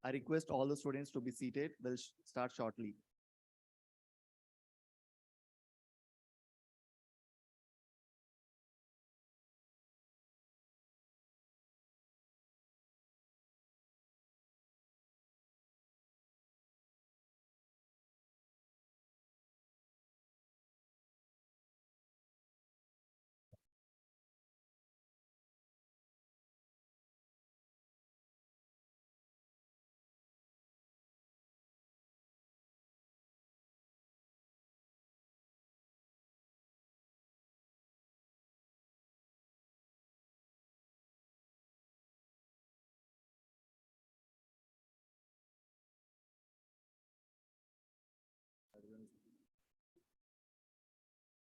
I request all the students to be seated. We'll start shortly.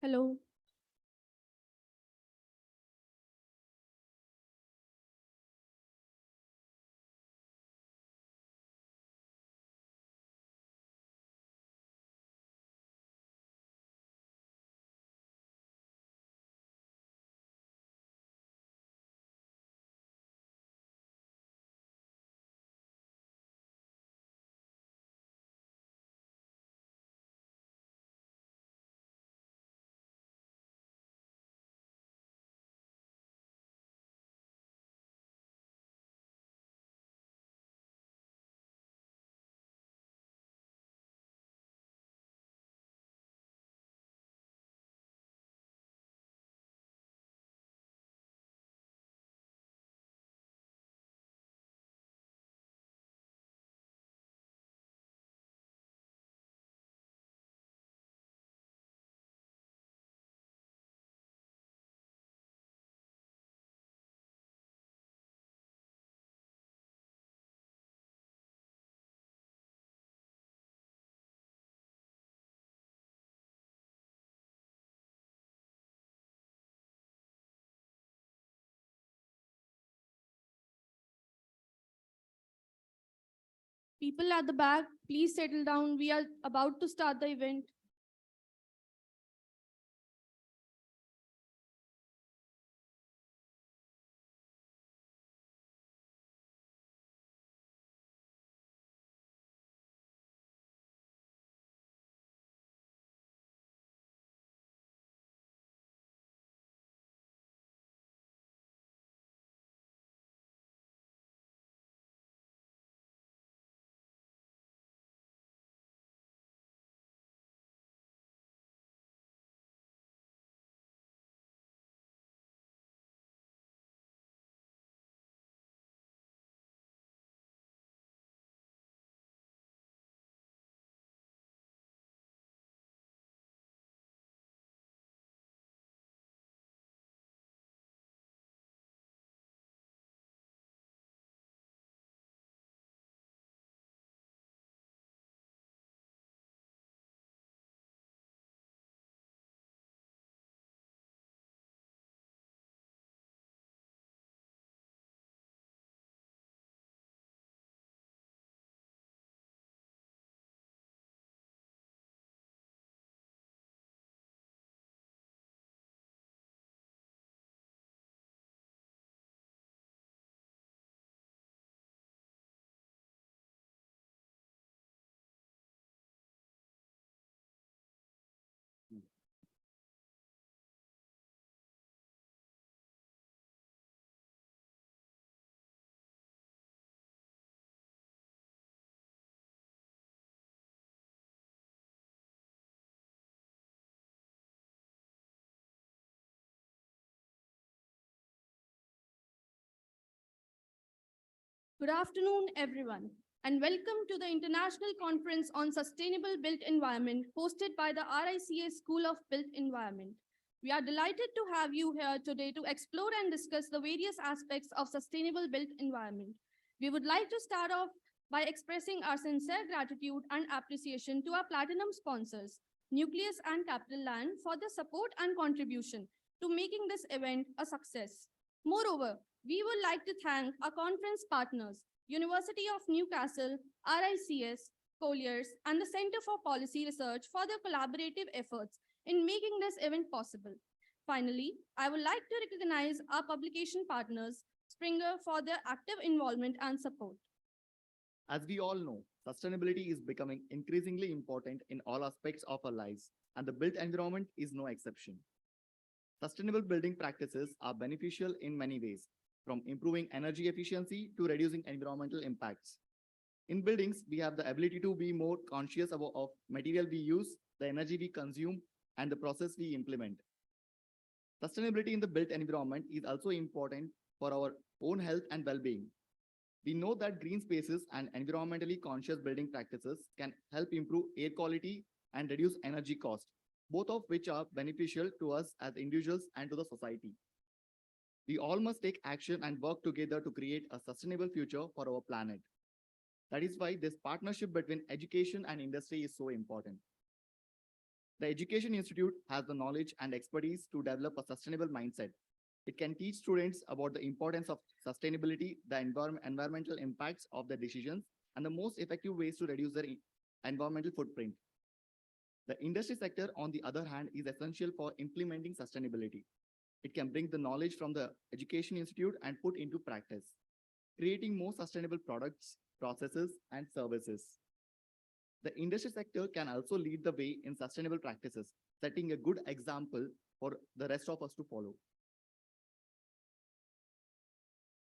Hello. People at the back, please settle down. We are about to start the event. Good afternoon, everyone, and welcome to the International Conference on Sustainable Built Environment hosted by the RICS School of Built Environment. We are delighted to have you here today to explore and discuss the various aspects of sustainable built environment. We would like to start off by expressing our sincere gratitude and appreciation to our platinum sponsors, Nucleus and Capital Land, for their support and contribution to making this event a success. Moreover, we would like to thank our conference partners, University of Newcastle, RICS, Colliers, and the Center for Policy Research for their collaborative efforts in making this event possible. Finally, I would like to recognize our publication partners, Springer, for their active involvement and support. As we all know, sustainability is becoming increasingly important in all aspects of our lives, and the built environment is no exception. Sustainable building practices are beneficial in many ways, from improving energy efficiency to reducing environmental impacts. In buildings, we have the ability to be more conscious of material we use, the energy we consume, and the process we implement. Sustainability in the built environment is also important for our own health and well-being. We know that green spaces and environmentally conscious building practices can help improve air quality and reduce energy cost, both of which are beneficial to us as individuals and to the society. We all must take action and work together to create a sustainable future for our planet. That is why this partnership between education and industry is so important. The Education Institute has the knowledge and expertise to develop a sustainable mindset. It can teach students about the importance of sustainability, the environmental impacts of their decisions, and the most effective ways to reduce their environmental footprint. The industry sector, on the other hand, is essential for implementing sustainability. It can bring the knowledge from the Education Institute and put into practice, creating more sustainable products, processes, and services. The industry sector can also lead the way in sustainable practices, setting a good example for the rest of us to follow.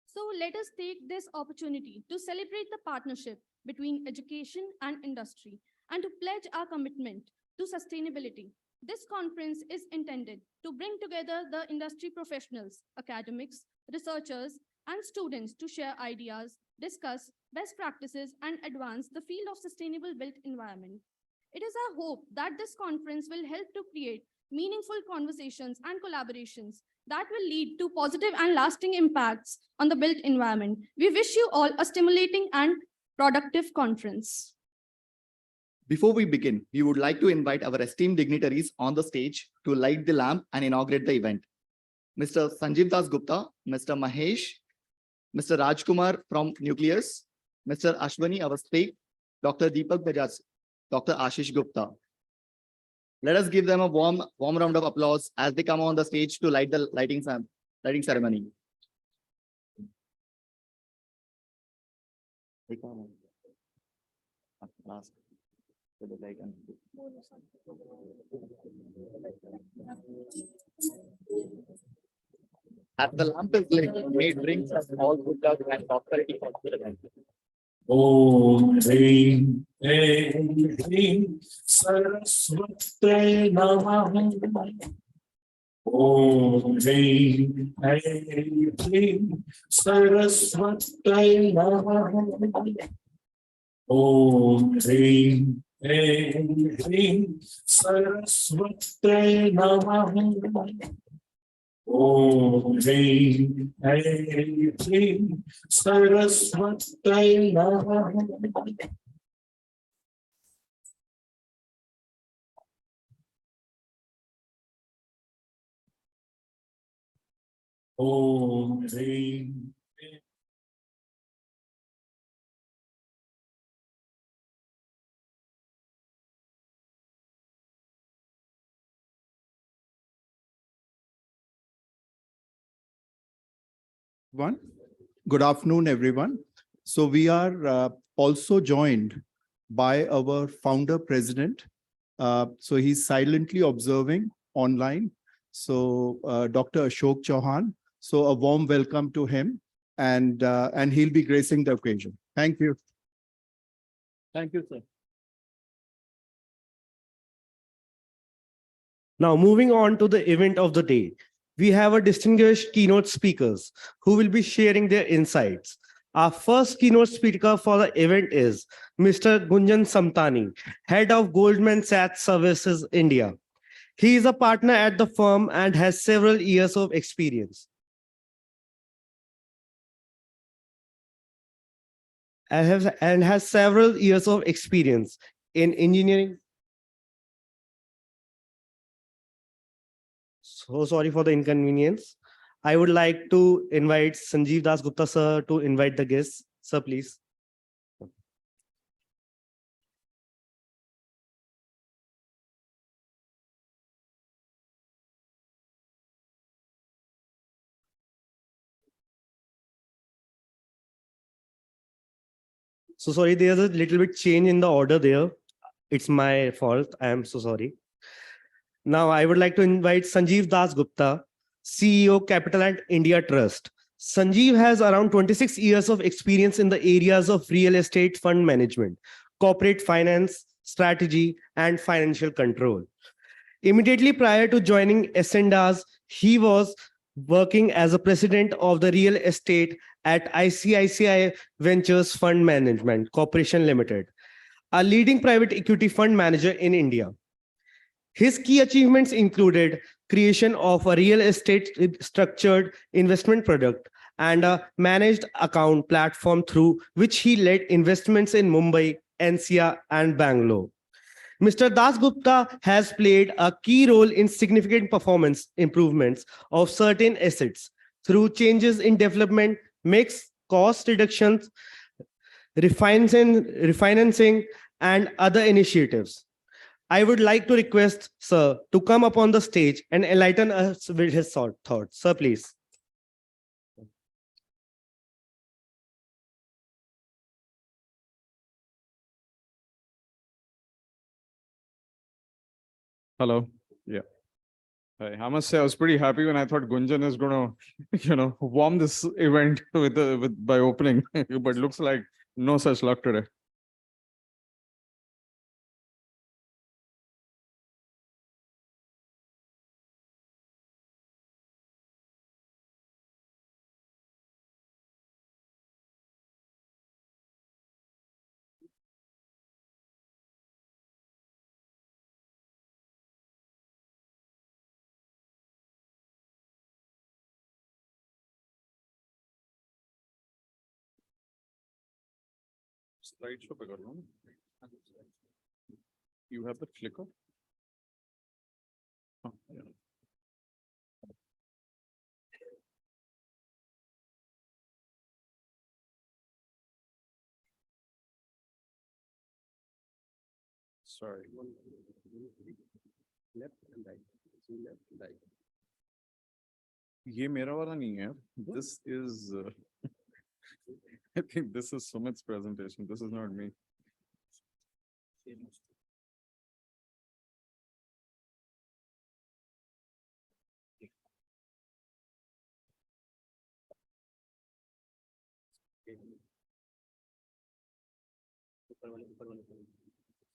So let us take this opportunity to celebrate the partnership between education and industry and to pledge our commitment to sustainability. This conference is intended to bring together the industry professionals, academics, researchers, and students to share ideas, discuss best practices, and advance the field of sustainable built environment. It is our hope that this conference will help to create meaningful conversations and collaborations that will lead to positive and lasting impacts on the built environment. We wish you all a stimulating and productive conference. Before we begin, we would like to invite our esteemed dignitaries on the stage to light the lamp and inaugurate the event. Mr. Sanjeev Das Gupta, Mr. Mahesh, Mr. Rajkumar from Nucleus, Mr. Ashwani Avasthi, Dr. Deepak Bajaj, Dr. Ashish Gupta. Let us give them a warm round of applause as they come on the stage to light the lighting ceremony. Last. As the lamp is lit, may it bring us all good luck and prosperity for the event. Om Hrim Hrim Hrim Saraswate Namah. Om Hrim Hrim Hrim Saraswate Namah. Om Hrim Hrim Hrim Saraswate Namah. Om Hrim Hrim Hrim Saraswate Namah. Om Hrim. Good afternoon, everyone. So we are also joined by our founder president. So he's silently observing online. So Dr. Ashok Chauhan. So a warm welcome to him, and he'll be gracing the occasion. Thank you. Thank you, sir. Now, moving on to the event of the day, we have a distinguished keynote speakers who will be sharing their insights. Our first keynote speaker for the event is Mr. Gunjan Samtani, Head of Goldman Sachs Services India. He is a partner at the firm and has several years of experience. And has several years of experience in engineering. So sorry for the inconvenience. I would like to invite Sanjeev Das Gupta sir to invite the guests. Sir, please. So sorry, there's a little bit change in the order there. It's my fault. I am so sorry. Now I would like to invite Sanjeev Das Gupta, CEO Capital and India Trust. Sanjeev has around 26 years of experience in the areas of real estate fund management, corporate finance, strategy, and financial control. Immediately prior to joining Ascendas, he was working as a president of the real estate at ICICI Ventures Fund Management Corporation Limited, a leading private equity fund manager in India. His key achievements included creation of a real estate structured investment product and a managed account platform through which he led investments in Mumbai, NCR, and Bangalore. Mr. Das Gupta has played a key role in significant performance improvements of certain assets through changes in development, mix, cost reductions, refinancing, and other initiatives. I would like to request Sir to come up on the stage and enlighten us with his thoughts. Sir, please. Hello. Yeah. Hi. I must say I was pretty happy when I thought Gunjan is gonna, warm this event with by opening, but looks like no such luck today. Slideshow पे कर लो ना. You have the clicker? Oh, yeah. Sorry. Left and right. Left and right. ये मेरा वाला नहीं है. This is. I think this is Sumit's presentation. This is not me.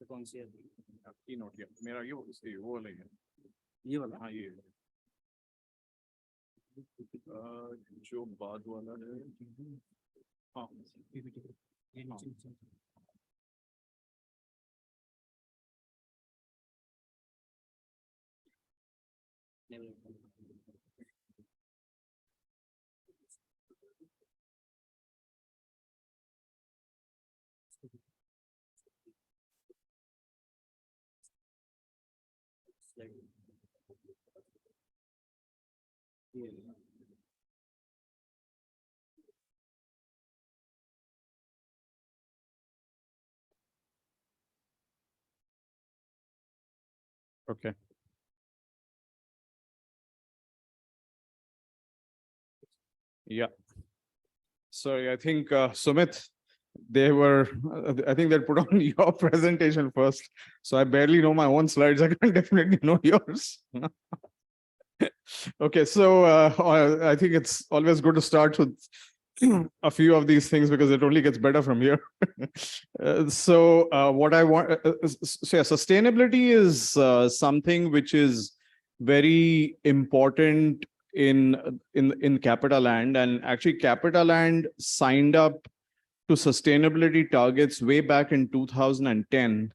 कौन सी है? कीनोट या मेरा ये वो वाला ही है. ये वाला? हाँ ये. जो बाद वाला है. हाँ. Okay. Yeah. Sorry, I think Sumit, I think they'll put on your presentation first. So I barely know my own slides. I can definitely know yours. Okay, so I think it's always good to start with a few of these things because it only gets better from here. What I want, sustainability is something which is very important in Capitaland, and actually Capitaland signed up to sustainability targets way back in 2010,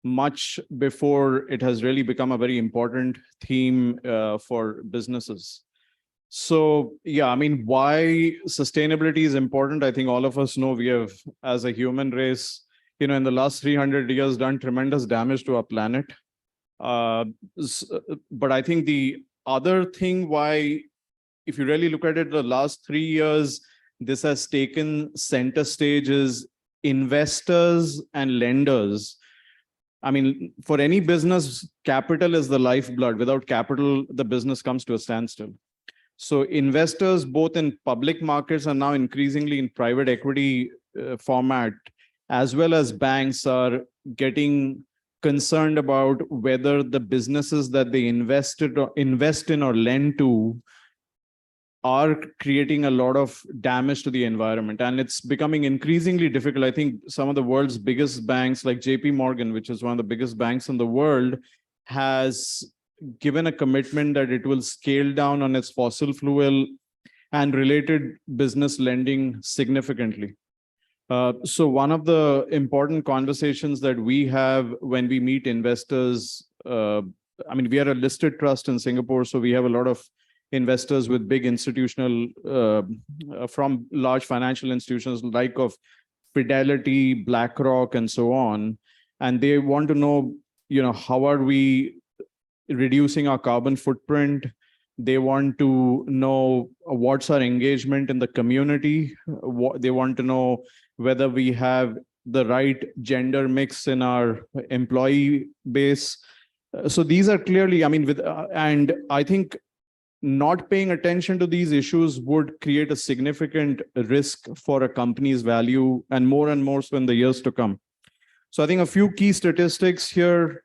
much before it has really become a very important theme for businesses. So, yeah, I mean, why sustainability is important, I think all of us know. We have, as a human race, in the last 300 years, done tremendous damage to our planet. But I think the other thing why, if you really look at it, the last 3 years, this has taken center stage is investors and lenders. I mean, for any business, capital is the lifeblood. Without capital, the business comes to a standstill. So investors, both in public markets and now increasingly in private equity format, as well as banks are getting concerned about whether the businesses that they invest in or lend to are creating a lot of damage to the environment. And it's becoming increasingly difficult. I think some of the world's biggest banks, like JP Morgan, which is one of the biggest banks in the world, has given a commitment that it will scale down on its fossil fuel and related business lending significantly. So one of the important conversations that we have when we meet investors, I mean, we are a listed trust in Singapore, so we have a lot of investors with big institutional, from large financial institutions like of Fidelity, BlackRock, and so on. And they want to know, how are we reducing our carbon footprint? They want to know what's our engagement in the community. They want to know whether we have the right gender mix in our employee base. So these are clearly, and I think not paying attention to these issues would create a significant risk for a company's value, and more so in the years to come. So I think a few key statistics here.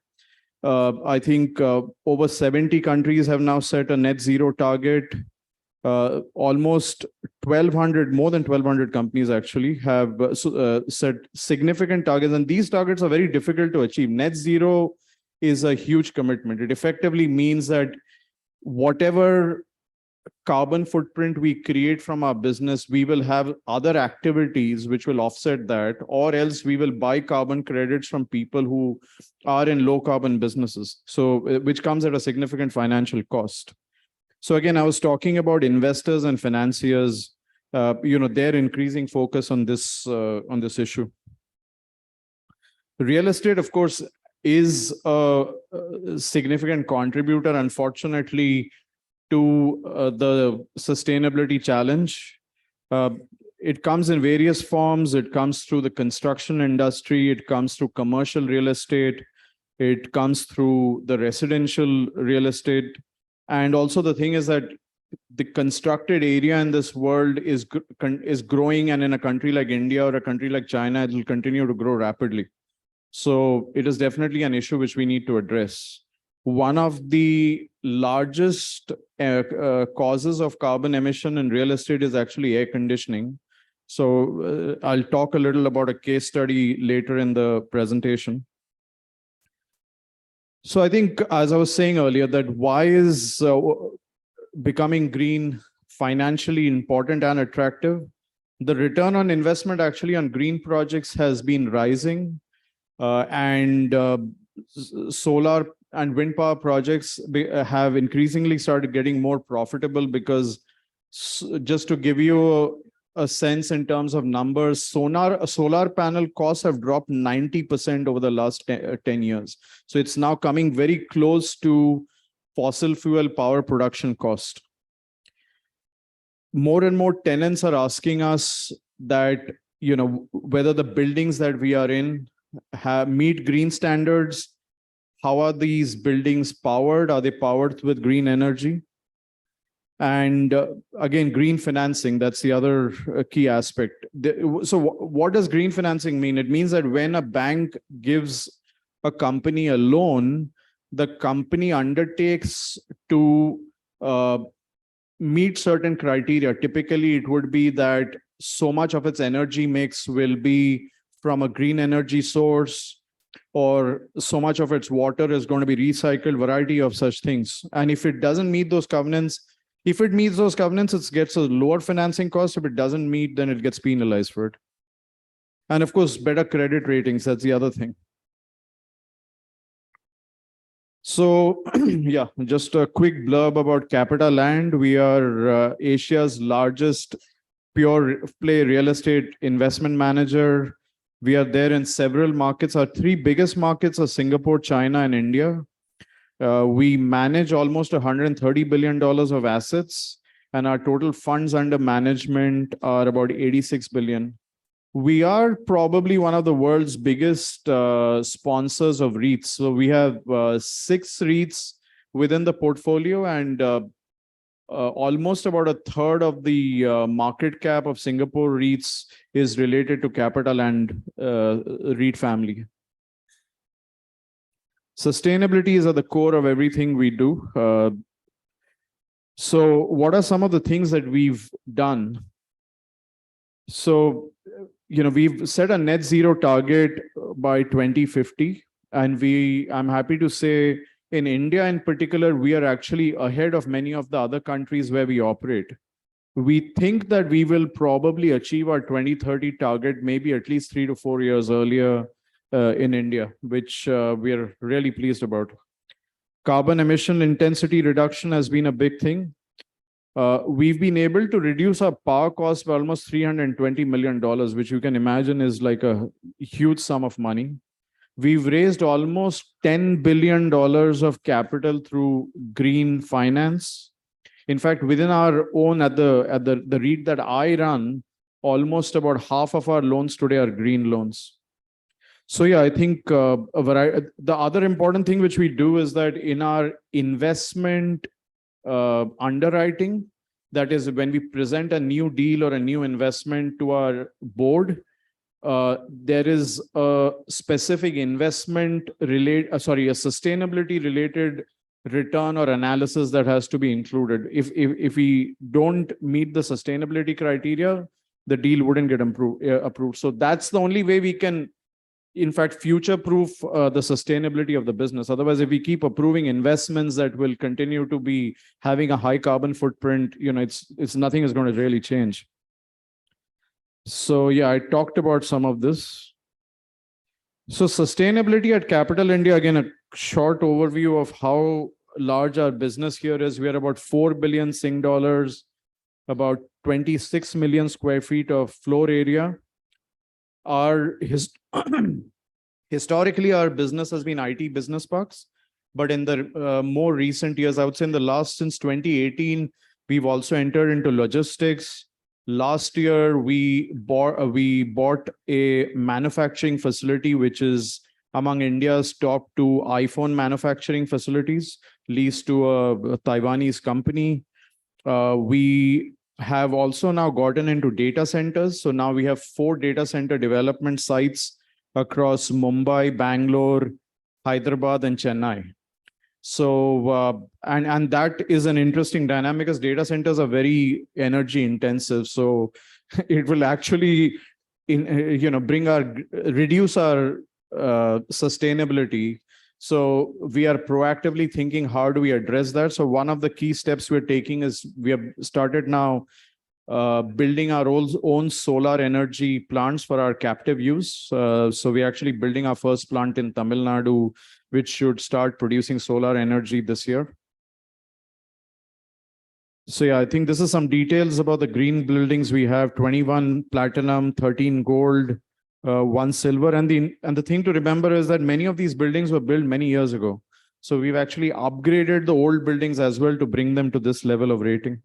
I think over 70 countries have now set a net zero target. Almost 1,200, more than 1,200 companies actually have set significant targets. And these targets are very difficult to achieve. Net zero is a huge commitment. It effectively means that whatever carbon footprint we create from our business, we will have other activities which will offset that, or else we will buy carbon credits from people who are in low carbon businesses. So, which comes at a significant financial cost. So again, I was talking about investors and financiers, their increasing focus on this issue. Real estate, of course, is a significant contributor, unfortunately, to the sustainability challenge. It comes in various forms. It comes through the construction industry. It comes through commercial real estate. It comes through the residential real estate. And also the thing is that the constructed area in this world is growing, and in a country like India or a country like China, it will continue to grow rapidly. So it is definitely an issue which we need to address. One of the largest causes of carbon emission in real estate is actually air conditioning. So I'll talk a little about a case study later in the presentation. So I think, as I was saying earlier, that why is becoming green financially important and attractive? The return on investment actually on green projects has been rising, and solar and wind power projects have increasingly started getting more profitable, because just to give you a sense in terms of numbers, solar panel costs have dropped 90% over the last 10 years. So it's now coming very close to fossil fuel power production cost. More and more tenants are asking us that, whether the buildings that we are in meet green standards. How are these buildings powered? Are they powered with green energy? And again, green financing, that's the other key aspect. So what does green financing mean? It means that when a bank gives a company a loan, the company undertakes to meet certain criteria. Typically, it would be that so much of its energy mix will be from a green energy source, or so much of its water is going to be recycled, variety of such things. And if it doesn't meet those covenants, if it meets those covenants, it gets a lower financing cost. If it doesn't meet, then it gets penalized for it. And of course, better credit ratings, that's the other thing. So yeah, just a quick blurb about CapitaLand. We are Asia's largest pure play real estate investment manager. We are there in several markets. Our three biggest markets are Singapore, China, and India. We manage almost $130 billion of assets, and our total funds under management are about 86 billion. We are probably one of the world's biggest sponsors of REITs. So we have 6 REITs within the portfolio, and almost about a third of the market cap of Singapore REITs is related to capital and REIT family. Sustainability is at the core of everything we do. So what are some of the things that we've done? So, we've set a net zero target by 2050. And I'm happy to say in India in particular, we are actually ahead of many of the other countries where we operate. We think that we will probably achieve our 2030 target, maybe at least 3 to 4 years earlier in India, which we are really pleased about. Carbon emission intensity reduction has been a big thing. We've been able to reduce our power cost by almost $320 million, which you can imagine is like a huge sum of money. We've raised almost $10 billion of capital through green finance. In fact, within our own, at the REIT that I run, almost about half of our loans today are green loans. So yeah, I think the other important thing which we do is that in our investment underwriting, that is when we present a new deal or a new investment to our board, there is a specific a sustainability related return or analysis that has to be included. If we don't meet the sustainability criteria, the deal wouldn't get approved. So that's the only way we can, in fact, future-proof the sustainability of the business. Otherwise, if we keep approving investments that will continue to be having a high carbon footprint, it's nothing is going to really change. So yeah, I talked about some of this. So sustainability at Capital India, again, a short overview of how large our business here is. We are about 4 billion Sing dollars, about 26 million square feet of floor area. Historically, our business has been IT business parks, but in the more recent years, I would say since 2018, we've also entered into logistics. Last year, we bought a manufacturing facility, which is among India's top 2 iPhone manufacturing facilities, leased to a Taiwanese company. We have also now gotten into data centers. So now we have 4 data center development sites across Mumbai, Bangalore, Hyderabad, and Chennai. So, and that is an interesting dynamic as data centers are very energy intensive. So it will actually, reduce our sustainability. So we are proactively thinking, how do we address that? So one of the key steps we're taking is we have started now building our own solar energy plants for our captive use. So we're actually building our first plant in Tamil Nadu, which should start producing solar energy this year. So yeah, I think this is some details about the green buildings. We have 21 platinum, 13 gold, 1 silver. And the thing to remember is that many of these buildings were built many years ago. So we've actually upgraded the old buildings as well to bring them to this level of rating.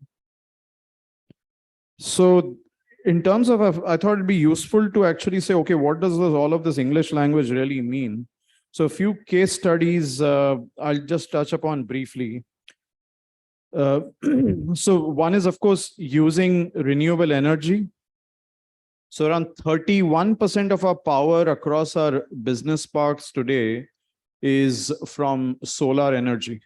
So in terms of, I thought it'd be useful to actually say, okay, what does all of this English language really mean? So a few case studies I'll just touch upon briefly. So one is, of course, using renewable energy. So around 31% of our power across our business parks today is from solar energy,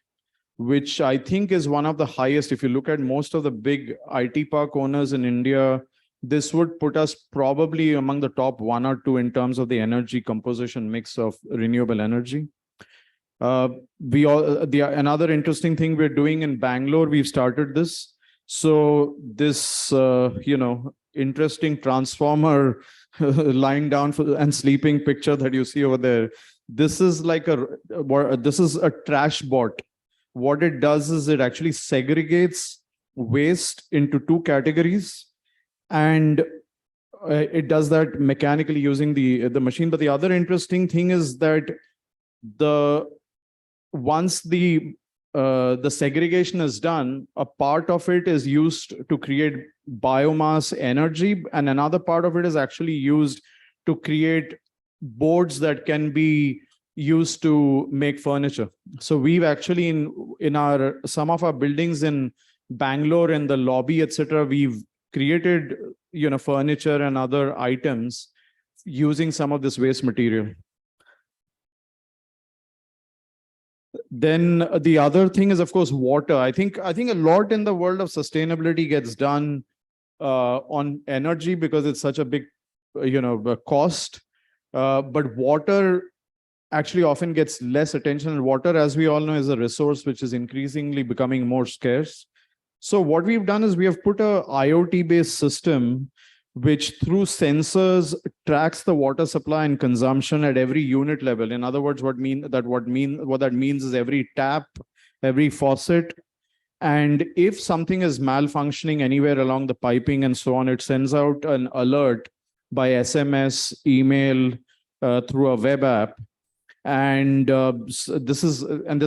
which I think is one of the highest. If you look at most of the big IT park owners in India, this would put us probably among the top 1 or 2 in terms of the energy composition mix of renewable energy. Another interesting thing we're doing in Bangalore, we've started this. So this, interesting transformer lying down and sleeping picture that you see over there. This is like this is a trash bot. What it does is it actually segregates waste into 2 categories. And it does that mechanically using the machine. But the other interesting thing is that once the segregation is done, a part of it is used to create biomass energy, and another part of it is actually used to create boards that can be used to make furniture. So we've actually in some of our buildings in Bangalore in the lobby, etc., we've created, furniture and other items using some of this waste material. Then the other thing is, of course, water. I think a lot in the world of sustainability gets done on energy because it's such a big, cost. But water actually often gets less attention. And water, as we all know, is a resource which is increasingly becoming more scarce. So what we've done is we have put a IoT-based system which through sensors tracks the water supply and consumption at every unit level. In other words, what that means is every tap, every faucet, and if something is malfunctioning anywhere along the piping and so on, it sends out an alert by SMS, email, through a web app. And there's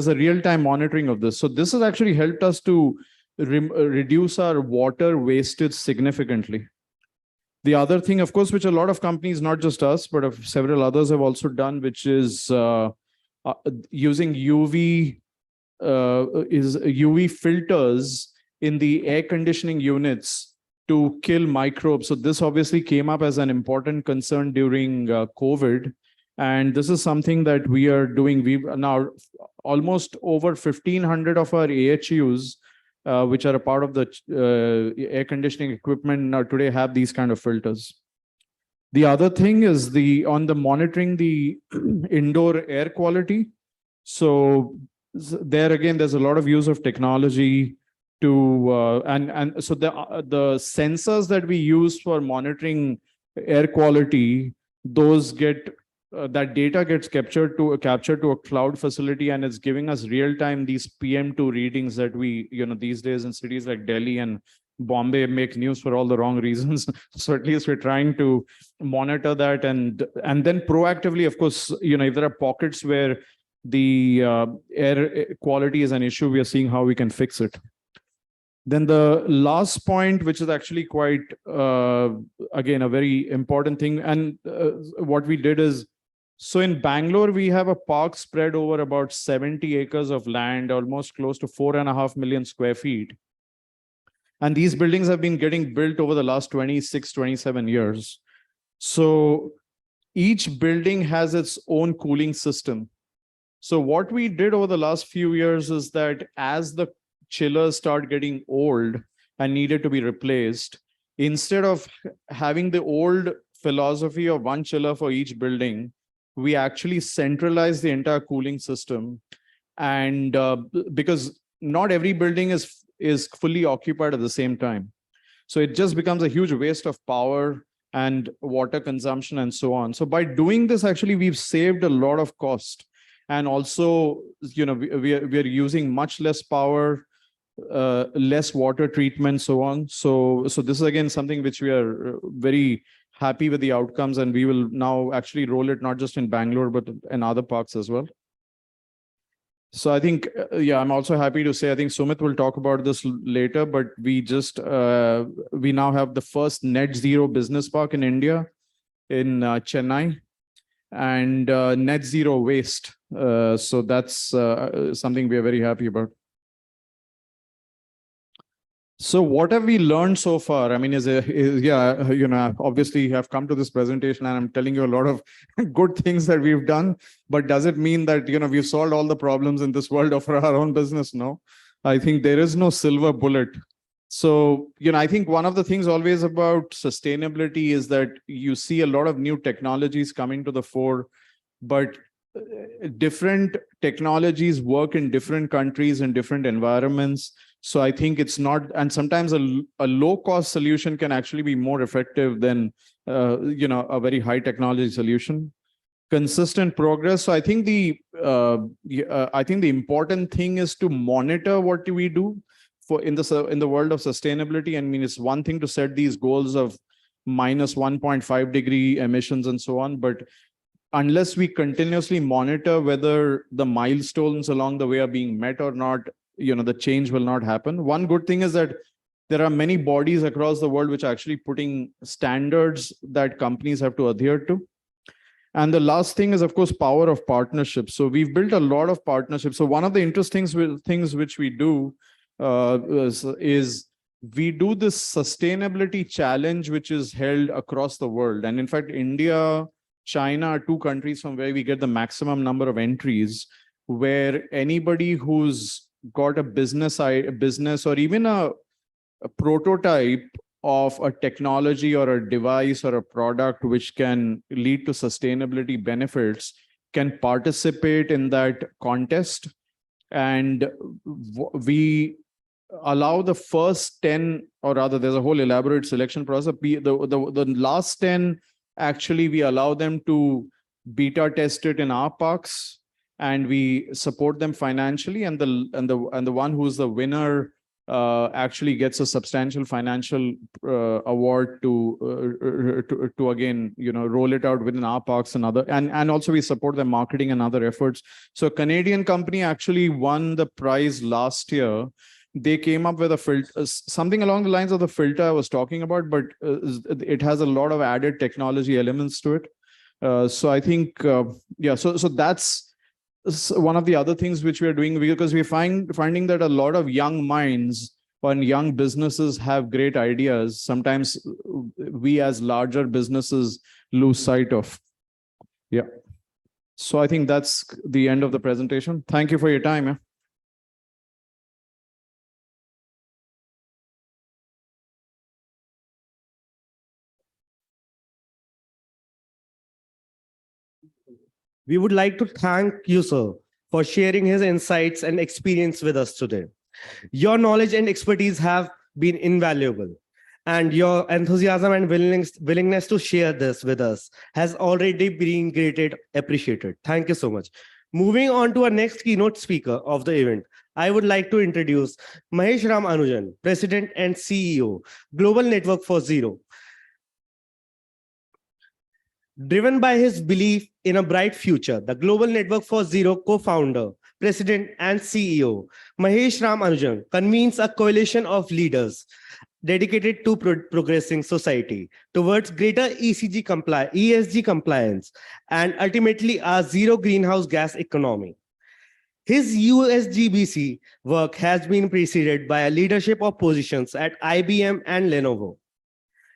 a real-time monitoring of this. So this has actually helped us to reduce our water wastage significantly. The other thing, of course, which a lot of companies, not just us, but of several others have also done, which is using UV filters in the air conditioning units to kill microbes. So this obviously came up as an important concern during COVID. And this is something that we are doing. We've now almost over 1,500 of our AHUs, which are a part of the air conditioning equipment now today have these kind of filters. The other thing is on the monitoring the indoor air quality. So there again, there's a lot of use of technology to and so the sensors that we use for monitoring air quality, those get that data gets captured to a cloud facility, and it's giving us real time these PM2 readings that we, these days in cities like Delhi and Bombay make news for all the wrong reasons. So at least we're trying to monitor that and then proactively, of course, if there are pockets where the air quality is an issue, we are seeing how we can fix it. Then the last point, which is actually quite, again, a very important thing. And what we did is, so in Bangalore, we have a park spread over about 70 acres of land, almost close to 4.5 million square feet. And these buildings have been getting built over the last 26, 27 years. So each building has its own cooling system. So what we did over the last few years is that as the chillers start getting old and needed to be replaced, instead of having the old philosophy of one chiller for each building, we actually centralize the entire cooling system. And because not every building is fully occupied at the same time. So it just becomes a huge waste of power and water consumption and so on. So by doing this, actually, we've saved a lot of cost. And also, we are using much less power, less water treatment, so on. So this is again something which we are very happy with the outcomes, and we will now actually roll it not just in Bangalore, but in other parks as well. So I think, I'm also happy to say, I think Sumit will talk about this later, but we now have the first net zero business park in India, in Chennai, and net zero waste. So that's something we are very happy about. So what have we learned so far? I mean, obviously I've come to this presentation and I'm telling you a lot of good things that we've done, but does it mean that, we've solved all the problems in this world of our own business? No, I think there is no silver bullet. So, I think one of the things always about sustainability is that you see a lot of new technologies coming to the fore, but different technologies work in different countries and different environments. So I think it's not, and sometimes a low-cost solution can actually be more effective than, a very high technology solution. Consistent progress. So I think the important thing is to monitor what we do in the world of sustainability. I mean, it's one thing to set these goals of minus 1.5 degree emissions and so on, but unless we continuously monitor whether the milestones along the way are being met or not, the change will not happen. One good thing is that there are many bodies across the world which are actually putting standards that companies have to adhere to. And the last thing is, of course, power of partnerships. So we've built a lot of partnerships. So one of the interesting things which we do is we do this sustainability challenge, which is held across the world. And in fact, India, China are two countries from where we get the maximum number of entries, where anybody who's got a business or even a prototype of a technology or a device or a product which can lead to sustainability benefits can participate in that contest. And we allow the first 10, or rather there's a whole elaborate selection process. The last 10, actually, we allow them to beta test it in our parks, and we support them financially. And the one who's the winner actually gets a substantial financial award to again, roll it out within our parks and also we support their marketing and other efforts. So a Canadian company actually won the prize last year. They came up with a filter, something along the lines of the filter I was talking about, but it has a lot of added technology elements to it. So I think, yeah, so that's one of the other things which we are doing, because we're finding that a lot of young minds and young businesses have great ideas. Sometimes we as larger businesses lose sight of. Yeah. So I think that's the end of the presentation. Thank you for your time. Yeah. We would like to thank you, sir, for sharing his insights and experience with us today. Your knowledge and expertise have been invaluable, and your enthusiasm and willingness to share this with us has already been appreciated. Thank you so much. Moving on to our next keynote speaker of the event, I would like to introduce Mahesh Ram Anujan, President and CEO, Global Network for Zero. Driven by his belief in a bright future, the Global Network for Zero co-founder, President and CEO, Mahesh Ram Anujan, convenes a coalition of leaders dedicated to progressing society towards greater ESG compliance and ultimately a zero greenhouse gas economy. His USGBC work has been preceded by a leadership of positions at IBM and Lenovo,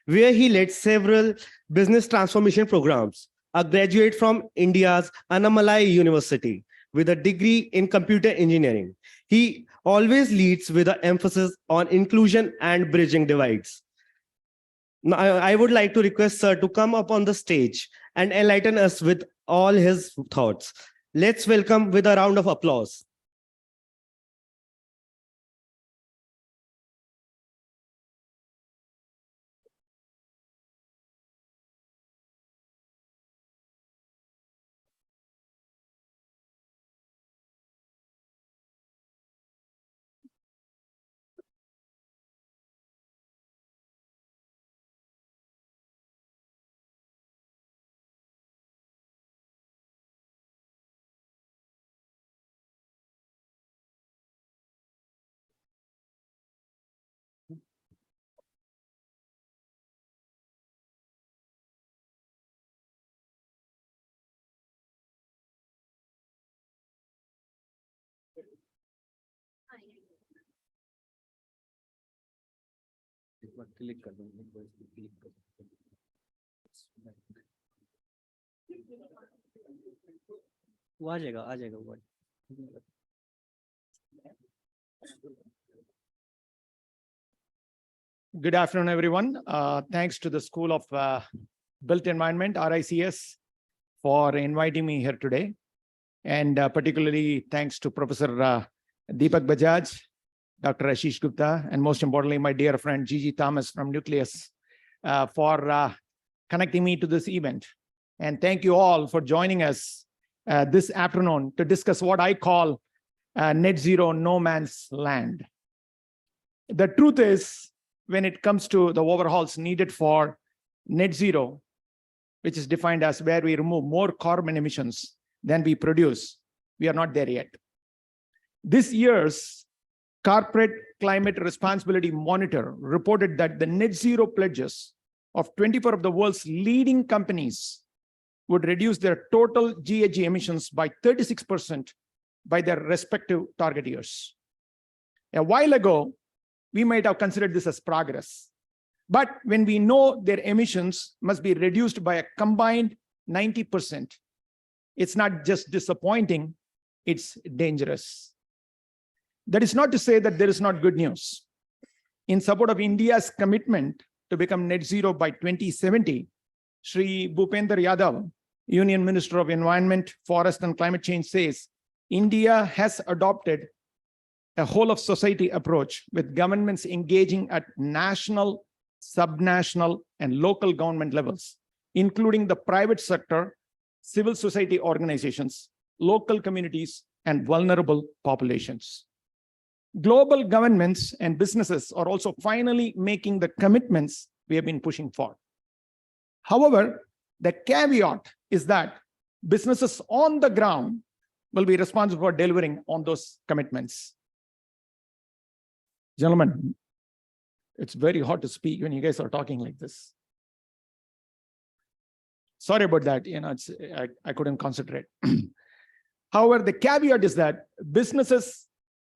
where he led several business transformation programs, a graduate from India's Annamalai University with a degree in computer engineering. He always leads with an emphasis on inclusion and bridging divides. Now, I would like to request sir to come up on the stage and enlighten us with all his thoughts. Let's welcome with a round of applause. आ जाएगा वो। Good afternoon, everyone. Thanks to the School of Built Environment, RICS, for inviting me here today. And particularly thanks to Professor Deepak Bajaj, Dr. Ashish Gupta, and most importantly, my dear friend Gigi Thomas from Nucleus for connecting me to this event. And thank you all for joining us this afternoon to discuss what I call net zero no man's land. The truth is, when it comes to the overhauls needed for net zero, which is defined as where we remove more carbon emissions than we produce, we are not there yet. This year's Corporate Climate Responsibility Monitor reported that the net zero pledges of 24 of the world's leading companies would reduce their total GHG emissions by 36% by their respective target years. A while ago, we might have considered this as progress. But when we know their emissions must be reduced by a combined 90%, it's not just disappointing, it's dangerous. That is not to say that there is not good news. In support of India's commitment to become net zero by 2070, Shri Bhupender Yadav, Union Minister of Environment, Forest and Climate Change, says India has adopted a whole of society approach with governments engaging at national, subnational, and local government levels, including the private sector, civil society organizations, local communities, and vulnerable populations. Global governments and businesses are also finally making the commitments we have been pushing for. However, the caveat is that businesses on the ground will be responsible for delivering on those commitments. Gentlemen, it's very hard to speak when you guys are talking like this. Sorry about that, I couldn't concentrate. However, the caveat is that businesses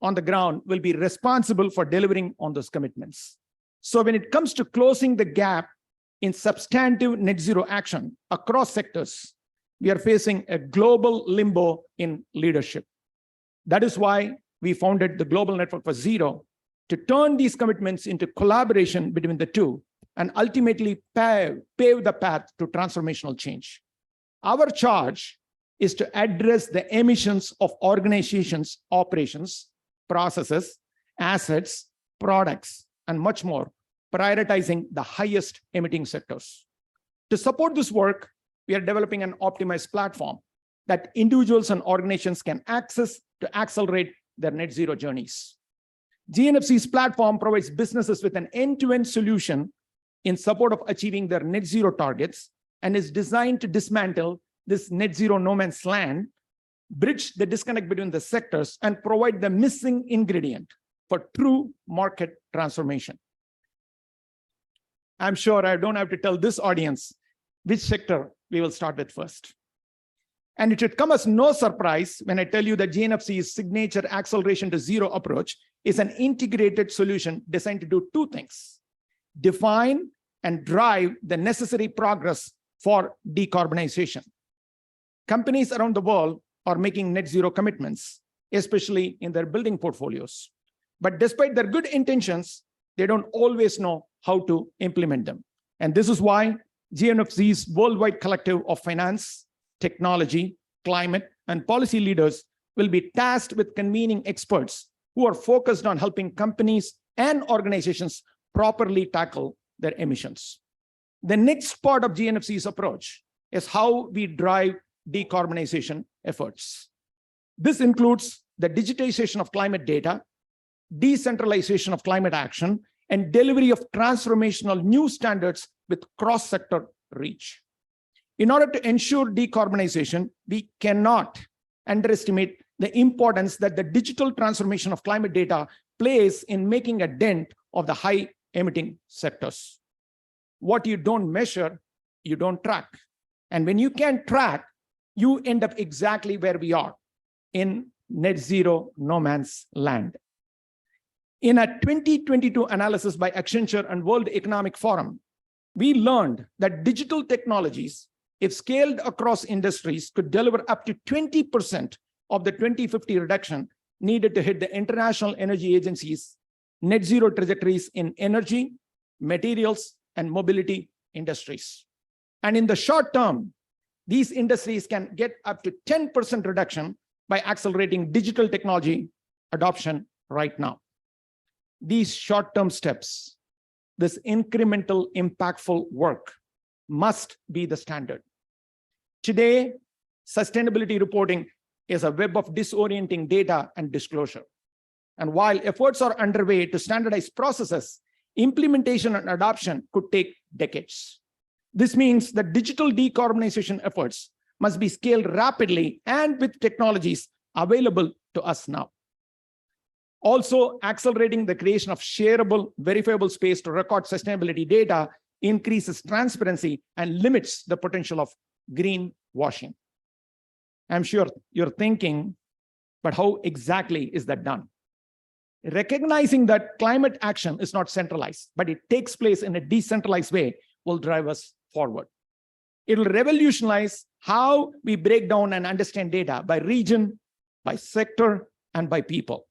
on the ground will be responsible for delivering on those commitments. So when it comes to closing the gap in substantive net zero action across sectors, we are facing a global limbo in leadership. That is why we founded the Global Network for Zero to turn these commitments into collaboration between the two and ultimately pave the path to transformational change. Our charge is to address the emissions of organizations' operations, processes, assets, products, and much more, prioritizing the highest emitting sectors. To support this work, we are developing an optimized platform that individuals and organizations can access to accelerate their net zero journeys. GNFC's platform provides businesses with an end-to-end solution in support of achieving their net zero targets and is designed to dismantle this net zero no man's land, bridge the disconnect between the sectors, and provide the missing ingredient for true market transformation. I'm sure I don't have to tell this audience which sector we will start with first. And it should come as no surprise when I tell you that GNFC's signature acceleration to zero approach is an integrated solution designed to do two things: define and drive the necessary progress for decarbonization. Companies around the world are making net zero commitments, especially in their building portfolios. But despite their good intentions, they don't always know how to implement them. And this is why GNFC's worldwide collective of finance, technology, climate, and policy leaders will be tasked with convening experts who are focused on helping companies and organizations properly tackle their emissions. The next part of GNFC's approach is how we drive decarbonization efforts. This includes the digitization of climate data, decentralization of climate action, and delivery of transformational new standards with cross-sector reach. In order to ensure decarbonization, we cannot underestimate the importance that the digital transformation of climate data plays in making a dent of the high emitting sectors. What you don't measure, you don't track. And when you can't track, you end up exactly where we are, in net zero no man's land. In a 2022 analysis by Accenture and World Economic Forum, we learned that digital technologies, if scaled across industries, could deliver up to 20% of the 2050 reduction needed to hit the International Energy Agency's net zero trajectories in energy, materials, and mobility industries. And in the short term, these industries can get up to 10% reduction by accelerating digital technology adoption right now. These short-term steps, this incremental, impactful work must be the standard. Today, sustainability reporting is a web of disorienting data and disclosure. And while efforts are underway to standardize processes, implementation and adoption could take decades. This means that digital decarbonization efforts must be scaled rapidly and with technologies available to us now. Also, accelerating the creation of shareable, verifiable space to record sustainability data increases transparency and limits the potential of greenwashing. I'm sure you're thinking, but how exactly is that done? Recognizing that climate action is not centralized, but it takes place in a decentralized way, will drive us forward. It will revolutionize how we break down and understand data by region, by sector, and by people.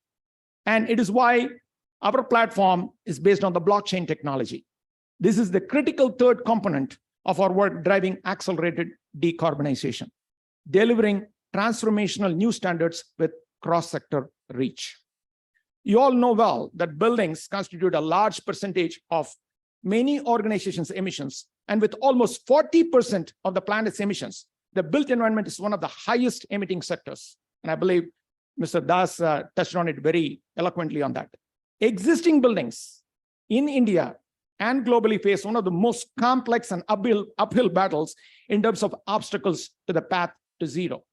And it is why our platform is based on the blockchain technology. This is the critical third component of our work driving accelerated decarbonization, delivering transformational new standards with cross-sector reach. You all know well that buildings constitute a large percentage of many organizations' emissions, and with almost 40% of the planet's emissions, the built environment is one of the highest emitting sectors. And I believe Mr. Das touched on it very eloquently on that. Existing buildings in India and globally face one of the most complex and uphill battles in terms of obstacles to the path to zero.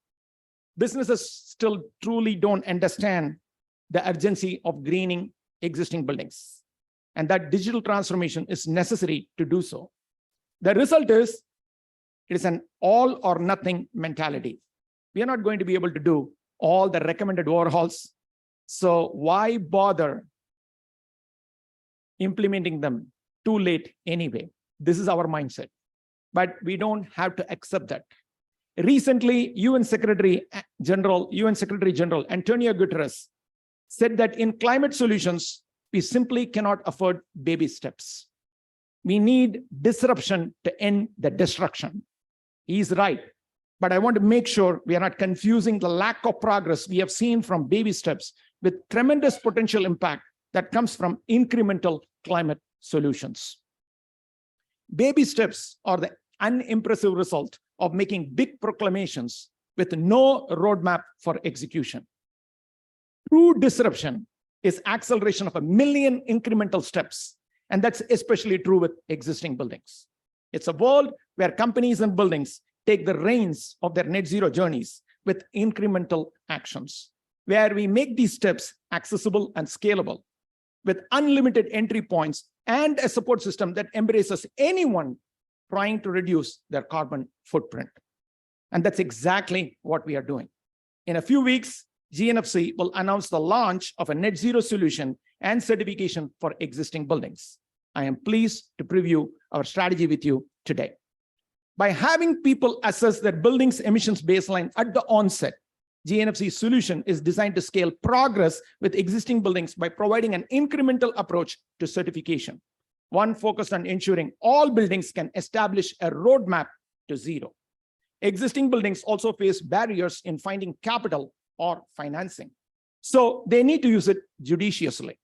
Businesses still truly don't understand the urgency of greening existing buildings, and that digital transformation is necessary to do so. The result is, it is an all or nothing mentality. We are not going to be able to do all the recommended overhauls, so why bother implementing them too late anyway? This is our mindset, but we don't have to accept that. Recently, UN Secretary General Antonio Guterres said that in climate solutions, we simply cannot afford baby steps. We need disruption to end the destruction. He's right, but I want to make sure we are not confusing the lack of progress we have seen from baby steps with tremendous potential impact that comes from incremental climate solutions. Baby steps are the unimpressive result of making big proclamations with no roadmap for execution. True disruption is acceleration of 1 million incremental steps, and that's especially true with existing buildings. It's a world where companies and buildings take the reins of their net zero journeys with incremental actions, where we make these steps accessible and scalable with unlimited entry points and a support system that embraces anyone trying to reduce their carbon footprint. And that's exactly what we are doing. In a few weeks, GNFC will announce the launch of a net zero solution and certification for existing buildings. I am pleased to preview our strategy with you today. By having people assess their building's emissions baseline at the onset, GNFC's solution is designed to scale progress with existing buildings by providing an incremental approach to certification, one focused on ensuring all buildings can establish a roadmap to zero. Existing buildings also face barriers in finding capital or financing, so they need to use it judiciously.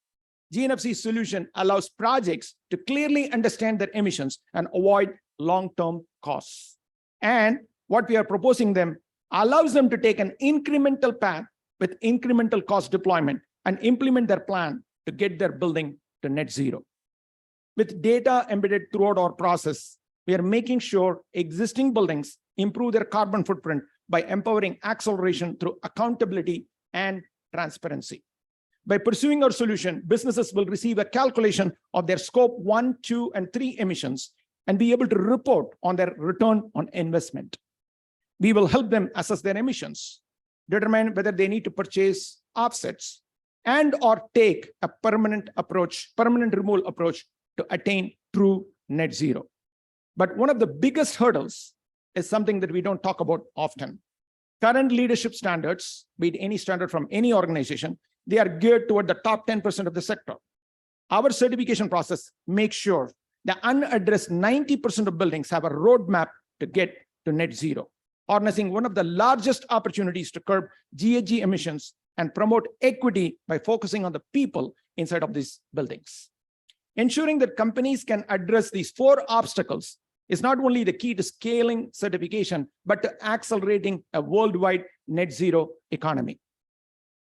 GNFC's solution allows projects to clearly understand their emissions and avoid long-term costs. And what we are proposing them allows them to take an incremental path with incremental cost deployment and implement their plan to get their building to net zero. With data embedded throughout our process, we are making sure existing buildings improve their carbon footprint by empowering acceleration through accountability and transparency. By pursuing our solution, businesses will receive a calculation of their scope 1, 2, and 3 emissions and be able to report on their return on investment. We will help them assess their emissions, determine whether they need to purchase offsets, and or take a permanent removal approach to attain true net zero. But one of the biggest hurdles is something that we don't talk about often. Current leadership standards, be it any standard from any organization, they are geared toward the top 10% of the sector. Our certification process makes sure the unaddressed 90% of buildings have a roadmap to get to net zero, harnessing one of the largest opportunities to curb GHG emissions and promote equity by focusing on the people inside of these buildings. Ensuring that companies can address these 4 obstacles is not only the key to scaling certification, but to accelerating a worldwide net zero economy,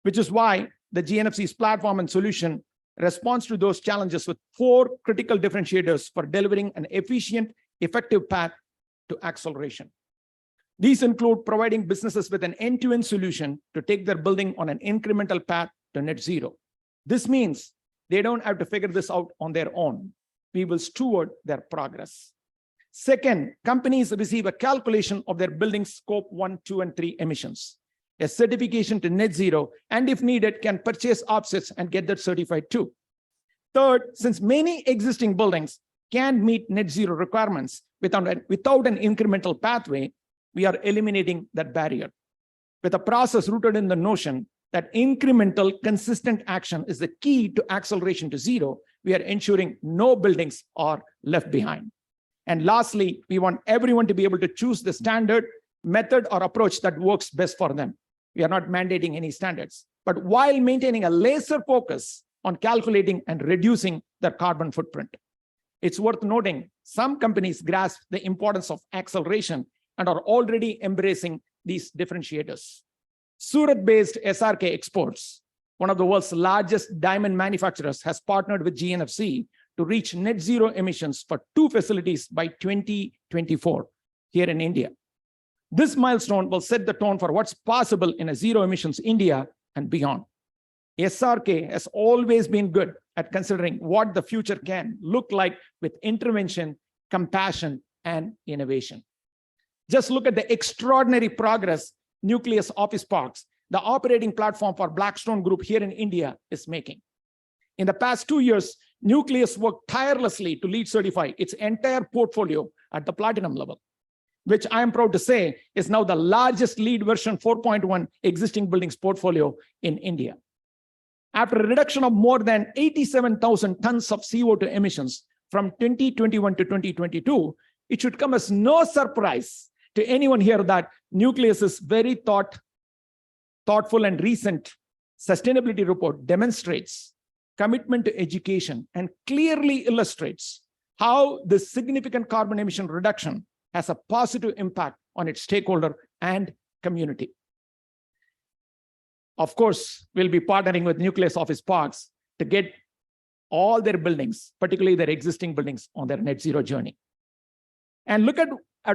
which is why the GNFC's platform and solution responds to those challenges with 4 critical differentiators for delivering an efficient, effective path to acceleration. These include providing businesses with an end-to-end solution to take their building on an incremental path to net zero. This means they don't have to figure this out on their own. We will steward their progress. Second, companies receive a calculation of their building's scope 1, 2, and 3 emissions. a certification to net zero, and if needed, can purchase offsets and get that certified too. Third, since many existing buildings can meet net zero requirements without an incremental pathway, we are eliminating that barrier with a process rooted in the notion that incremental, consistent action is the key to acceleration to zero. We are ensuring no buildings are left behind. And lastly, we want everyone to be able to choose the standard, method, or approach that works best for them. We are not mandating any standards, but while maintaining a laser focus on calculating and reducing their carbon footprint. It's worth noting some companies grasp the importance of acceleration and are already embracing these differentiators. Surat-based SRK Exports, one of the world's largest diamond manufacturers, has partnered with GNFC to reach net zero emissions for 2 facilities by 2024 here in India. This milestone will set the tone for what's possible in a zero emissions India and beyond. SRK has always been good at considering what the future can look like with intervention, compassion, and innovation. Just look at the extraordinary progress Nucleus Office Parks, the operating platform for Blackstone Group here in India, is making. In the past 2 years, Nucleus worked tirelessly to LEED certify its entire portfolio at the platinum level, which I am proud to say is now the largest LEED version 4.1 existing buildings portfolio in India. After a reduction of more than 87,000 tons of CO2 emissions from 2021 to 2022, it should come as no surprise to anyone here that Nucleus's very thoughtful and recent sustainability report demonstrates commitment to education and clearly illustrates how the significant carbon emission reduction has a positive impact on its stakeholder and community. Of course, we'll be partnering with Nucleus Office Parks to get all their buildings, particularly their existing buildings, on their net zero journey. And look at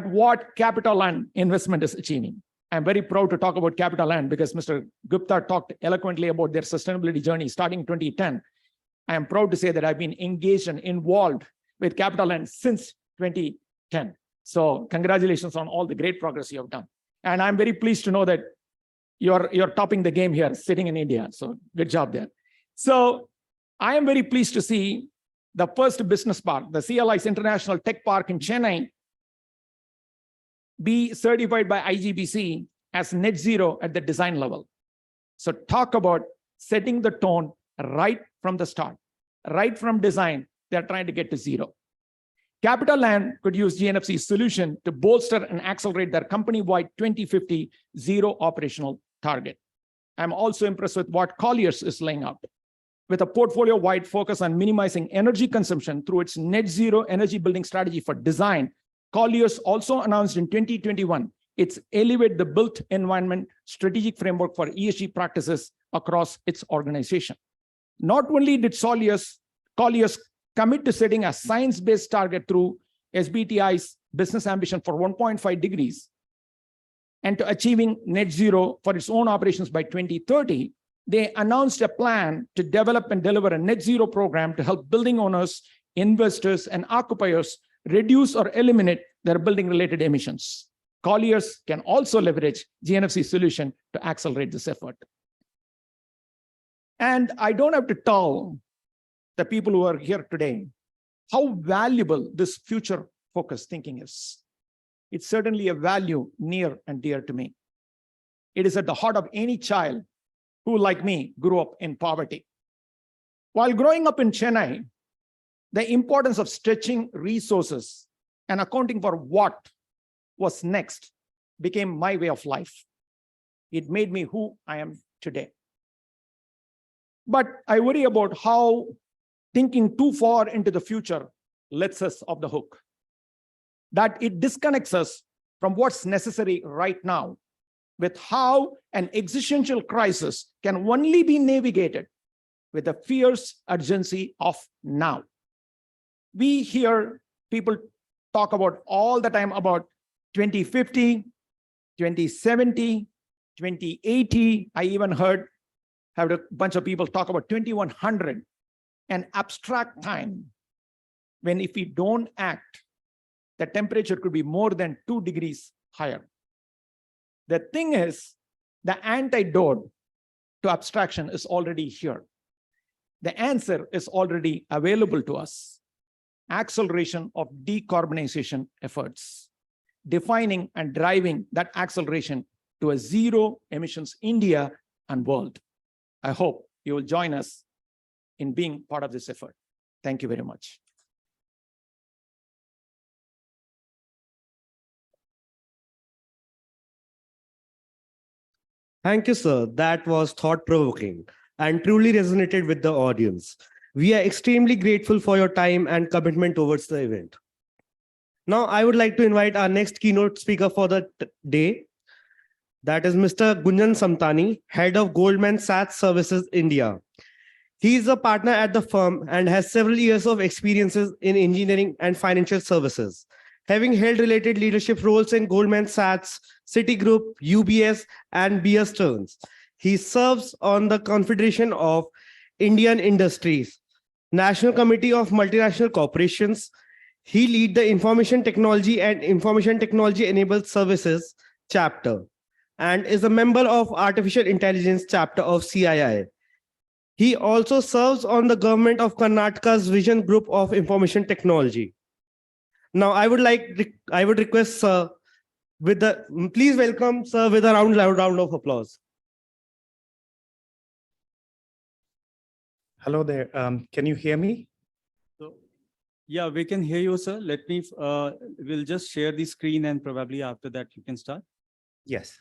what CapitaLand investment is achieving. I'm very proud to talk about CapitaLand because Mr. Gupta talked eloquently about their sustainability journey starting in 2010. I am proud to say that I've been engaged and involved with CapitaLand since 2010. So congratulations on all the great progress you have done. And I'm very pleased to know that you're topping the game here, sitting in India. So good job there. So I am very pleased to see the first business park, the CLI's International Tech Park in Chennai, be certified by IGBC as net zero at the design level. So talk about setting the tone right from the start, right from design. They're trying to get to zero. CapitaLand could use GNFC's solution to bolster and accelerate their company-wide 2050 zero operational target. I'm also impressed with what Colliers is laying out. With a portfolio-wide focus on minimizing energy consumption through its net zero energy building strategy for design, Colliers also announced in 2021 its Elevate the Built Environment strategic framework for ESG practices across its organization. Not only did Colliers commit to setting a science-based target through SBTi's business ambition for 1.5 degrees and to achieving net zero for its own operations by 2030, they announced a plan to develop and deliver a net zero program to help building owners, investors, and occupiers reduce or eliminate their building-related emissions. Colliers can also leverage GNFC's solution to accelerate this effort. And I don't have to tell the people who are here today how valuable this future-focused thinking is. It's certainly a value near and dear to me. It is at the heart of any child who, like me, grew up in poverty. While growing up in Chennai, the importance of stretching resources and accounting for what was next became my way of life. It made me who I am today. But I worry about how thinking too far into the future lets us off the hook, that it disconnects us from what's necessary right now, with how an existential crisis can only be navigated with the fierce urgency of now. We hear people talk about all the time about 2050, 2070, 2080. I even heard a bunch of people talk about 2100, an abstract time when if we don't act, the temperature could be more than 2 degrees higher. The thing is, The antidote to abstraction is already here. The answer is already available to us. Acceleration of decarbonization efforts, defining and driving that acceleration to a zero emissions India and world. I hope you will join us in being part of this effort. Thank you very much. Thank you, sir. That was thought-provoking and truly resonated with the audience. We are extremely grateful for your time and commitment towards the event. Now, I would like to invite our next keynote speaker for the day. That is Mr. Gunjan Samtani, Head of Goldman Sachs Services India. He is a partner at the firm and has several years of experiences in engineering and financial services, having held related leadership roles in Goldman Sachs, Citigroup, UBS, and Bear Stearns. He serves on the Confederation of Indian Industries, National Committee of Multinational Corporations. He leads the Information Technology and Information Technology Enabled Services chapter and is a member of Artificial Intelligence chapter of CII. He also serves on the Government of Karnataka's Vision Group of Information Technology. Now, I would request sir please welcome sir with a round of applause. Hello there. Can you hear me? So, yeah, we can hear you, sir. Let me, we'll just share the screen and probably after that you can start. Yes.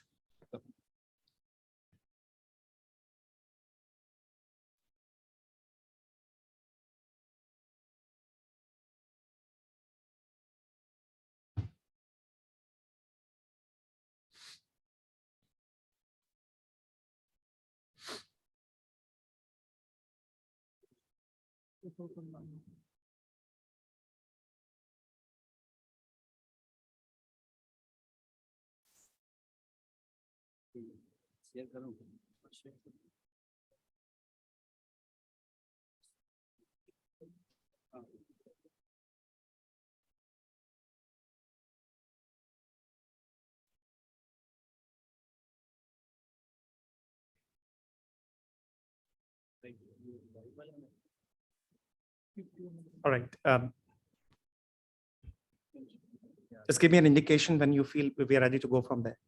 All right. Just give me an indication when you feel we are ready to go from there.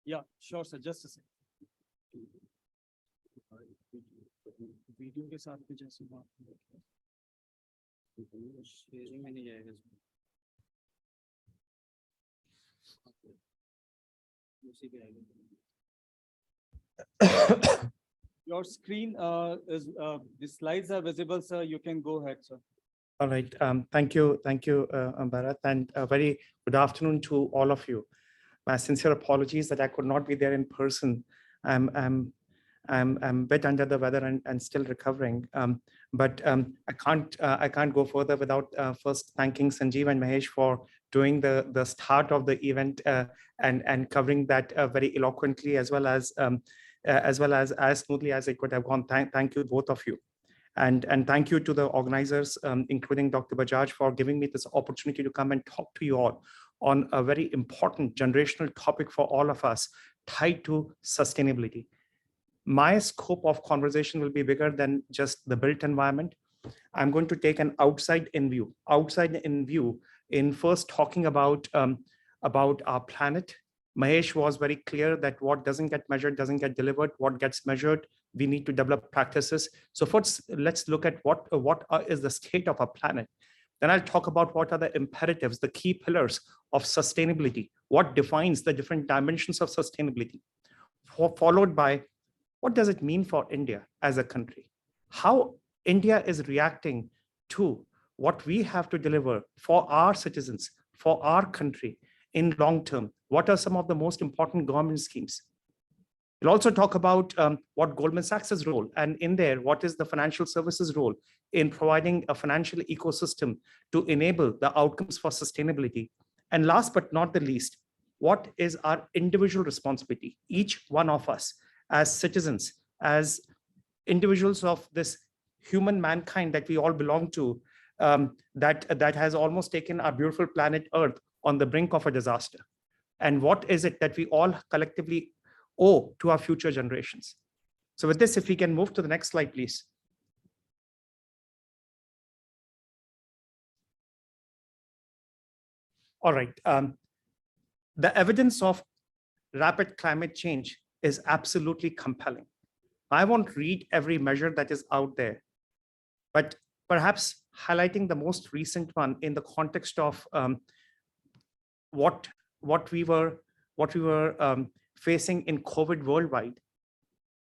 Yeah, sure, sir. Just a second. Video के साथ में जैसे बात sharing में नहीं जाएगा उसी पे आएगा. Your screen is the slides are visible, sir. You can go ahead, sir. All right. Thank you, Bharat, and a very good afternoon to all of you. My sincere apologies that I could not be there in person. I'm a bit under the weather and still recovering. But I can't go further without first thanking Sanjeev and Mahesh for doing the start of the event and covering that very eloquently as well as smoothly as it could have gone. Thank you, both of you. And thank you to the organizers, including Dr. Bajaj, for giving me this opportunity to come and talk to you all on a very important generational topic for all of us tied to sustainability. My scope of conversation will be bigger than just the built environment. I'm going to take an outside in view in first talking about our planet. Mahesh was very clear that what doesn't get measured doesn't get delivered. What gets measured, we need to develop practices. So first, let's look at what is the state of our planet. Then I'll talk about what are the imperatives, the key pillars of sustainability, what defines the different dimensions of sustainability, followed by what does it mean for India as a country, how India is reacting to what we have to deliver for our citizens, for our country in long term. What are some of the most important government schemes? We'll also talk about what Goldman Sachs' role, and in there, what is the financial services role in providing a financial ecosystem to enable the outcomes for sustainability. And last but not the least, what is our individual responsibility, each one of us as citizens, as individuals of this human mankind that we all belong to, that has almost taken our beautiful planet Earth on the brink of a disaster. And what is it that we all collectively owe to our future generations? So with this, if we can move to the next slide, please. All right. The evidence of rapid climate change is absolutely compelling. I won't read every measure that is out there, but perhaps highlighting the most recent one in the context of what we were facing in COVID worldwide,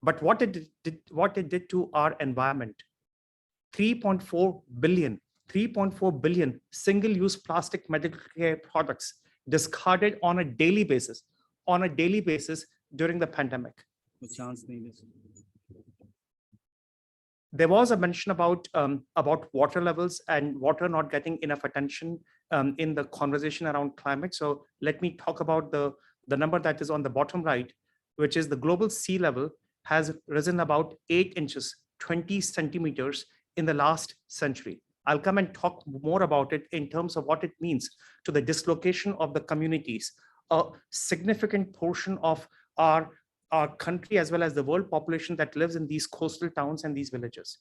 but what it did to our environment. 3.4 billion single-use plastic medical care products discarded on a daily basis during the pandemic. There was a mention about water levels and water not getting enough attention in the conversation around climate. So let me talk about the number that is on the bottom right, which is the global sea level has risen about 8 inches, 20 centimeters in the last century. I'll come and talk more about it in terms of what it means to the dislocation of the communities. A significant portion of our country as well as the world population that lives in these coastal towns and these villages.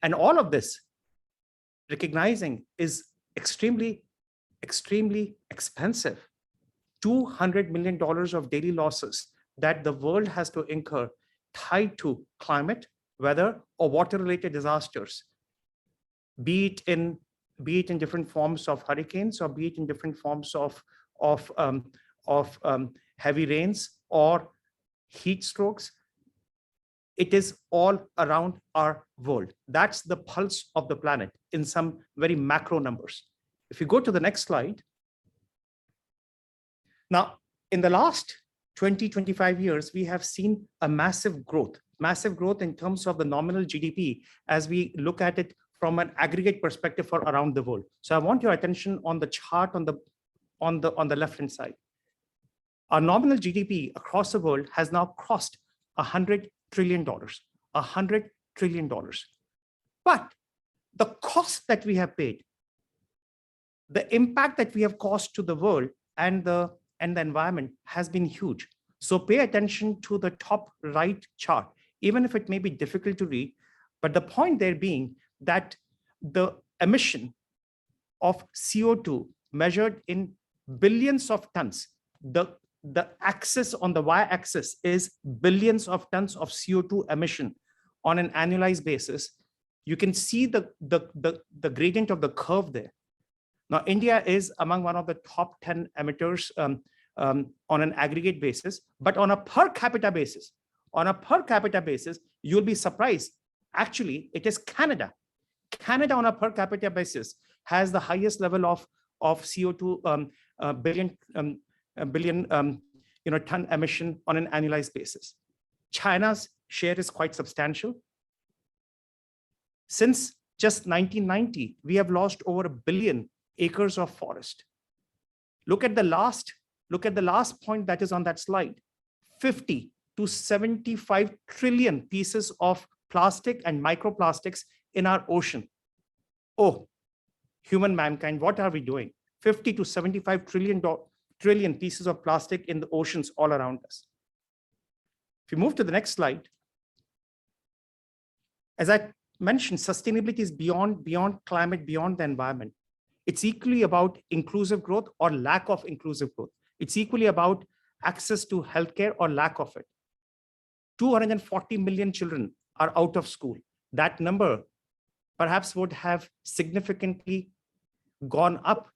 And all of this, recognizing, is extremely, extremely expensive. $200 million of daily losses that the world has to incur tied to climate, weather, or water-related disasters, be it in different forms of hurricanes or be it in different forms of heavy rains or heat strokes. It is all around our world. That's the pulse of the planet in some very macro numbers. If you go to the next slide. Now, in the last 20-25 years, we have seen a massive growth in terms of the nominal GDP as we look at it from an aggregate perspective for around the world. So I want your attention on the chart on the left-hand side. Our nominal GDP across the world has now crossed $100 trillion, $100 trillion. But the cost that we have paid, the impact that we have caused to the world and the environment has been huge. So pay attention to the top right chart, even if it may be difficult to read, but the point there being that the emission of CO2 measured in billions of tons, the axis on the y-axis is billions of tons of CO2 emission on an annualized basis. You can see the gradient of the curve there. Now, India is among one of the top 10 emitters on an aggregate basis, but on a per capita basis, you'll be surprised. Actually, it is Canada. Canada on a per capita basis has the highest level of CO2 billion ton emission on an annualized basis. China's share is quite substantial. Since just 1990, we have lost over 1 billion acres of forest. Look at the last point that is on that slide. 50 to 75 trillion pieces of plastic and microplastics in our ocean. Oh, human mankind, what are we doing? 50 to 75 trillion pieces of plastic in the oceans all around us. If you move to the next slide, as I mentioned, sustainability is beyond climate, beyond the environment. It's equally about inclusive growth or lack of inclusive growth. It's equally about access to healthcare or lack of it. 240 million children are out of school. That number perhaps would have significantly gone up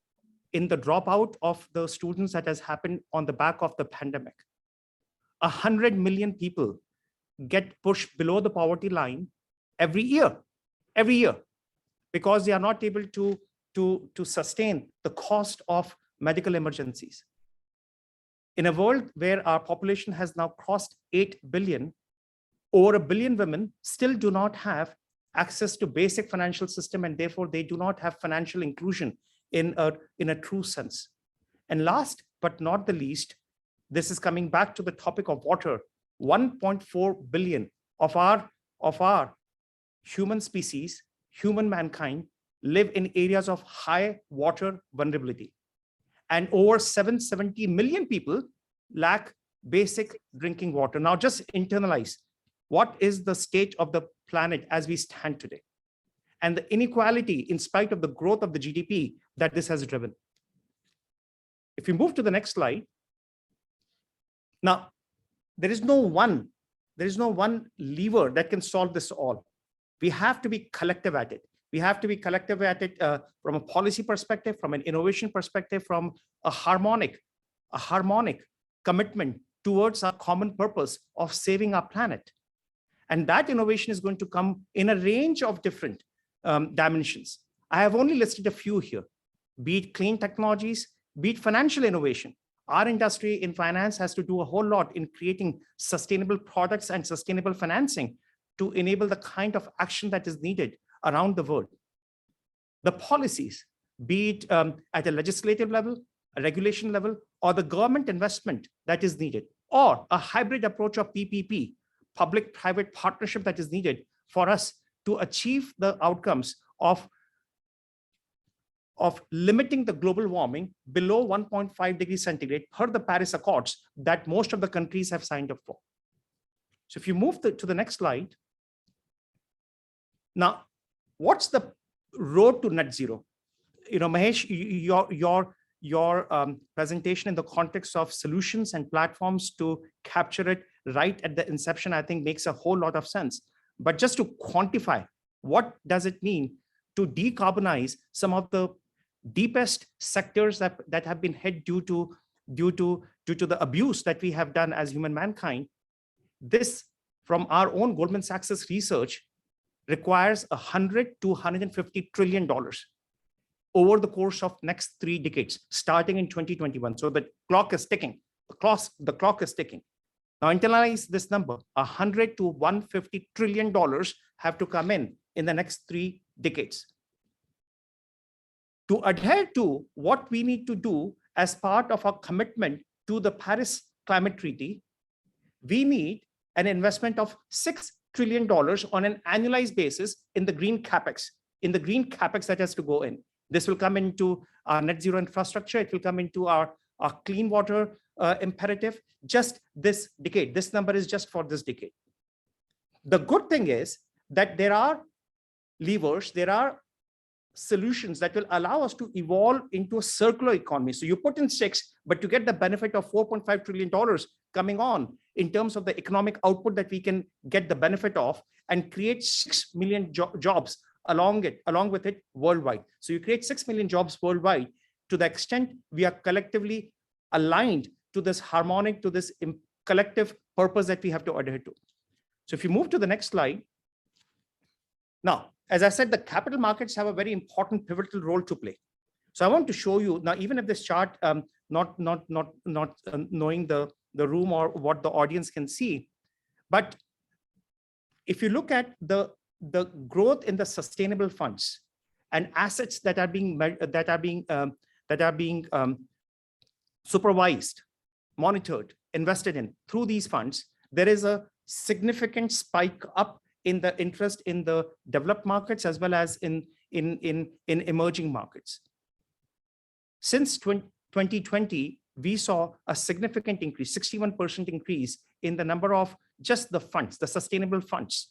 in the dropout of the students that has happened on the back of the pandemic. 100 million people get pushed below the poverty line every year, because they are not able to sustain the cost of medical emergencies. In a world where our population has now crossed 8 billion, over 1 billion women still do not have access to basic financial system, and therefore they do not have financial inclusion in a true sense. And last but not the least, this is coming back to the topic of water. 1.4 billion of our human species, human mankind, live in areas of high water vulnerability. and over 770 million people lack basic drinking water. Now just internalize what is the state of the planet as we stand today, and the inequality in spite of the growth of the GDP that this has driven. If we move to the next slide. Now, there is no one lever that can solve this all. We have to be collective at it. We have to be collective at it from a policy perspective, from an innovation perspective, from a harmonic commitment towards our common purpose of saving our planet. And that innovation is going to come in a range of different dimensions. I have only listed a few here, be it clean technologies, be it financial innovation. Our industry in finance has to do a whole lot in creating sustainable products and sustainable financing to enable the kind of action that is needed around the world. The policies, be it at a legislative level, a regulation level, or the government investment that is needed, or a hybrid approach of PPP, public-private partnership that is needed for us to achieve the outcomes of limiting the global warming below 1.5 degrees centigrade per the Paris Accords that most of the countries have signed up for. So if you move to the next slide. Now, what's the road to net zero? You know, Mahesh, your presentation in the context of solutions and platforms to capture it right at the inception, I think makes a whole lot of sense. But just to quantify, what does it mean to decarbonize some of the deepest sectors that have been hit due to the abuse that we have done as human mankind? This, from our own Goldman Sachs research, requires $100 to $150 trillion over the course of next 3 decades, starting in 2021. So the clock is ticking. The clock is ticking. Now internalize this number: $100 to $150 trillion have to come in the next 3 decades. To adhere to what we need to do as part of our commitment to the Paris Climate Treaty, we need an investment of $6 trillion on an annualized basis in the green capex, that has to go in. This will come into our net zero infrastructure. It will come into our clean water imperative just this decade. This number is just for this decade. The good thing is that there are levers, there are solutions that will allow us to evolve into a circular economy. So you put in 6, but to get the benefit of $4.5 trillion coming on in terms of the economic output that we can get the benefit of and create 6 million jobs along with it worldwide. So you create 6 million jobs worldwide to the extent we are collectively aligned to this harmonic, to this collective purpose that we have to adhere to. So if you move to the next slide. Now, as I said, the capital markets have a very important pivotal role to play. So I want to show you now, even if this chart, not knowing the room or what the audience can see, but if you look at the growth in the sustainable funds and assets that are being supervised, monitored, invested in through these funds, there is a significant spike up in the interest in the developed markets as well as in emerging markets. Since 2020, we saw a significant increase, 61% increase in the number of just the funds, the sustainable funds.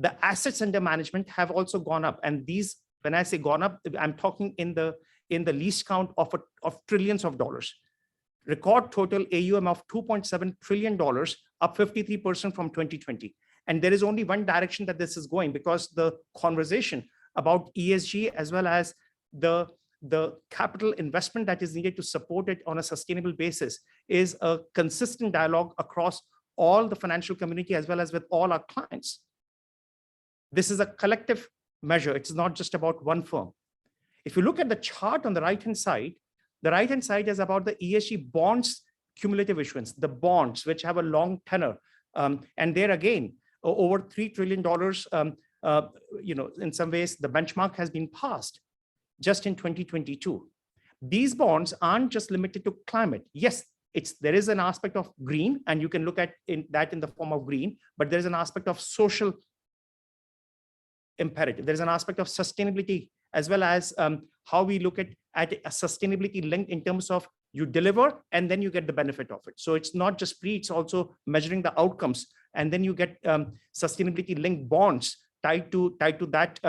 The assets under management have also gone up, and these, when I say gone up, I'm talking in the least count of trillions of dollars. Record total AUM of $2.7 trillion, up 53% from 2020. And there is only one direction that this is going, because the conversation about ESG as well as the capital investment that is needed to support it on a sustainable basis is a consistent dialogue across all the financial community as well as with all our clients. This is a collective measure. It's not just about one firm. If you look at the chart on the right-hand side, is about the ESG bonds cumulative issuance, the bonds which have a long tenor. And there again, over $3 trillion, in some ways, the benchmark has been passed just in 2022. These bonds aren't just limited to climate. Yes, there is an aspect of green, and you can look at that in the form of green, but there's an aspect of social imperative. There's an aspect of sustainability as well as how we look at at a sustainability link in terms of you deliver and then you get the benefit of it. So it's not just pre, it's also measuring the outcomes, and then you get sustainability linked bonds tied to that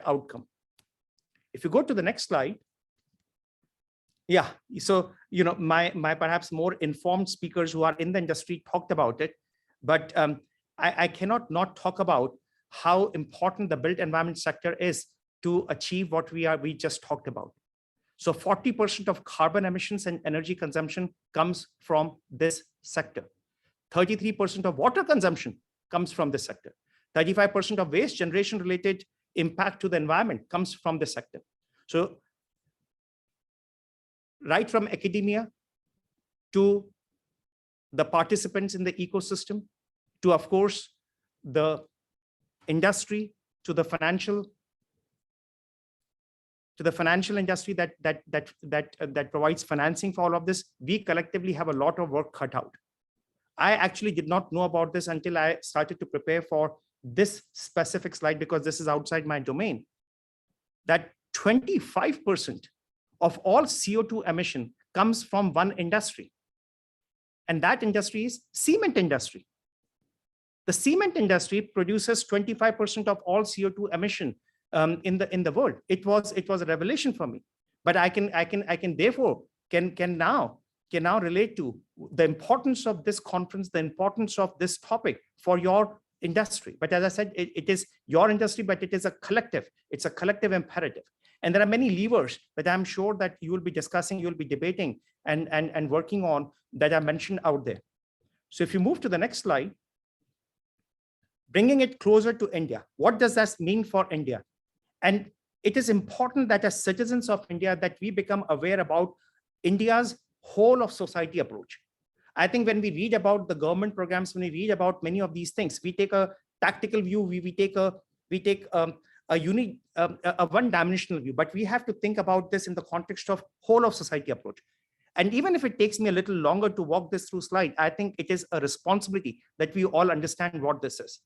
outcome. If you go to the next slide. Yeah, so my perhaps more informed speakers who are in the industry talked about it, but I cannot not talk about how important the built environment sector is to achieve what we just talked about. So 40% of carbon emissions and energy consumption comes from this sector. 33% of water consumption comes from this sector. 35% of waste generation related impact to the environment comes from this sector. So right from academia to the participants in the ecosystem, to of course the industry, to the financial industry that provides financing for all of this, we collectively have a lot of work cut out. I actually did not know about this until I started to prepare for this specific slide, because this is outside my domain, that 25% of all CO2 emission comes from one industry. And that industry is cement industry. The cement industry produces 25% of all CO2 emission in the world. It was a revelation for me, but I can therefore now relate to the importance of this conference, the importance of this topic for your industry. But as I said, it is your industry, but it is a collective. It's a collective imperative. And there are many levers that I'm sure that you will be discussing, you will be debating and working on that are mentioned out there. So if you move to the next slide, bringing it closer to India, what does that mean for India? And it is important that as citizens of India, that we become aware about India's whole of society approach. I think when we read about the government programs, when we read about many of these things, we take a tactical view, we take a one-dimensional view, but we have to think about this in the context of whole of society approach. And even if it takes me a little longer to walk this through slide, I think it is a responsibility that we all understand what this is.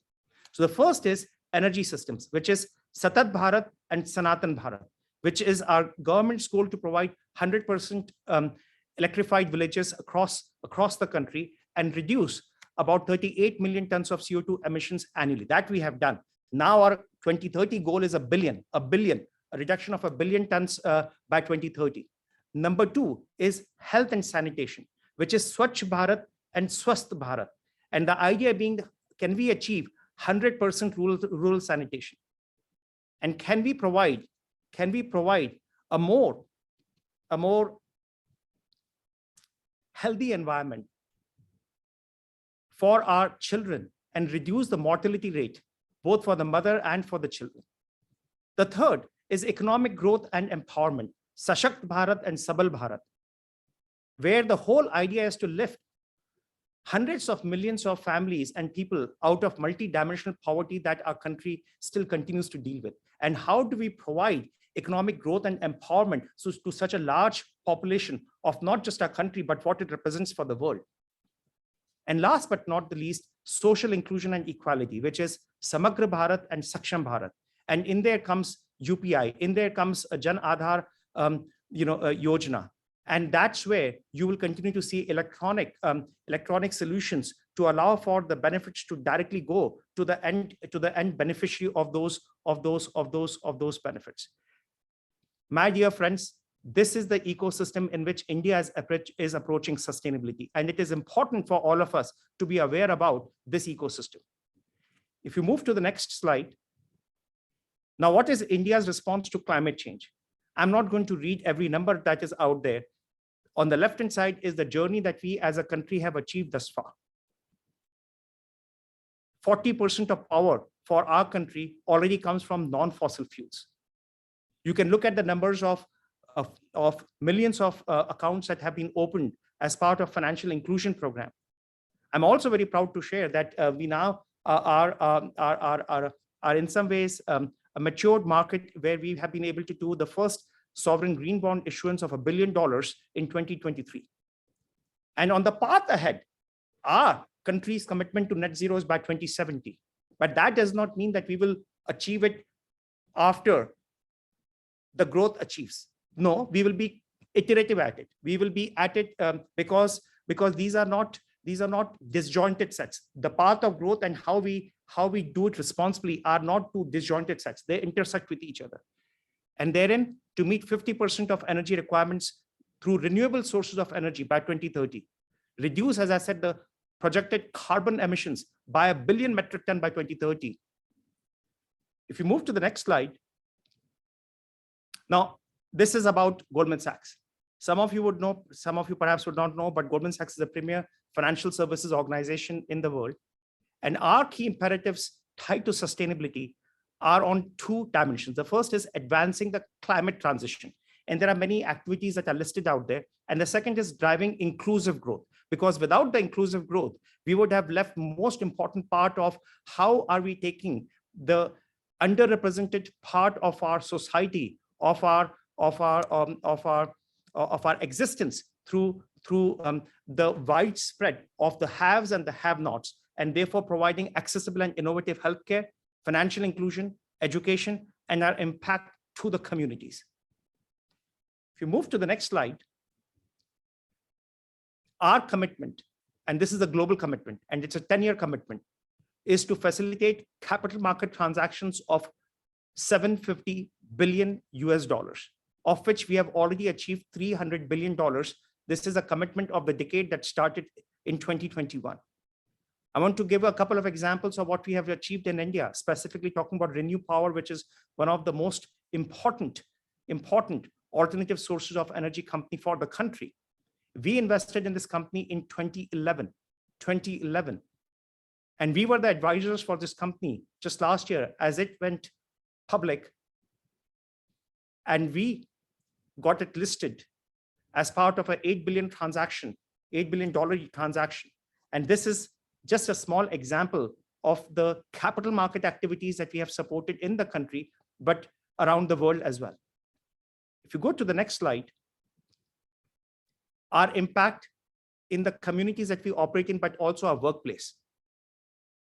So the first is energy systems, which is Satat Bharat and Sanatan Bharat, which is our government's goal to provide 100% electrified villages across the country and reduce about 38 million tons of CO2 emissions annually. That we have done. Now our 2030 goal is a reduction of 1 billion tons by 2030. Number two is health and sanitation, which is Swachh Bharat and Swasth Bharat. And the idea being, can we achieve 100% rural sanitation? And can we provide a more healthy environment for our children and reduce the mortality rate, both for the mother and for the children? The third is economic growth and empowerment, Sashakt Bharat and Sabal Bharat, where the whole idea is to lift hundreds of millions of families and people out of multi-dimensional poverty that our country still continues to deal with. And how do we provide economic growth and empowerment to such a large population of not just our country, but what it represents for the world? And last but not the least, social inclusion and equality, which is Samagra Bharat and Saksham Bharat. And in there comes UPI, in there comes a Jan Aadhar Yojana. And that's where you will continue to see electronic solutions to allow for the benefits to directly go to the end beneficiary of those benefits. My dear friends, this is the ecosystem in which India is approaching sustainability. And it is important for all of us to be aware about this ecosystem. If you move to the next slide. Now, what is India's response to climate change? I'm not going to read every number that is out there. On the left-hand side is the journey that we as a country have achieved thus far. 40% of power for our country already comes from non-fossil fuels. You can look at the numbers of millions of accounts that have been opened as part of financial inclusion program. I'm also very proud to share that we now are in some ways a matured market where we have been able to do the first sovereign green bond issuance of $1 billion in 2023. And on the path ahead, our country's commitment to net zero is by 2070. But that does not mean that we will achieve it after the growth achieves. No, we will be iterative at it. We will be at it because these are not disjointed sets. The path of growth and how we do it responsibly are not two disjointed sets. They intersect with each other. And therein, to meet 50% of energy requirements through renewable sources of energy by 2030, reduce, as I said, the projected carbon emissions by 1 billion metric ton by 2030. If you move to the next slide. Now, this is about Goldman Sachs. Some of you would know, some of you perhaps would not know, but Goldman Sachs is a premier financial services organization in the world. And our key imperatives tied to sustainability are on two dimensions. The first is advancing the climate transition. And there are many activities that are listed out there. And the second is driving inclusive growth, because without the inclusive growth, we would have left most important part of how are we taking the underrepresented part of our society, of our existence through the widespread of the haves and the have-nots, and therefore providing accessible and innovative healthcare, financial inclusion, education, and our impact to the communities. If you move to the next slide, our commitment, and this is a global commitment, and it's a 10-year commitment, is to facilitate capital market transactions of $750 billion, of which we have already achieved $300 billion. This is a commitment of the decade that started in 2021. I want to give a couple of examples of what we have achieved in India, specifically talking about Renew Power, which is one of the most important alternative sources of energy company for the country. We invested in this company in 2011. And we were the advisors for this company just last year as it went public. And we got it listed as part of an $8 billion transaction. And this is just a small example of the capital market activities that we have supported in the country, but around the world as well. If you go to the next slide, our impact in the communities that we operate in, but also our workplace.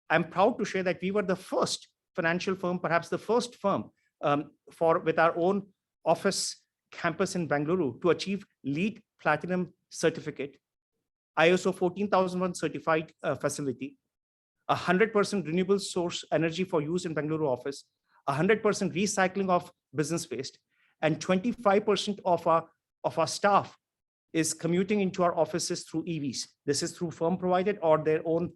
I'm proud to share that we were the first financial firm, perhaps the first firm with our own office campus in Bengaluru to achieve LEED Platinum certificate, ISO 14001 certified facility, 100% renewable source energy for use in Bengaluru office, 100% recycling of business waste, and 25% of our staff is commuting into our offices through EVs. This is through firm provided or their own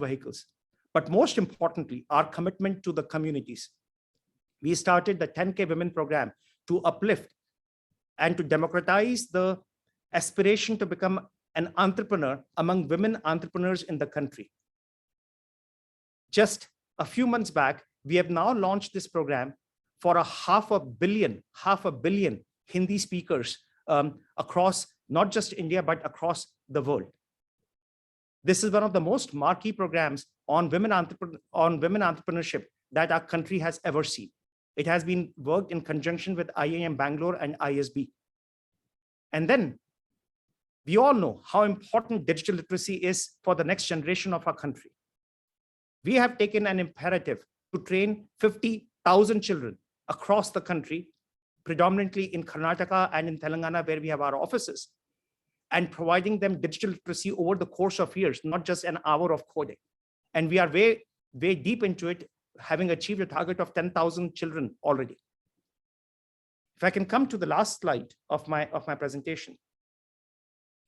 vehicles. But most importantly, our commitment to the communities. We started the 10K Women program to uplift and to democratize the aspiration to become an entrepreneur among women entrepreneurs in the country. Just a few months back, we have now launched this program for a half a billion Hindi speakers across not just India, but across the world. This is one of the most marquee programs on women entrepreneurship that our country has ever seen. It has been worked in conjunction with IIM Bangalore and ISB. And then we all know how important digital literacy is for the next generation of our country. We have taken an imperative to train 50,000 children across the country, predominantly in Karnataka and in Telangana, where we have our offices, and providing them digital literacy over the course of years, not just an hour of coding. And we are way deep into it, having achieved a target of 10,000 children already. If I can come to the last slide of my presentation.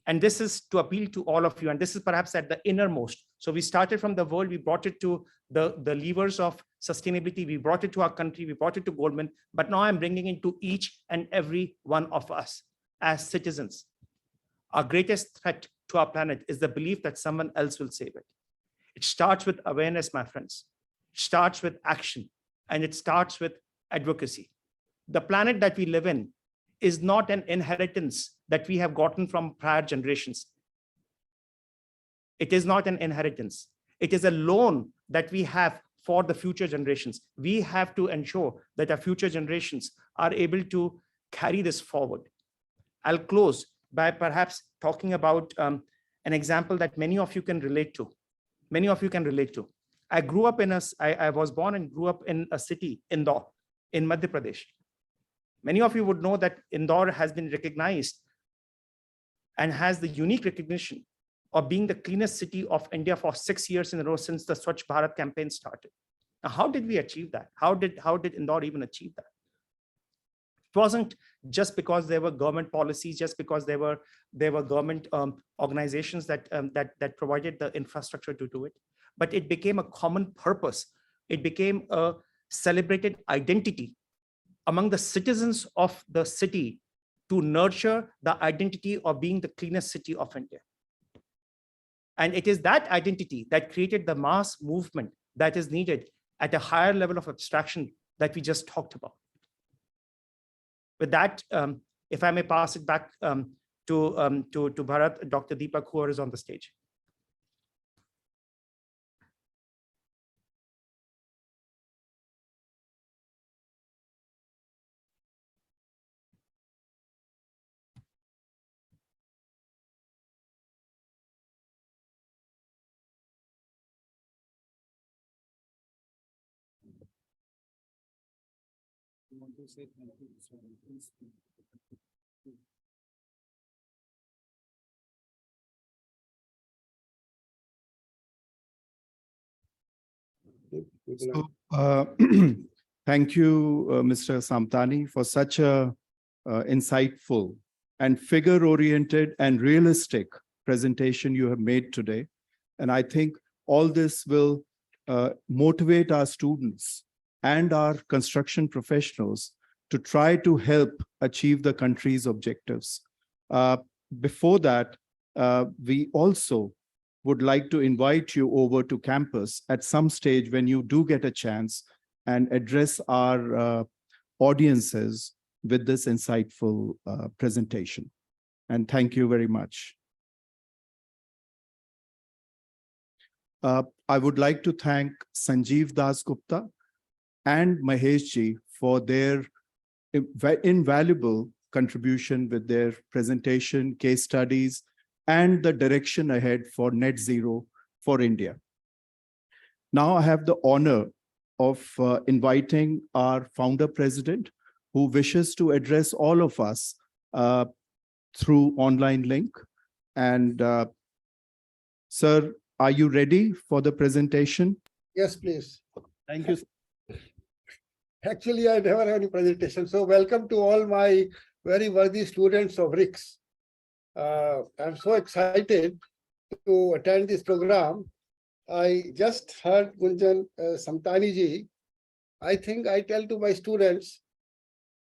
And this is to appeal to all of you, and this is perhaps at the innermost. So we started from the world, we brought it to the levers of sustainability, we brought it to our country, we brought it to Goldman, but now I'm bringing it to each and every one of us as citizens. Our greatest threat to our planet is the belief that someone else will save it. It starts with awareness, my friends. It starts with action, and it starts with advocacy. The planet that we live in is not an inheritance that we have gotten from prior generations. It is not an inheritance. It is a loan that we have for the future generations. We have to ensure that our future generations are able to carry this forward. I'll close by perhaps talking about an example that many of you can relate to. I was born and grew up in a city, Indore, in Madhya Pradesh. Many of you would know that Indore has been recognized and has the unique recognition of being the cleanest city of India for 6 years in a row since the Swachh Bharat campaign started. Now, how did we achieve that? How did Indore even achieve that? It wasn't just because there were government policies, just because there were government organizations that provided the infrastructure to do it, but it became a common purpose. It became a celebrated identity among the citizens of the city to nurture the identity of being the cleanest city of India. And it is that identity that created the mass movement that is needed at a higher level of abstraction that we just talked about. With that, if I may pass it back to Bharat, Dr. Deepak, who is on the stage. So, thank you, Mr. Samtani, for such a insightful and figure-oriented and realistic presentation you have made today. And I think all this will motivate our students and our construction professionals to try to help achieve the country's objectives. Before that, we also would like to invite you over to campus at some stage when you do get a chance and address our audiences with this insightful presentation. And thank you very much. I would like to thank Sanjeev Das Gupta and Mahesh ji for their invaluable contribution with their presentation, case studies, and the direction ahead for net zero for India. Now I have the honor of inviting our founder president, who wishes to address all of us through online link. And sir, are you ready for the presentation? Yes, please. Thank you. Actually, I never had any presentation. So welcome to all my very worthy students of RICS. I'm so excited to attend this program. I just heard Gunjan Samtani ji. I think I tell to my students,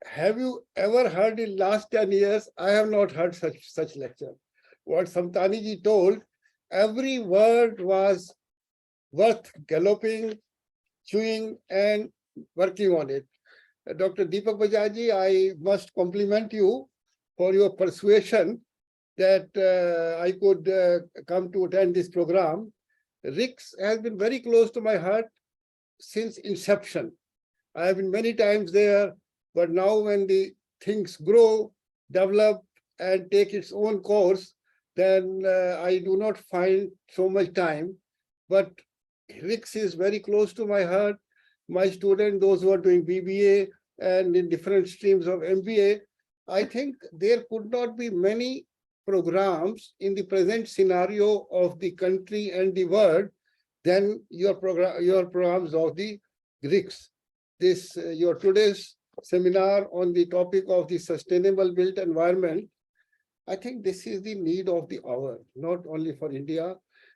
have you ever heard in last 10 years? I have not heard such lecture. What Samtani ji told, every word was worth galloping, chewing, and working on it. Dr. Deepak Bajaj, I must compliment you for your persuasion that I could come to attend this program. RICS has been very close to my heart since inception. I have been many times there, but now when the things grow, develop, and take its own course, then I do not find so much time. But RICS is very close to my heart. My students, those who are doing BBA and in different streams of MBA, I think there could not be many programs in the present scenario of the country and the world than your programs of the RICS. This your today's seminar on the topic of the sustainable built environment, I think this is the need of the hour, not only for India.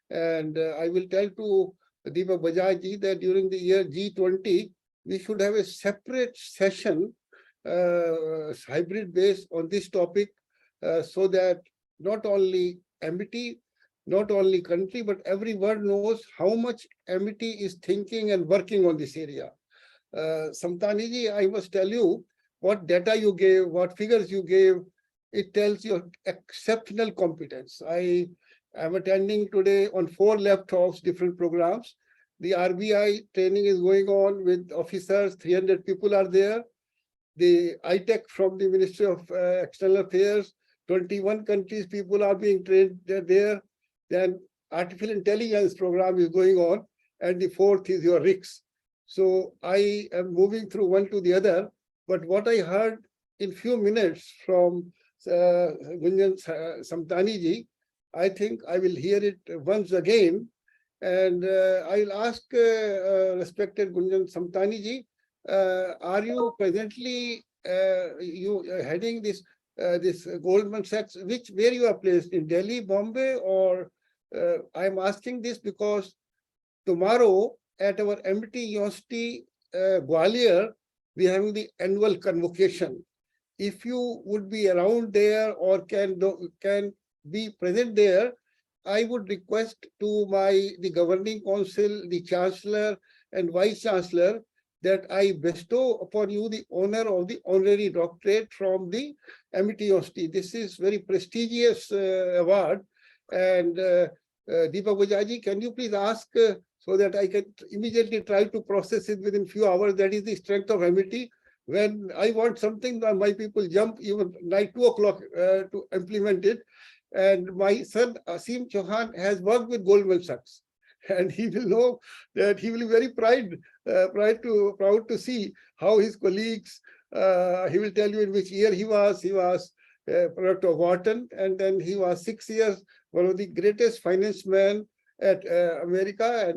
And I will tell to Deepak Bajaj ji that during the year G20, we should have a separate session, hybrid based on this topic, so that not only MIT, not only country, but everyone knows how much MIT is thinking and working on this area. Samtani ji, I must tell you, what data you gave, what figures you gave, it tells your exceptional competence. I am attending today on 4 laptops, different programs. The RBI training is going on with officers, 300 people are there. The ITEC from the Ministry of External Affairs, 21 countries, people are being trained there. Then artificial intelligence program is going on. And the 4th is your RICS. So I am moving through one to the other. But what I heard in few minutes from Gunjan Samtani ji. I think I will hear it once again. And I'll ask respected Gunjan Samtani ji, are you presently heading this Goldman Sachs, where you are placed, in Delhi, Bombay, or I'm asking this because tomorrow at our MIT University Gwalior, we are having the annual convocation. If you would be around there or can be present there, I would request to the governing council, the chancellor and vice chancellor, that I bestow upon you the honor of the honorary doctorate from the MIT University. This is very prestigious award. And Deepak Bajaji, can you please ask so that I can immediately try to process it within few hours? That is the strength of MIT. When I want something, my people jump even night 2 o'clock to implement it. And my son Asim Chauhan has worked with Goldman Sachs, and he will know that he will be very proud to see how his colleagues. He will tell you in which year he was. He was a product of Wharton, and then he was 6 years one of the greatest finance men at America,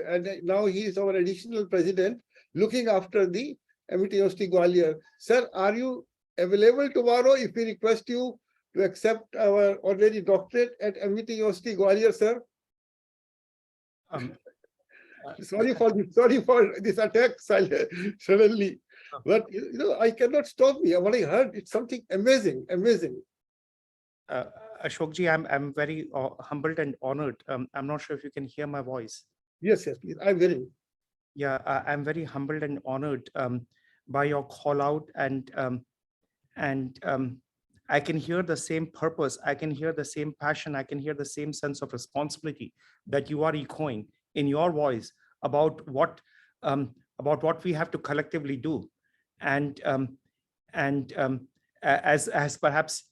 and now he is our additional president, looking after the MIT University Gwalior. Sir, are you available tomorrow if we request you to accept our honorary doctorate at MIT University Gwalior, sir? Sorry for this attack suddenly, but I cannot stop me. What I heard, it's something amazing. Ashokji, I'm very humbled and honored. I'm not sure if you can hear my voice. Yes, please. I'm very. Yeah, I'm very humbled and honored by your call out, and I can hear the same purpose. I can hear the same passion. I can hear the same sense of responsibility that you are echoing in your voice about what we have to collectively do, and as perhaps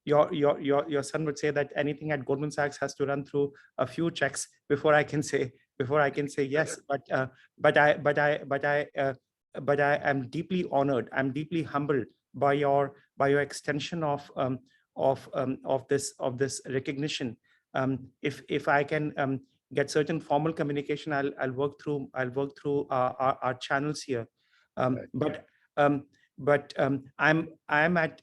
your son would say that anything at Goldman Sachs has to run through a few checks before I can say yes. But I am deeply honored. I'm deeply humbled by your extension of this recognition. If I can get certain formal communication, I'll work through our channels here. But I'm at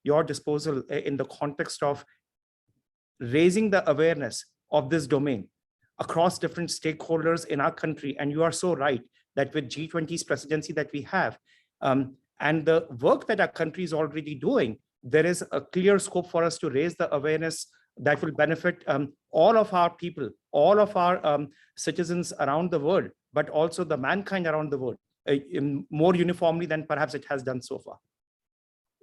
your disposal in the context of raising the awareness of this domain across different stakeholders in our country. And you are so right that with G20's presidency that we have, and the work that our country is already doing, there is a clear scope for us to raise the awareness that will benefit all of our people, all of our citizens around the world, but also the mankind around the world, more uniformly than perhaps it has done so far.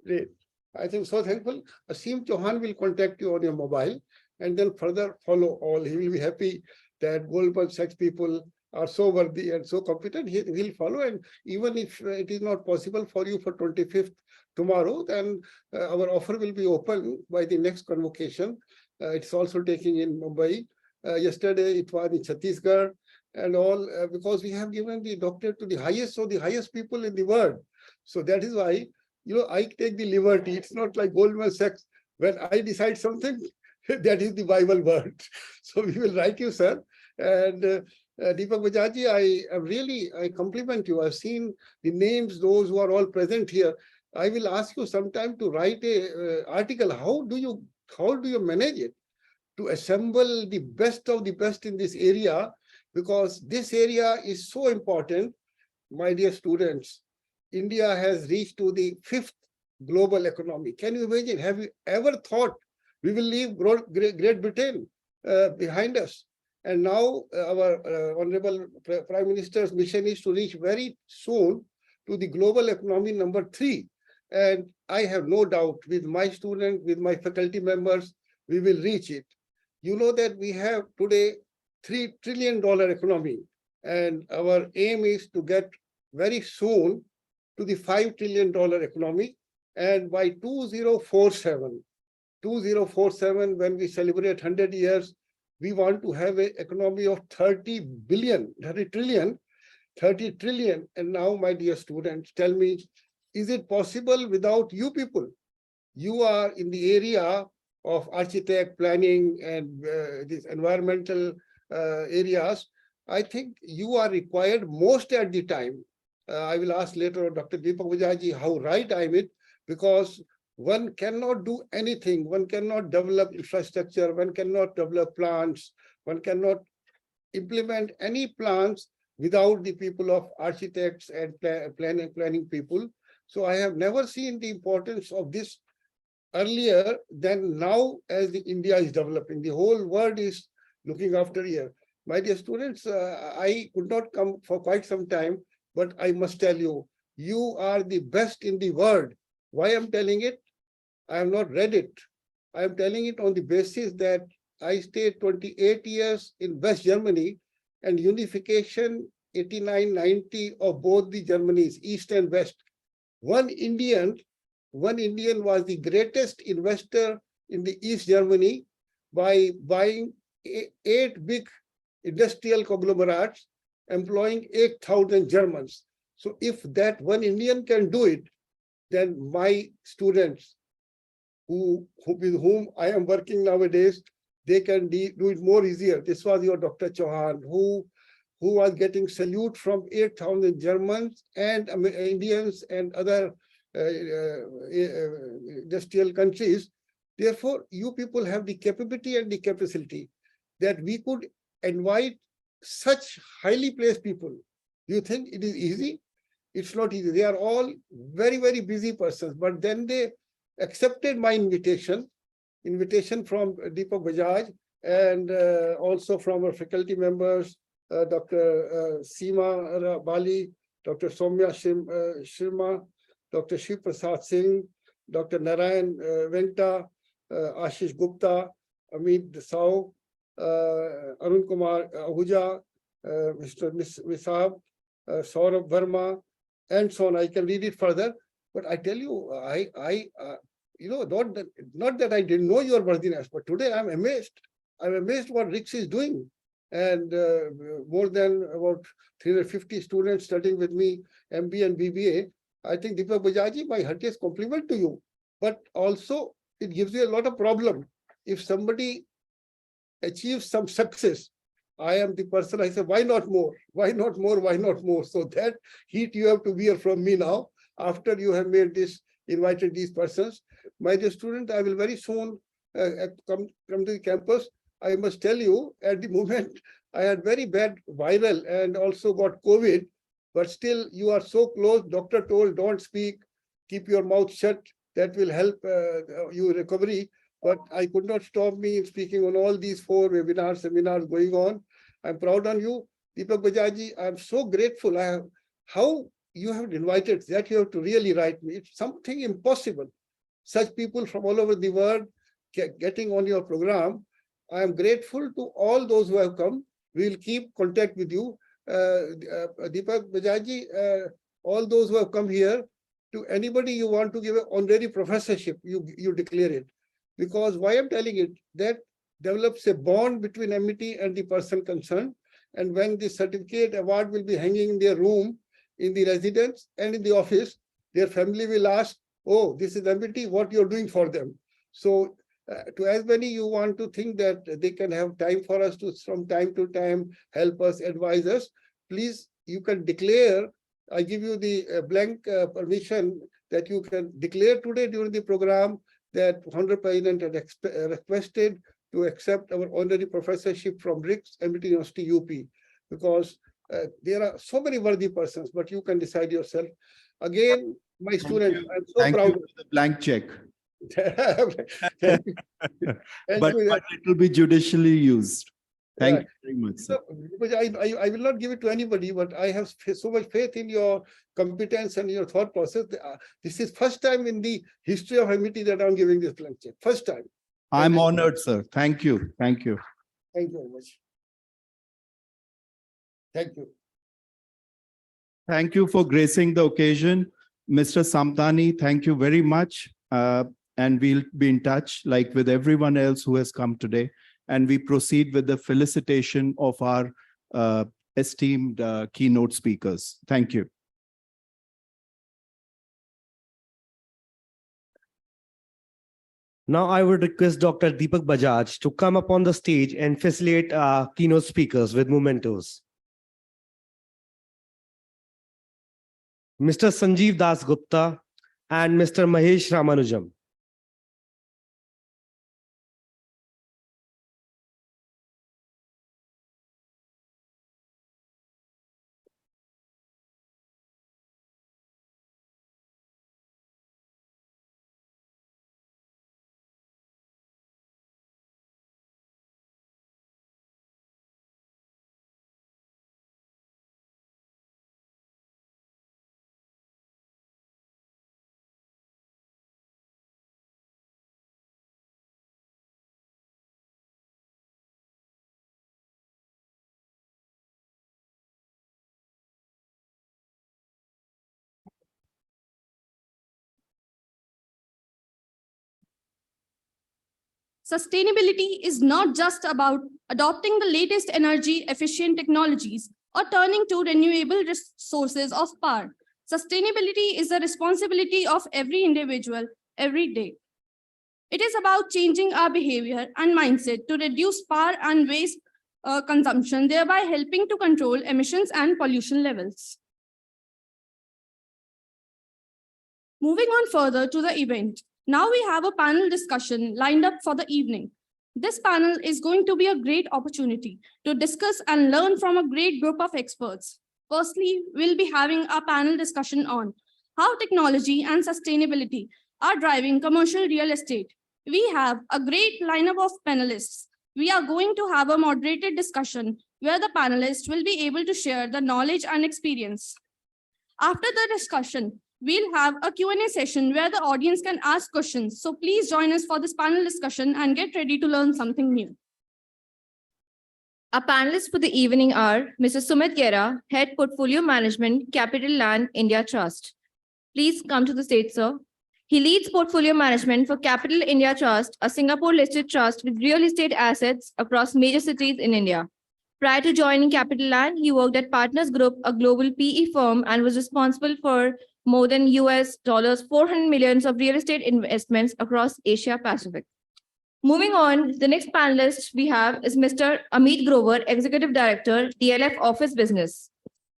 Great. I think so thankful. Asim Chauhan will contact you on your mobile and then further follow all. He will be happy that Goldman Sachs people are so worthy and so competent. He'll follow, and even if it is not possible for you for 25th tomorrow, then our offer will be open by the next convocation. It's also taking in Mumbai. Yesterday it was in Chhattisgarh and all, because we have given the doctorate to the highest of the highest people in the world. So that is why, I take the liberty. It's not like Goldman Sachs. When I decide something, that is the Bible word. So we will write you, sir. And Deepak Bajaji, I compliment you. I've seen the names, those who are all present here. I will ask you sometime to write a article. How do you manage it to assemble the best of the best in this area? Because this area is so important, my dear students. India has reached to the 5th global economy. Can you imagine? Have you ever thought we will leave Great Britain behind us? And now our Honorable Prime Minister's mission is to reach very soon to the global economy number 3. And I have no doubt with my students, with my faculty members, we will reach it. You know that we have today $3 trillion economy, and our aim is to get very soon to the $5 trillion economy. And by 2047, when we celebrate 100 years, we want to have an economy of 30 trillion. And now, my dear students, tell me, is it possible without you people? You are in the area of architect planning and these environmental areas. I think you are required most at the time. I will ask later Dr. Deepak Vajaji how right I am, because one cannot do anything. One cannot develop infrastructure. One cannot develop plants. One cannot implement any plans without the people of architects and planning people. So I have never seen the importance of this earlier than now as the India is developing. The whole world is looking after here. My dear students, I could not come for quite some time, but I must tell you, you are the best in the world. Why I'm telling it? I have not read it. I am telling it on the basis that I stayed 28 years in West Germany, and unification 89-90 of both the Germanies, East and West. One Indian was the greatest investor in the East Germany by buying 8 big industrial conglomerates, employing 8,000 Germans. So if that one Indian can do it, then my students with whom I am working nowadays, they can do it more easier. This was your Dr. Chauhan, who was getting salute from 8,000 Germans and Indians and other industrial countries. Therefore, you people have the capability and the capacity that we could invite such highly placed people. Do you think it is easy? It's not easy. They are all very, very busy persons, but then they accepted my invitation from Deepak Bajaj and also from our faculty members, Dr. Seema Bali, Dr. Soumya Sharma, Dr. Shiv Prasad Singh, Dr. Narayan Venta, Ashish Gupta, Amit Desau, Arun Kumar Ahuja, Mr. Misab, Saurabh Verma, and so on. I can read it further, but I tell you, you know, not that I didn't know your worthiness, but today I'm amazed. I'm amazed what RICS is doing. And more than about 350 students studying with me, MBA and BBA. I think Deepak Bajaji, my heartiest compliment to you. But also, it gives you a lot of problem. If somebody achieves some success, I am the person, I say, why not more? Why not more? Why not more? So that heat you have to bear from me now, after you have made this, invited these persons. My dear student, I will very soon come to the campus. I must tell you, at the moment, I had very bad viral and also got COVID, but still you are so close. Doctor told, don't speak, keep your mouth shut. That will help you recovery. But I could not stop me speaking on all these 4 webinars, seminars going on. I'm proud on you. Deepak Bajaji, I'm so grateful. How you have invited that you have to really write me. It's something impossible. Such people from all over the world getting on your program. I am grateful to all those who have come. We will keep contact with you. Deepak Bajaji, all those who have come here, to anybody you want to give an honorary professorship, you declare it. Because why I'm telling it, that develops a bond between MIT and the person concerned. And when the certificate award will be hanging in their room, in the residence and in the office, their family will ask, oh, this is MIT, what you're doing for them. So to as many you want to think that they can have time for us to, from time to time, help us, advise us, please, you can declare, I give you the blank permission that you can declare today during the program that Honorable President had requested to accept our honorary professorship from RICS, MIT University, UP, because there are so many worthy persons, but you can decide yourself. Again, my students, I'm so Thank proud. you for the blank check. Thank you. But it will be judicially used. Thank you very much, sir. Because I will not give it to anybody, but I have so much faith in your competence and your thought process. This is first time in the history of MIT that I'm giving this blank check. First time. I'm honored, sir. Thank you. Thank you. Thank you very much. Thank you. Thank you for gracing the occasion. Mr. Samtani, thank you very much. And we'll be in touch like with everyone else who has come today. And we proceed with the felicitation of our esteemed keynote speakers. Thank you. Now I would request Dr. Deepak Bajaj to come up on the stage and facilitate our keynote speakers with mementos. Mr. Sanjeev Das Gupta and Mr. Mahesh Ramanujam. Sustainability is not just about adopting the latest energy efficient technologies or turning to renewable sources of power. Sustainability is a responsibility of every individual every day. It is about changing our behavior and mindset to reduce power and waste consumption, thereby helping to control emissions and pollution levels. Moving on further to the event. Now we have a panel discussion lined up for the evening. This panel is going to be a great opportunity to discuss and learn from a great group of experts. Firstly, we'll be having a panel discussion on how technology and sustainability are driving commercial real estate. We have a great lineup of panelists. We are going to have a moderated discussion where the panelists will be able to share the knowledge and experience. After the discussion, we'll have a Q&A session where the audience can ask questions. So please join us for this panel discussion and get ready to learn something new. Our panelists for the evening are Mr. Sumit Gera, Head Portfolio Management, Capital Land India Trust. Please come to the stage, sir. He leads portfolio management for Capital India Trust, a Singapore-listed trust with real estate assets across major cities in India. Prior to joining Capital Land, he worked at Partners Group, a global PE firm, and was responsible for more than $400 million of real estate investments across Asia Pacific. Moving on, the next panelist we have is Mr. Amit Grover, Executive Director, DLF Office Business.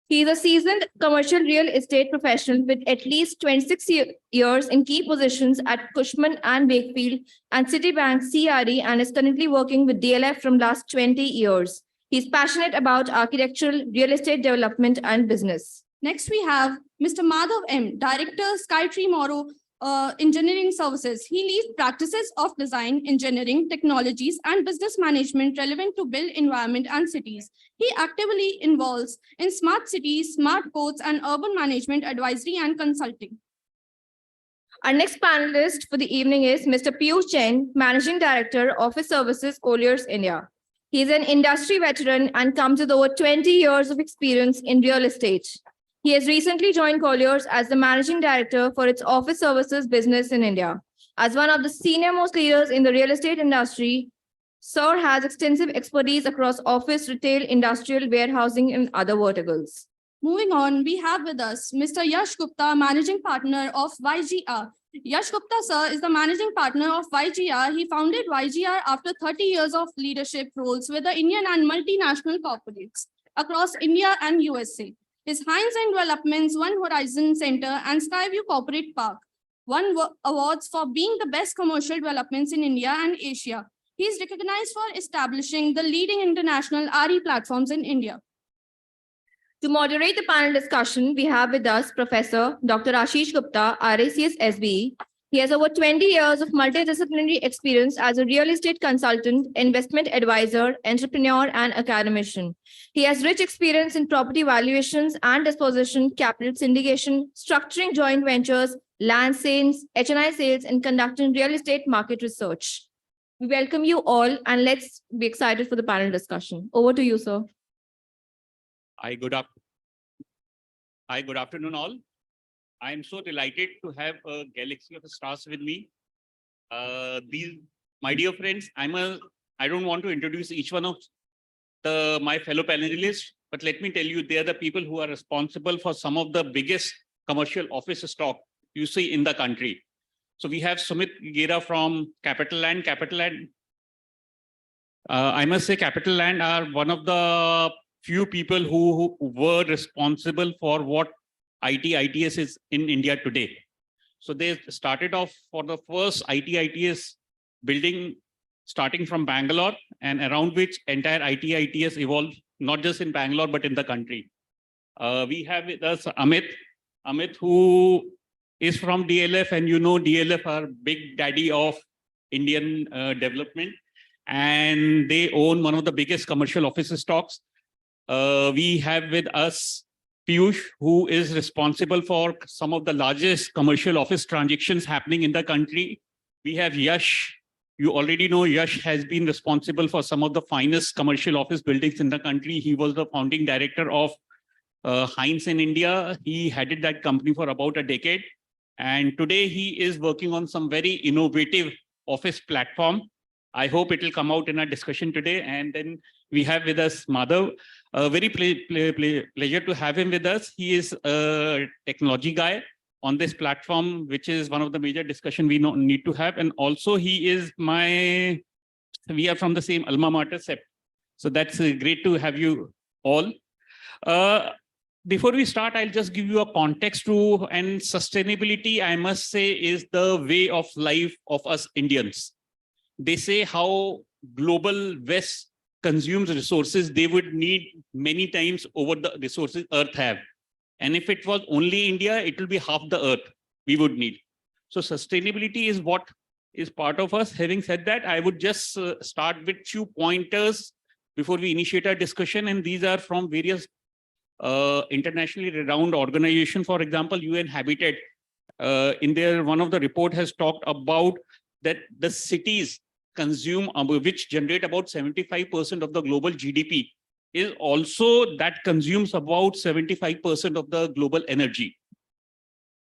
He is a seasoned commercial real estate professional with at least 26 years in key positions at Cushman and Wakefield and Citibank CRE and is currently working with DLF from last 20 years. He's passionate about architectural, real estate development and business. Next, we have Mr. Madhav M., Director, Skytree Morrow Engineering Services. He leads practices of design, engineering, technologies, and business management relevant to built environment and cities. He actively involves in smart cities, smart codes, and urban management advisory and consulting. Our next panelist for the evening is Mr. Piyush Jain, Managing Director, Office Services, Colliers, India. He is an industry veteran and comes with over 20 years of experience in real estate. He has recently joined Colliers as the Managing Director for its office services business in India. As one of the senior-most leaders in the real estate industry, Sir has extensive expertise across office, retail, industrial, warehousing, and other verticals. Moving on, we have with us Mr. Yash Gupta, Managing Partner of YGR. Yash Gupta, sir, is the Managing Partner of YGR. He founded YGR after 30 years of leadership roles with the Indian and multinational corporates across India and USA. His Heinz and Developments, One Horizon Center, and Skyview Corporate Park won awards for being the best commercial developments in India and Asia. He is recognized for establishing the leading international RE platforms in India. To moderate the panel discussion, we have with us Professor Dr. Ashish Gupta, RICS SBE. He has over 20 years of multidisciplinary experience as a real estate consultant, investment advisor, entrepreneur, and academician. He has rich experience in property valuations and disposition, capital syndication, structuring joint ventures, land sales, HNI sales, and conducting real estate market research. We welcome you all, and let's be excited for the panel discussion. Over to you, sir. Good afternoon, all. I am so delighted to have a galaxy of stars with me. My dear friends, I don't want to introduce each one of my fellow panelists, but let me tell you, they are the people who are responsible for some of the biggest commercial office stock you see in the country. So we have Sumit Gera from Capital Land. I must say Capital Land are one of the few people who were responsible for what ITS is in India today. So they started off for the first ITS building starting from Bangalore, and around which entire ITS evolved, not just in Bangalore, but in the country. We have with us Amit, who is from DLF, and you know DLF are big daddy of Indian development, and they own one of the biggest commercial office stocks. We have with us Piyush, who is responsible for some of the largest commercial office transactions happening in the country. We have Yash. You already know Yash has been responsible for some of the finest commercial office buildings in the country. He was the founding director of Heinz in India. He headed that company for about a decade. And today he is working on some very innovative office platform. I hope it will come out in our discussion today. And then we have with us Madhav. A very pleasure to have him with us. He is a technology guy on this platform, which is one of the major discussion we need to have. And also we are from the same alma mater, SEP. So that's great to have you all. Before we start, I'll just give you a context to, and sustainability, I must say, is the way of life of us Indians. They say how global West consumes resources, they would need many times over the resources Earth have. And if it was only India, it will be half the Earth we would need. So sustainability is what is part of us. Having said that, I would just start with few pointers before we initiate our discussion. And these are from various internationally renowned organizations. For example, UN Habitat, in their one of the report has talked about that the cities consume, which generate about 75% of the global GDP, is also that consumes about 75% of the global energy.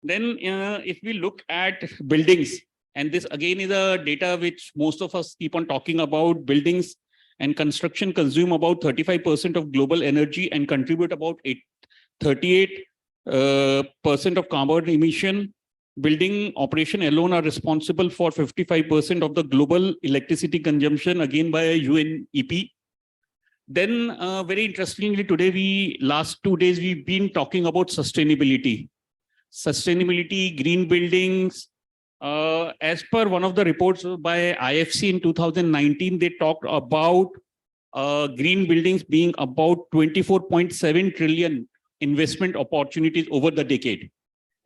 Then if we look at buildings, and this again is a data which most of us keep on talking about, buildings and construction consume about 35% of global energy and contribute about 38% of carbon emission. Building operation alone are responsible for 55% of the global electricity consumption, again by UNEP. Then very interestingly, today, last 2 days, we've been talking about sustainability. Sustainability, green buildings. As per one of the reports by IFC in 2019, they talked about green buildings being about 24.7 trillion investment opportunities over the decade.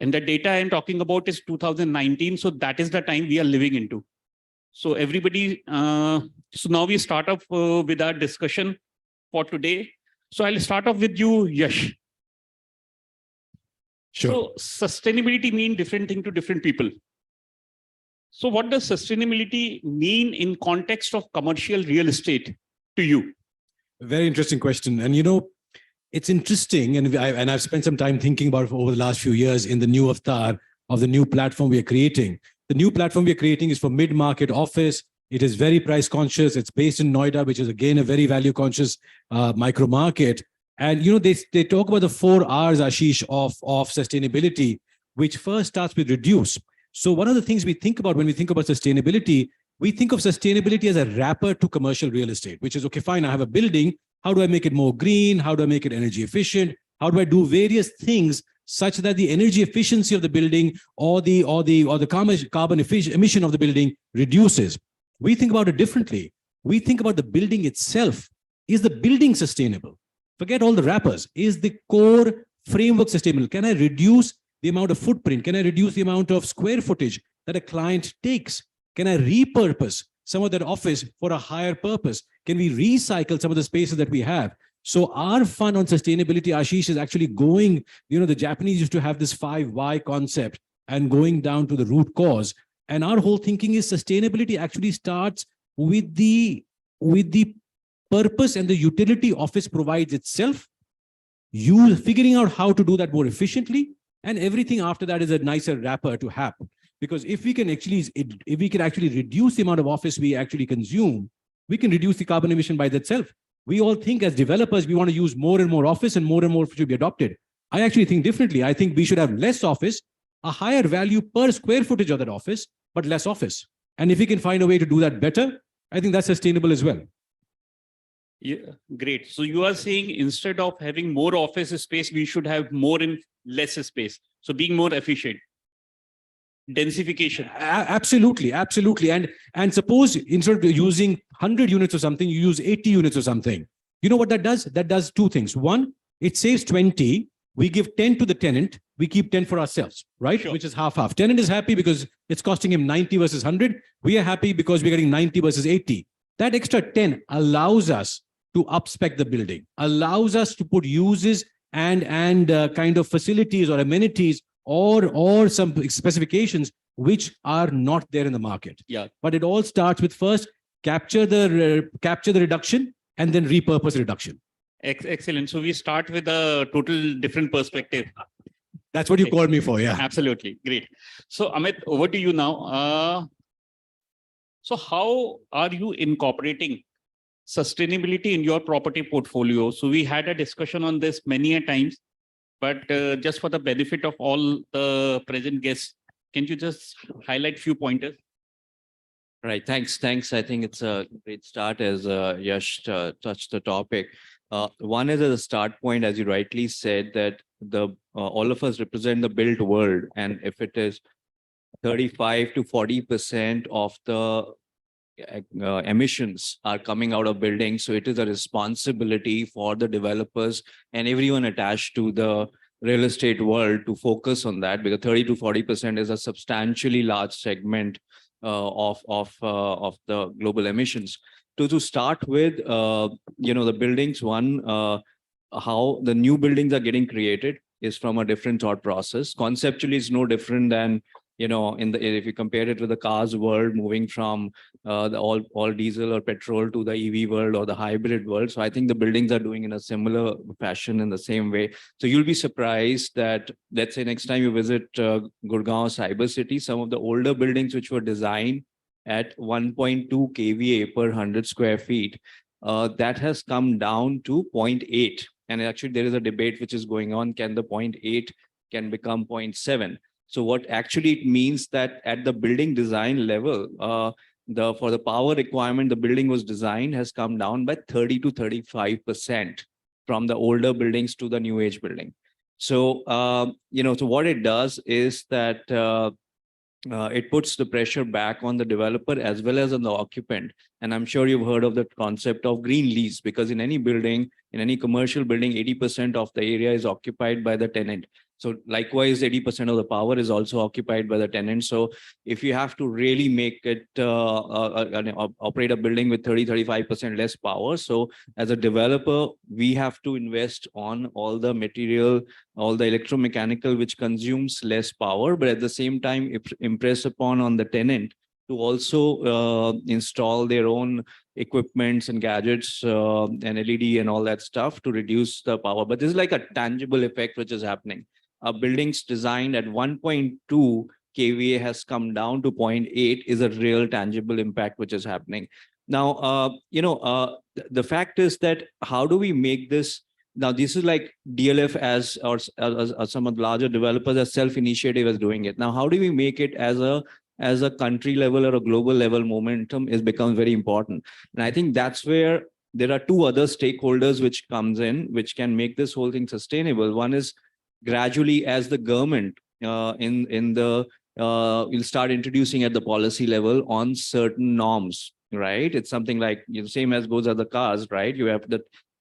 And the data I'm talking about is 2019. So that is the time we are living into. So everybody, so now we start off with our discussion for today. So I'll start off with you, Yash. Sure. So sustainability means different thing to different people. So what does sustainability mean in context of commercial real estate to you? Very interesting question. And you know, it's interesting, and I've spent some time thinking about it over the last few years in the new avatar of the new platform we are creating. The new platform we are creating is for mid-market office. It is very price conscious. It's based in Noida, which is again a very value conscious micro market. And you know, they talk about the 4 R's, Ashish, of sustainability, which first starts with reduce. So one of the things we think about when we think about sustainability, we think of sustainability as a wrapper to commercial real estate, which is, okay, fine, I have a building. How do I make it more green? How do I make it energy efficient? How do I do various things such that the energy efficiency of the building or the carbon emission of the building reduces? We think about it differently. We think about the building itself. Is the building sustainable? Forget all the wrappers. Is the core framework sustainable? Can I reduce the amount of footprint? Can I reduce the amount of square footage that a client takes? Can I repurpose some of that office for a higher purpose? Can we recycle some of the spaces that we have? So our fun on sustainability, Ashish, is actually going, you know, the Japanese used to have this 5 why concept and going down to the root cause. And our whole thinking is sustainability actually starts with the purpose and the utility office provides itself. You figuring out how to do that more efficiently, and everything after that is a nicer wrapper to have. Because if we can actually reduce the amount of office we actually consume, we can reduce the carbon emission by itself. We all think as developers, we want to use more and more office and more should be adopted. I actually think differently. I think we should have less office, a higher value per square footage of that office, but less office. And if we can find a way to do that better, I think that's sustainable as well. Yeah, great. So you are saying instead of having more office space, we should have more in less space. So being more efficient. Densification. Absolutely, absolutely. And suppose instead of using 100 units or something, you use 80 units or something. You know what that does? That does two things. One, it saves 20. We give 10 to the tenant. We keep 10 for ourselves, right? Sure. Which is half. Tenant is happy because it's costing him 90 versus 100. We are happy because we're getting 90 versus 80. That extra 10 allows us to upspec the building, allows us to put uses and kind of facilities or amenities or some specifications which are not there in the market. Yeah. But it all starts with first capture the reduction and then repurpose reduction. Excellent. So we start with a total different perspective. That's what you called me for, yeah. Absolutely. Great. So Amit, over to you now. So how are you incorporating sustainability in your property portfolio? So we had a discussion on this many a times, but just for the benefit of all the present guests, can you just highlight few pointers? Right. Thanks. I think it's a great start as Yash touched the topic. One is as a start point, as you rightly said, that all of us represent the built world, and if it is 35 to 40% of the emissions are coming out of buildings, so it is a responsibility for the developers and everyone attached to the real estate world to focus on that, because 30 to 40% is a substantially large segment of the global emissions. To start with, the buildings, how the new buildings are getting created is from a different thought process. Conceptually, it's no different than, if you compare it with the cars world, moving from the all diesel or petrol to the EV world or the hybrid world. So I think the buildings are doing in a similar fashion in the same way. So you'll be surprised that, let's say next time you visit Gurgaon Cyber City, some of the older buildings which were designed at 1.2 kVA per 100 square feet, that has come down to 0.8. And actually there is a debate which is going on, can the 0.8 can become 0.7? So what actually it means that at the building design level, for the power requirement, the building was designed has come down by 30 to 35% from the older buildings to the new age building. So, so what it does is that it puts the pressure back on the developer as well as on the occupant. And I'm sure you've heard of the concept of green lease, because in any building, in any commercial building, 80% of the area is occupied by the tenant. So likewise, 80% of the power is also occupied by the tenant. So if you have to really make it operate a building with 35% less power, so as a developer, we have to invest on all the material, all the electromechanical, which consumes less power, but at the same time, impress upon on the tenant to also install their own equipments and gadgets and LED and all that stuff to reduce the power. But this is like a tangible effect which is happening. Buildings designed at 1.2 kVA has come down to 0.8 is a real tangible impact which is happening. Now, the fact is that how do we make this? Now, this is like DLF or some of the larger developers as self-initiative as doing it. Now, how do we make it as a country level or a global level momentum is becomes very important. And I think that's where there are two other stakeholders which comes in, which can make this whole thing sustainable. One is gradually as the government will start introducing at the policy level on certain norms, right? It's something like same as goes as the cars, right? You have the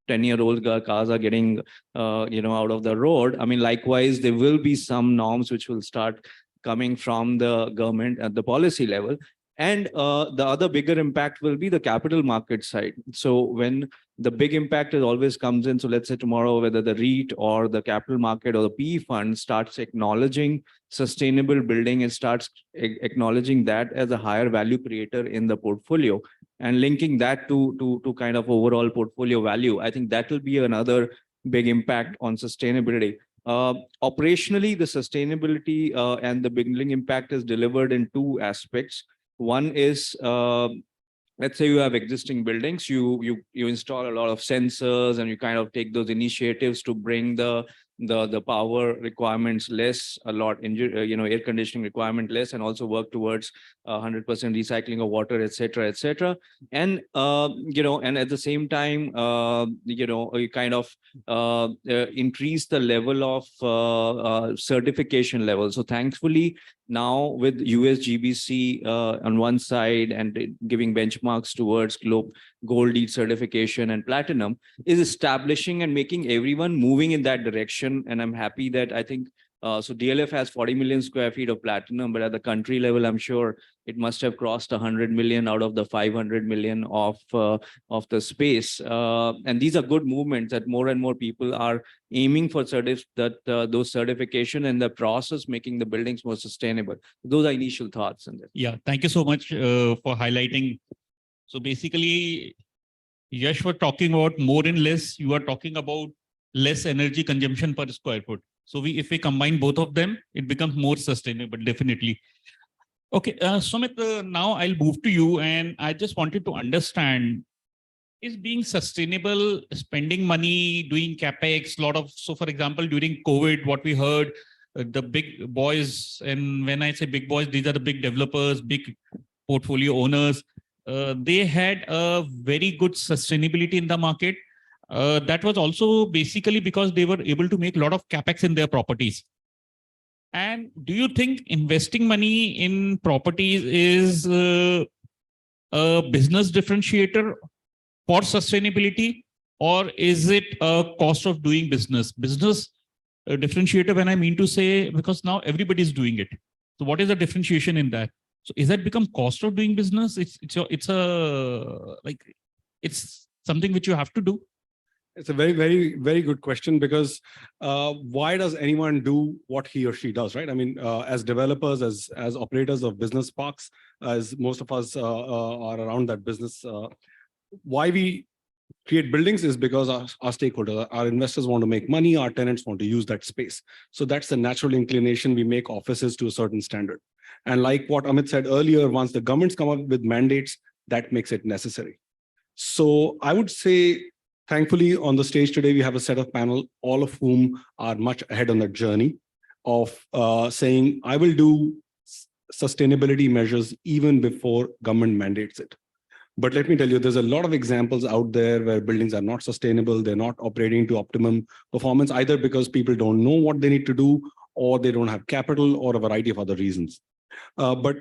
10-year-old cars are getting, out of the road. I mean, likewise, there will be some norms which will start coming from the government at the policy level. And the other bigger impact will be the capital market side. So when the big impact always comes in, so let's say tomorrow, whether the REIT or the capital market or the PE fund starts acknowledging sustainable building and starts acknowledging that as a higher value creator in the portfolio and linking that to kind of overall portfolio value, I think that will be another big impact on sustainability. Operationally, the sustainability and the building impact is delivered in two aspects. One is, let's say you have existing buildings, you install a lot of sensors and you kind of take those initiatives to bring the the power requirements less, a lot, air conditioning requirement less, and also work towards 100% recycling of water, etc., etc. And and at the same time, you kind of increase the level of certification level. So thankfully, now with USGBC on one side and giving benchmarks towards gold LEED certification and platinum, is establishing and making everyone moving in that direction. And I'm happy that I think so DLF has 40 million square feet of platinum, but at the country level, I'm sure it must have crossed 100 million out of the 500 million of the space. And these are good movements that more and more people are aiming for those certification and the process making the buildings more sustainable. Those are initial thoughts. Yeah, thank you so much for highlighting. So basically, Yash was talking about more and less. You are talking about less energy consumption per square foot. So if we combine both of them, it becomes more sustainable, definitely. Okay, Sumit, now I'll move to you, and I just wanted to understand, is being sustainable, spending money, doing capex, so for example, during COVID, what we heard, the big boys, and when I say big boys, these are the big developers, big portfolio owners, they had a very good sustainability in the market. That was also basically because they were able to make a lot of capex in their properties. And do you think investing money in properties is a business differentiator for sustainability, or is it a cost of doing business? Business differentiator, when I mean to say, because now everybody is doing it. So what is the differentiation in that? So is that become cost of doing business? It's something which you have to do. It's a very, very, very good question, because why does anyone do what he or she does, right? I mean, as developers, as operators of business parks, as most of us are around that business, why we create buildings is because our stakeholders, our investors want to make money, our tenants want to use that space. So that's the natural inclination. We make offices to a certain standard. And like what Amit said earlier, once the governments come up with mandates, that makes it necessary. So I would say, thankfully, on the stage today, we have a set of panel, all of whom are much ahead on the journey of saying, I will do sustainability measures even before government mandates it. But let me tell you, there's a lot of examples out there where buildings are not sustainable. They're not operating to optimum performance, either because people don't know what they need to do, or they don't have capital, or a variety of other reasons. But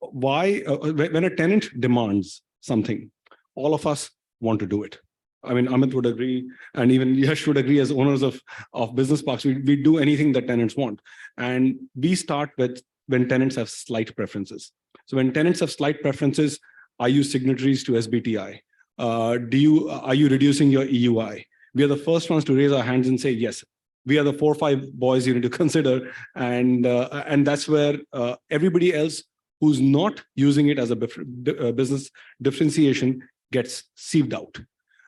when a tenant demands something, all of us want to do it. I mean, Amit would agree, and even Yash would agree, as owners of business parks, we do anything that tenants want. And we start with when tenants have slight preferences. So when tenants have slight preferences, are you signatories to SBTI? Are you reducing your EUI? We are the first ones to raise our hands and say, yes, we are the 4 or 5 boys you need to consider. And that's where everybody else who's not using it as a business differentiation gets sieved out.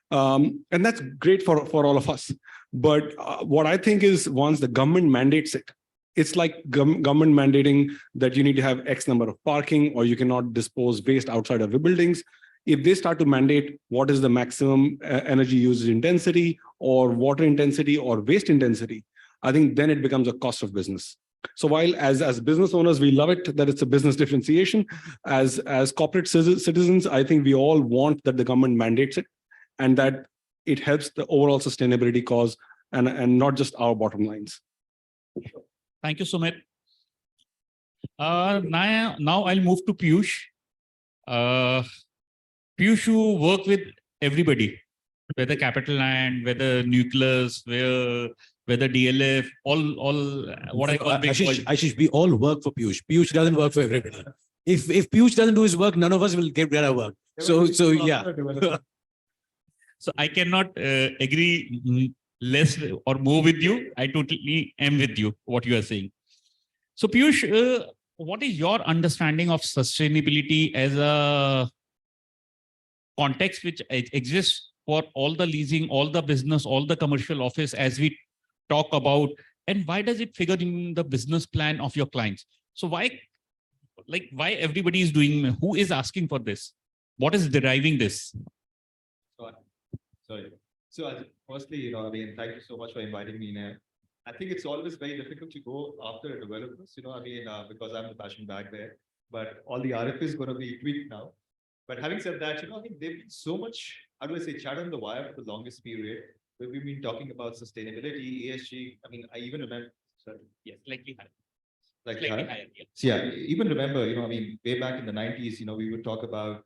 And that's great for all of us. But what I think is, once the government mandates it, it's like government mandating that you need to have X number of parking, or you cannot dispose waste outside of your buildings. If they start to mandate what is the maximum energy usage intensity, or water intensity, or waste intensity, I think then it becomes a cost of business. So while as business owners, we love it that it's a business differentiation, as corporate citizens, I think we all want that the government mandates it, and that it helps the overall sustainability cause, and not just our bottom lines. Thank you, Sumit. Now I'll move to Piyush. Piyush, you work with everybody, whether Capital Land, whether Nucleus, whether DLF, all what I call big boys. Ashish, we all work for Piyush. Piyush doesn't work for everybody. If Piyush doesn't do his work, none of us will get our work. So yeah. So I cannot agree less or more with you. I totally am with you, what you are saying. So Piyush, what is your understanding of sustainability as a context which exists for all the leasing, all the business, all the commercial office, as we talk about, and why does it figure in the business plan of your clients? So why everybody is doing, who is asking for this? What is deriving this? Sorry. So firstly, again, thank you so much for inviting me in here. I think it's always very difficult to go after developers, because I'm the passion back there, but all the RFP is going to be tweaked now. But having said that, they've been so much, how do I say, chat on the wire for the longest period, where we've been talking about sustainability, ESG. I even remember, sorry. Yes, slightly higher. Slightly Slightly higher? higher, yeah. So yeah, even remember, way back in the 90s, we would talk about,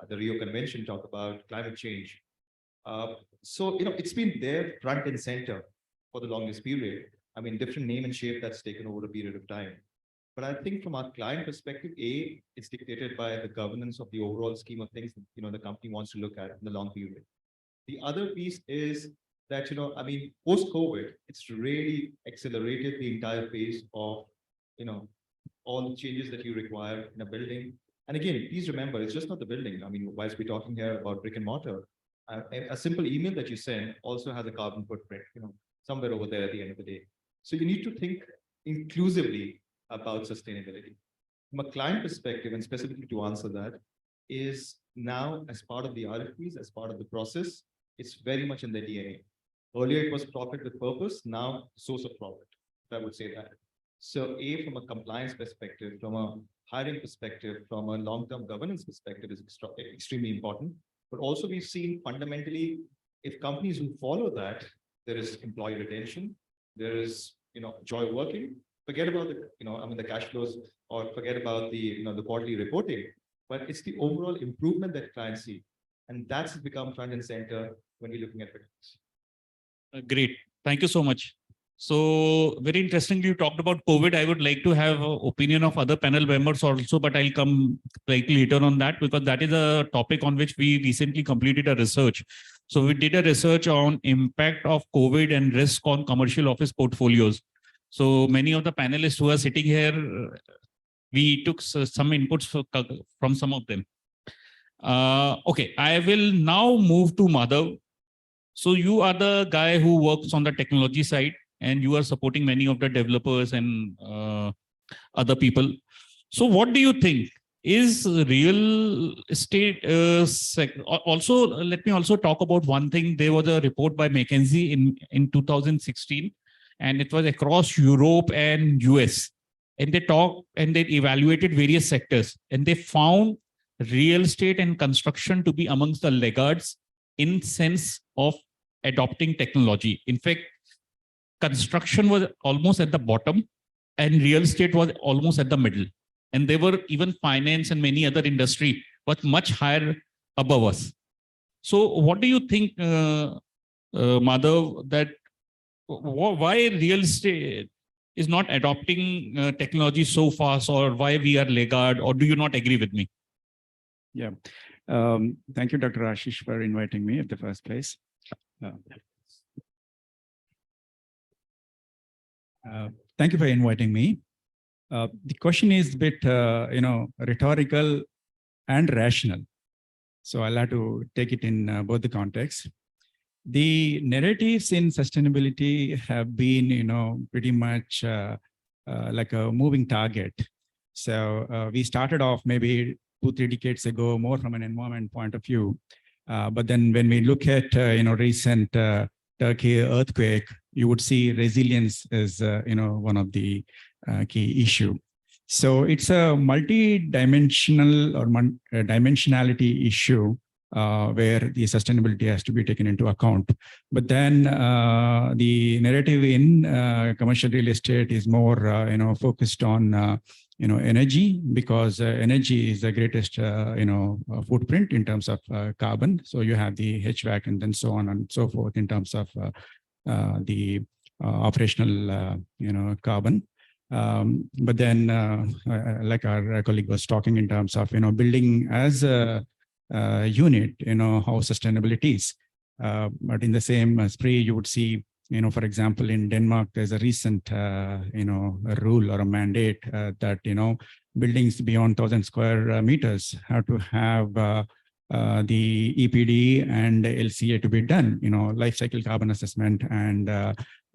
the Rio Convention, talk about climate change. It's been there front and center for the longest period. Different name and shape that's taken over a period of time. But I think from our client perspective, it's dictated by the governance of the overall scheme of things, the company wants to look at in the long period. The other piece is that, post-COVID, it's really accelerated the entire phase of, all the changes that you require in a building. And again, please remember, it's just not the building. Whilst we're talking here about brick and mortar, a simple email that you send also has a carbon footprint, somewhere over there at the end of the day. So you need to think inclusively about sustainability. From a client perspective, and specifically to answer that, is now as part of the RFPs, as part of the process, it's very much in the DNA. Earlier, it was profit with purpose, now source of profit, I would say that. So from a compliance perspective, from a hiring perspective, from a long-term governance perspective is extremely important. But also we've seen fundamentally, if companies who follow that, there is employee retention, there is, joy working, forget about the cash flows, or forget about the quarterly reporting, but it's the overall improvement that clients see. And that's become front and center when we're looking at it. Great. Thank you so much. So very interestingly, you talked about COVID. I would like to have an opinion of other panel members also, but I'll come slightly later on that, because that is a topic on which we recently completed a research. So we did a research on impact of COVID and risk on commercial office portfolios. So many of the panelists who are sitting here, we took some inputs from some of them. Okay, I will now move to Madhav. So you are the guy who works on the technology side, and you are supporting many of the developers and other people. So what do you think is real estate? Also, let me also talk about one thing. There was a report by McKinsey in 2016, and it was across Europe and US. And they talked and they evaluated various sectors, and they found real estate and construction to be amongst the laggards in sense of adopting technology. In fact, construction was almost at the bottom and real estate was almost at the middle. And there were even finance and many other industry was much higher above us. So what do you think, Madhav, that why real estate is not adopting technology so fast, or why we are laggard, or do you not agree with me? Yeah. Thank you, Dr. Ashish, for inviting me at the first place. Thank you for inviting me. The question is a bit, rhetorical and rational. So I'll have to take it in both the contexts. The narratives in sustainability have been, pretty much like a moving target. So we started off maybe 2-3 decades ago, more from an environment point of view. But then when we look at, recent Turkey earthquake, you would see resilience as, one of the key issue. So it's a multi-dimensional or dimensionality issue where the sustainability has to be taken into account. But then the narrative in commercial real estate is more, focused on, energy, because energy is the greatest, footprint in terms of carbon. So you have the HVAC and then so on and so forth in terms of the operational, carbon. But then, like our colleague was talking in terms of, building as a unit, how sustainable it is. But in the same spree, you would see, for example, in Denmark, there's a recent, a rule or a mandate that, buildings beyond 1,000 square meters have to have the EPD and LCA to be done, life cycle carbon assessment and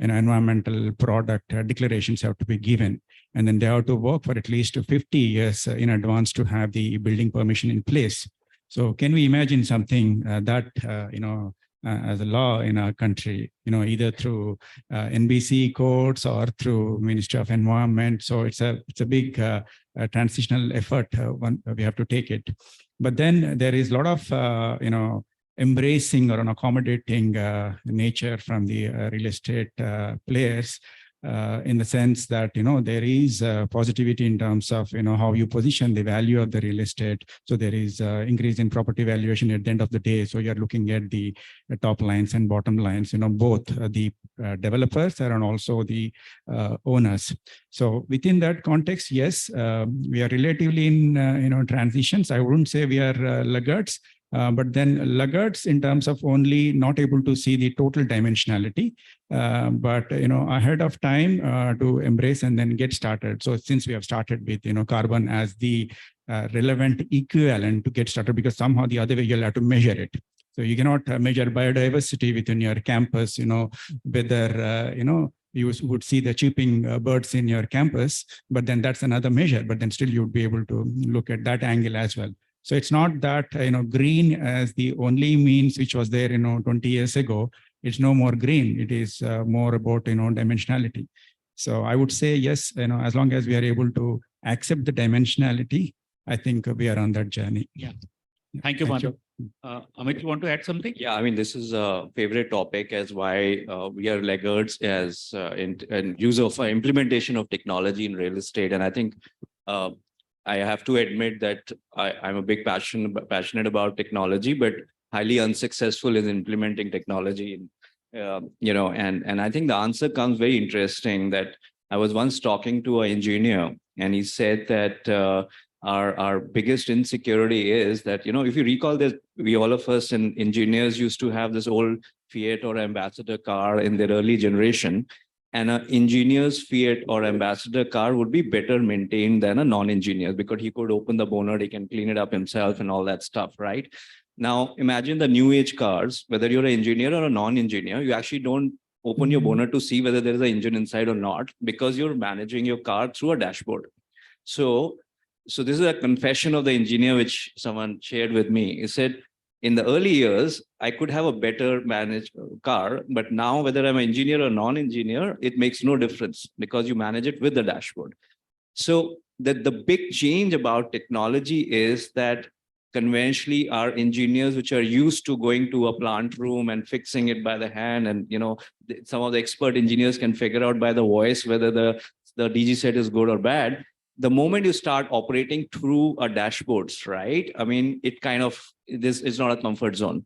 environmental product declarations have to be given. And then they have to work for at least 50 years in advance to have the building permission in place. So can we imagine something that, as a law in our country, either through NBC courts or through Ministry of Environment. So it's a big transitional effort. We have to take it. But then there is a lot of, embracing or an accommodating nature from the real estate players. In the sense that, there is positivity in terms of, how you position the value of the real estate. So there is increase in property valuation at the end of the day. So you're looking at the top lines and bottom lines, both the developers and also the owners. So within that context, yes, we are relatively in, transitions. I wouldn't say we are laggards. But then laggards in terms of only not able to see the total dimensionality, but ahead of time to embrace and then get started. So since we have started with carbon as the relevant equivalent to get started, because somehow the other way you'll have to measure it. So you cannot measure biodiversity within your campus. Whether you would see the chirping birds in your campus, but then that's another measure. But then still you would be able to look at that angle as well. So it's not that green as the only means which was there 20 years ago. It's no more green. It is more about dimensionality. So I would say yes. As long as we are able to accept the dimensionality, I think we are on that journey. Yeah. Thank you, Madhu. Amit, you want to add something? Yeah, I mean, this is a favorite topic as why we are laggards as in use of implementation of technology in real estate. And I think I have to admit that I'm a big passionate about technology, but highly unsuccessful in implementing technology. And I think the answer comes very interesting that I was once talking to an engineer and he said that our biggest insecurity is that, if you recall that we all of us and engineers used to have this old Fiat or Ambassador car in their early generation. And an engineer's Fiat or Ambassador car would be better maintained than a non-engineer because he could open the bonnet, he can clean it up himself and all that stuff, right? Now, imagine the new age cars, whether you're an engineer or a non-engineer, you actually don't open your bonnet to see whether there is an engine inside or not because you're managing your car through a dashboard. So this is a confession of the engineer, which someone shared with me. He said, in the early years, I could have a better managed car, but now whether I'm an engineer or non-engineer, it makes no difference because you manage it with the dashboard. So the big change about technology is that conventionally our engineers, which are used to going to a plant room and fixing it by the hand, and some of the expert engineers can figure out by the voice whether the DG set is good or bad. The moment you start operating through a dashboards, right? I mean, this is not a comfort zone.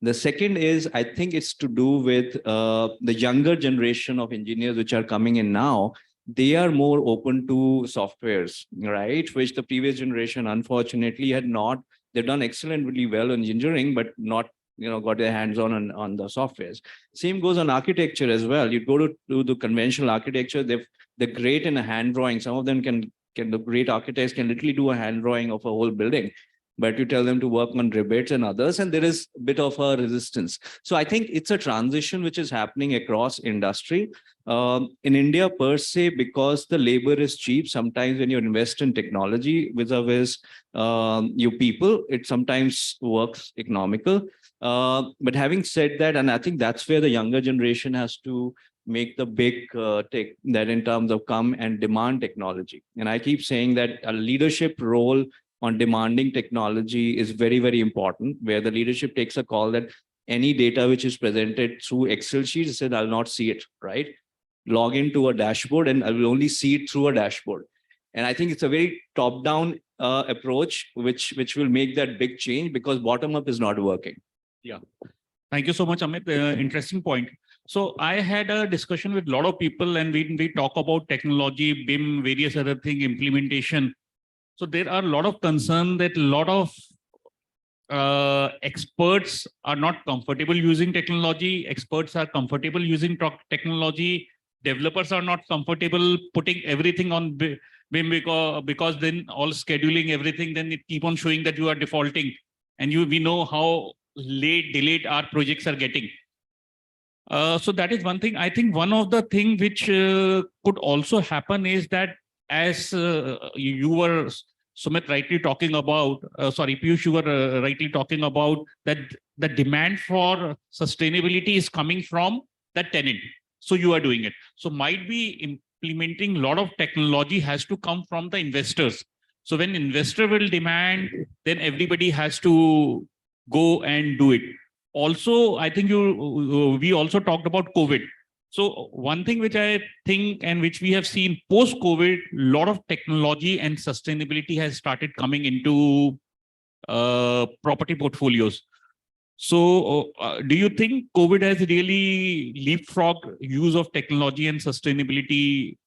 The second is, I think it's to do with the younger generation of engineers which are coming in now. They are more open to softwares, right? Which the previous generation, unfortunately, had not. They've done excellently well in engineering, but not got their hands on the softwares. Same goes on architecture as well. You go to the conventional architecture, they're great in a hand drawing. Some of them the great architects can literally do a hand drawing of a whole building, but you tell them to work on rivets and others, and there is a bit of a resistance. So I think it's a transition which is happening across industry. In India per se, because the labor is cheap, sometimes when you invest in technology vis-a-vis you people, it sometimes works economical. But having said that, and I think that's where the younger generation has to make the big take that in terms of come and demand technology. And I keep saying that a leadership role on demanding technology is very, very important, where the leadership takes a call that any data which is presented through Excel sheets, said, I'll not see it, right? Log into a dashboard and I will only see it through a dashboard. And I think it's a very top-down approach, which will make that big change because bottom-up is not working. Yeah. Thank you so much, Amit. Interesting point. So I had a discussion with a lot of people and we talk about technology, BIM, various other things, implementation. So there are a lot of concern that a lot of experts are not comfortable using technology. Experts are comfortable using technology. Developers are not comfortable putting everything on BIM because then all scheduling everything, then it keep on showing that you are defaulting. And we know how delayed our projects are getting. So that is one thing. I think one of the things which could also happen is that as you were Sumit rightly talking about, Piyush, you were rightly talking about that the demand for sustainability is coming from the tenant. So you are doing it. So might be implementing a lot of technology has to come from the investors. So when investor will demand, then everybody has to go and do it. Also, I think we also talked about COVID. So one thing which I think and which we have seen post-COVID, a lot of technology and sustainability has started coming into property portfolios. So do you think COVID has really leapfrogged use of technology and sustainability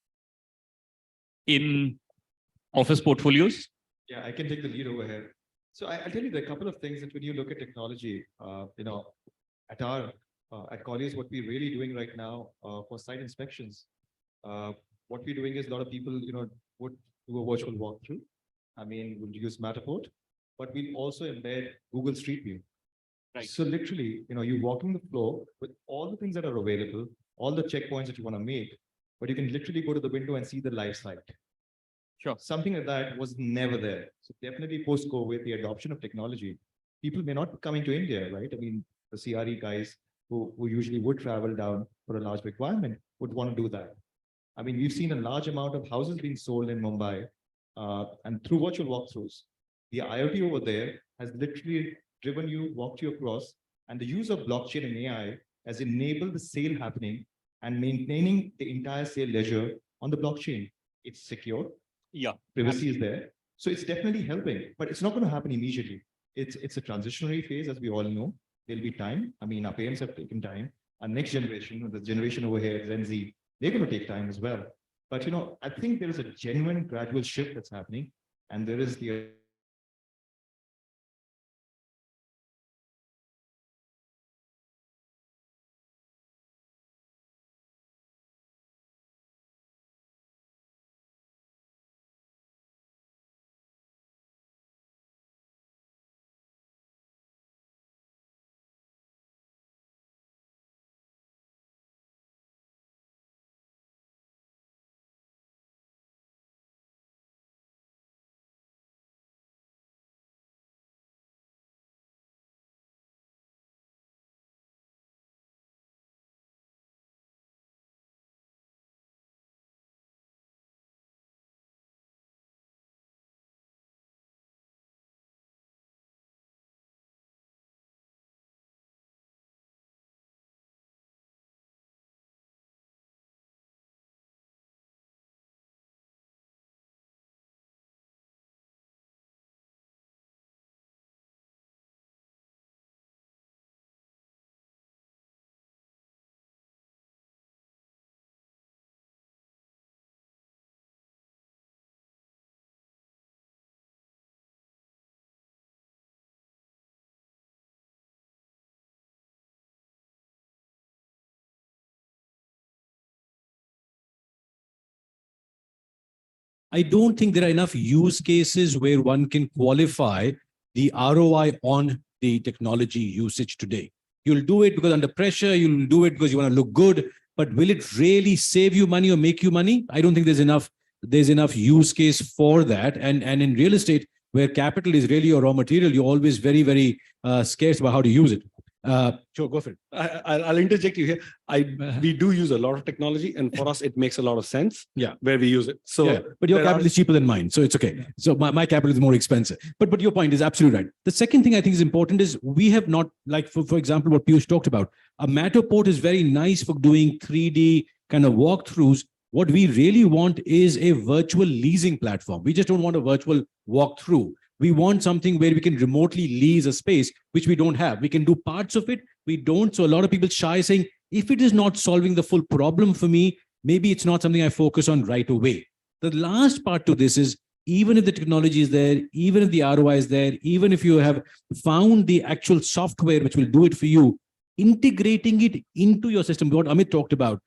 in office portfolios? Yeah, I can take the lead over here. So I'll tell you there are a couple of things that when you look at technology, at Colliers, what we're really doing right now for site inspections, what we're doing is a lot of people, would do a virtual walkthrough. I mean, we'll use Matterport, but we'll also embed Google Street View. Right. So literally, you're walking the floor with all the things that are available, all the checkpoints that you want to make, but you can literally go to the window and see the live site. Sure. Something like that was never there. So definitely post-COVID, the adoption of technology, people may not be coming to India, right? I mean, the CRE guys who usually would travel down for a large requirement would want to do that. I mean, we've seen a large amount of houses being sold in Mumbai and through virtual walkthroughs. The IoT over there has literally walked you across, and the use of blockchain and AI has enabled the sale happening and maintaining the entire sale ledger on the blockchain. It's secure. Yeah. Privacy is there. So it's definitely helping, but it's not going to happen immediately. It's a transitionary phase, as we all know. There'll be time. I mean, our parents have taken time. Our next generation, the generation over here, Gen Z, they're going to take time as well. But, I think there is a genuine gradual shift that's happening, and there is the I don't think there are enough use cases where one can qualify the ROI on the technology usage today. You'll do it because under pressure, you'll do it because you want to look good, but will it really save you money or make you money? I don't think there's enough use case for that. And in real estate, where capital is really your raw material, you're always very, very scarce about how to use it. Sure, go for it. I'll interject you here. We do use a lot of technology, and for us, it makes a lot of sense. Yeah, where we use it. So, yeah, but your capital is cheaper than mine, so it's okay. So my capital is more expensive. But your point is absolutely right. The second thing I think is important is we have not, like for example, what Piyush talked about. A Matterport is very nice for doing 3D kind of walkthroughs. What we really want is a virtual leasing platform. We just don't want a virtual walkthrough. We want something where we can remotely lease a space, which we don't have. We can do parts of it. We don't. So a lot of people shy saying, if it is not solving the full problem for me, maybe it's not something I focus on right away. The last part to this is, even if the technology is there, even if the ROI is there, even if you have found the actual software which will do it for you, integrating it into your system, what Amit talked about,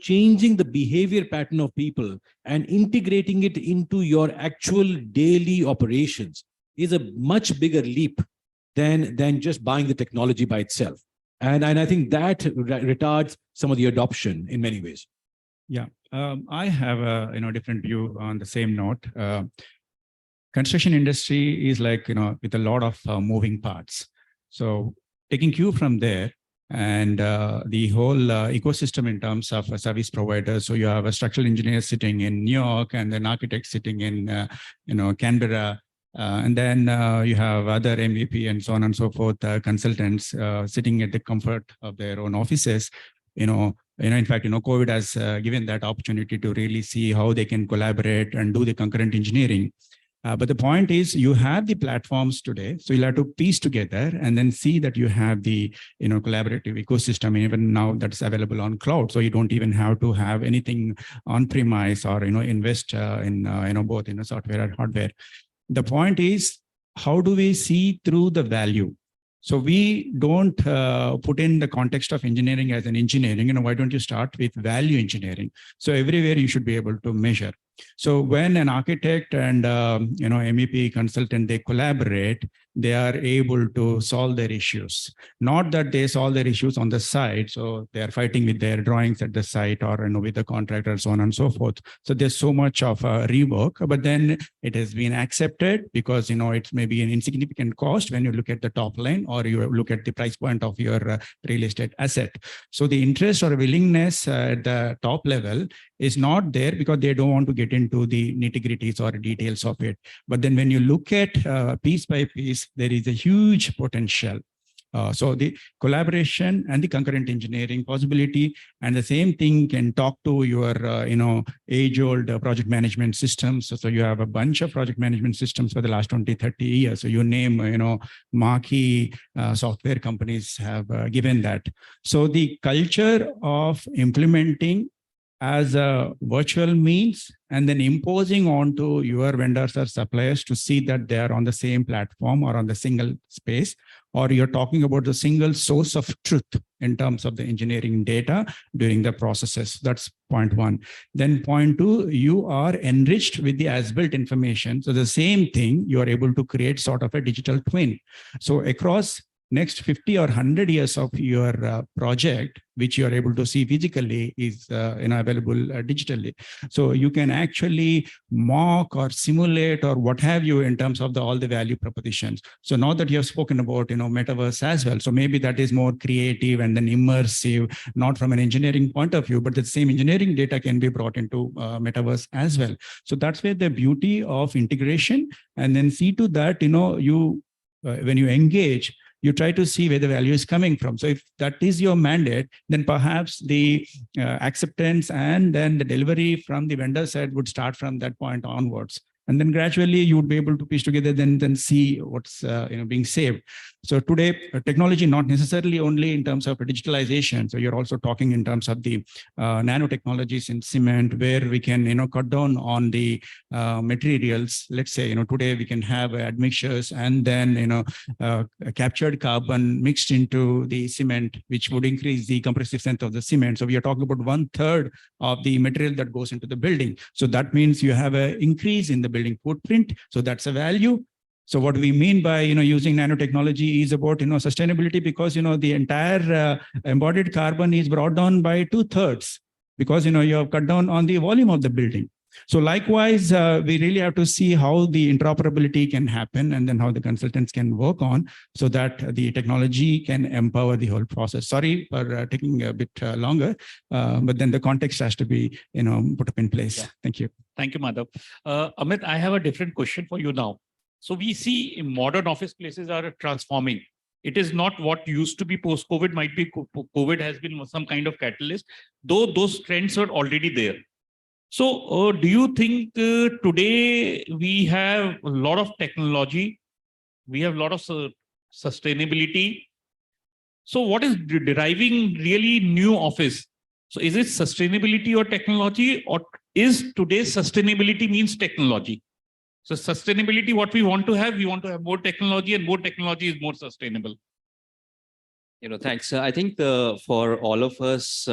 changing the behavior pattern of people and integrating it into your actual daily operations is a much bigger leap than just buying the technology by itself. And I think that retards some of the adoption in many ways. Yeah, I have a different view on the same note. construction industry is like, with a lot of moving parts. So taking cue from there, and the whole ecosystem in terms of a service provider. So you have a structural engineer sitting in New York and an architect sitting in, Canberra. And then you have other MVP and so on and so forth, consultants sitting at the comfort of their own offices. In fact, COVID has given that opportunity to really see how they can collaborate and do the concurrent engineering. But the point is, you have the platforms today, so you'll have to piece together and then see that you have the collaborative ecosystem even now that's available on cloud. So you don't even have to have anything on premise or invest in both software and hardware. The point is, how do we see through the value? So we don't put in the context of engineering as an engineering. Why don't you start with value engineering? So everywhere you should be able to measure. So when an architect and MEP consultant, they collaborate, they are able to solve their issues. Not that they solve their issues on the site, so they are fighting with their drawings at the site or with the contractor, so on and so forth. So there's so much of rework, but then it has been accepted because it's maybe an insignificant cost when you look at the top line or you look at the price point of your real estate asset. So the interest or willingness at the top level is not there because they don't want to get into the nitty-gritties or details of it. But then when you look at piece by piece, there is a huge potential. So the collaboration and the concurrent engineering possibility, and the same thing can talk to your, age-old project management systems. So you have a bunch of project management systems for the last 20, 30 years. So you name, marquee software companies have given that. So the culture of implementing as a virtual means and then imposing onto your vendors or suppliers to see that they are on the same platform or on the single space, or you're talking about the single source of truth in terms of the engineering data during the processes. That's point one. Then point two, you are enriched with the as-built information. So the same thing, you are able to create sort of a digital twin. So across next 50 or 100 years of your project, which you are able to see physically, is available digitally. So you can actually mock or simulate or what have you in terms of all the value propositions. So now that you have spoken about metaverse as well, so maybe that is more creative and then immersive, not from an engineering point of view, but the same engineering data can be brought into metaverse as well. So that's where the beauty of integration, and then see to that when you engage, you try to see where the value is coming from. So if that is your mandate, then perhaps the acceptance and then the delivery from the vendor side would start from that point onwards. And then gradually you would be able to piece together, then see what's being saved. So today, technology not necessarily only in terms of digitalization. So you're also talking in terms of the nanotechnologies in cement, where we can cut down on the materials. Let's say today we can have admixtures and then captured carbon mixed into the cement, which would increase the compressive strength of the cement. So we are talking about 1/3 of the material that goes into the building. So that means you have an increase in the building footprint. So that's a value. So what we mean by using nanotechnology is about sustainability, because the entire embodied carbon is brought down by 2/3 because you have cut down on the volume of the building. So likewise, we really have to see how the interoperability can happen and then how the consultants can work on so that the technology can empower the whole process. Sorry for taking a bit longer, but then the context has to be put up in place. Yeah. Thank you. Thank you, Madhav. Amit, I have a different question for you now. So we see modern office places are transforming. It is not what used to be post-COVID. Might be COVID has been some kind of catalyst, though those trends are already there. So do you think today we have a lot of technology, we have a lot of sustainability? So what is deriving really new office? So is it sustainability or technology, or is today's sustainability means technology? So sustainability, what we want to have more technology, and more technology is more sustainable. Thanks. I think for all of us,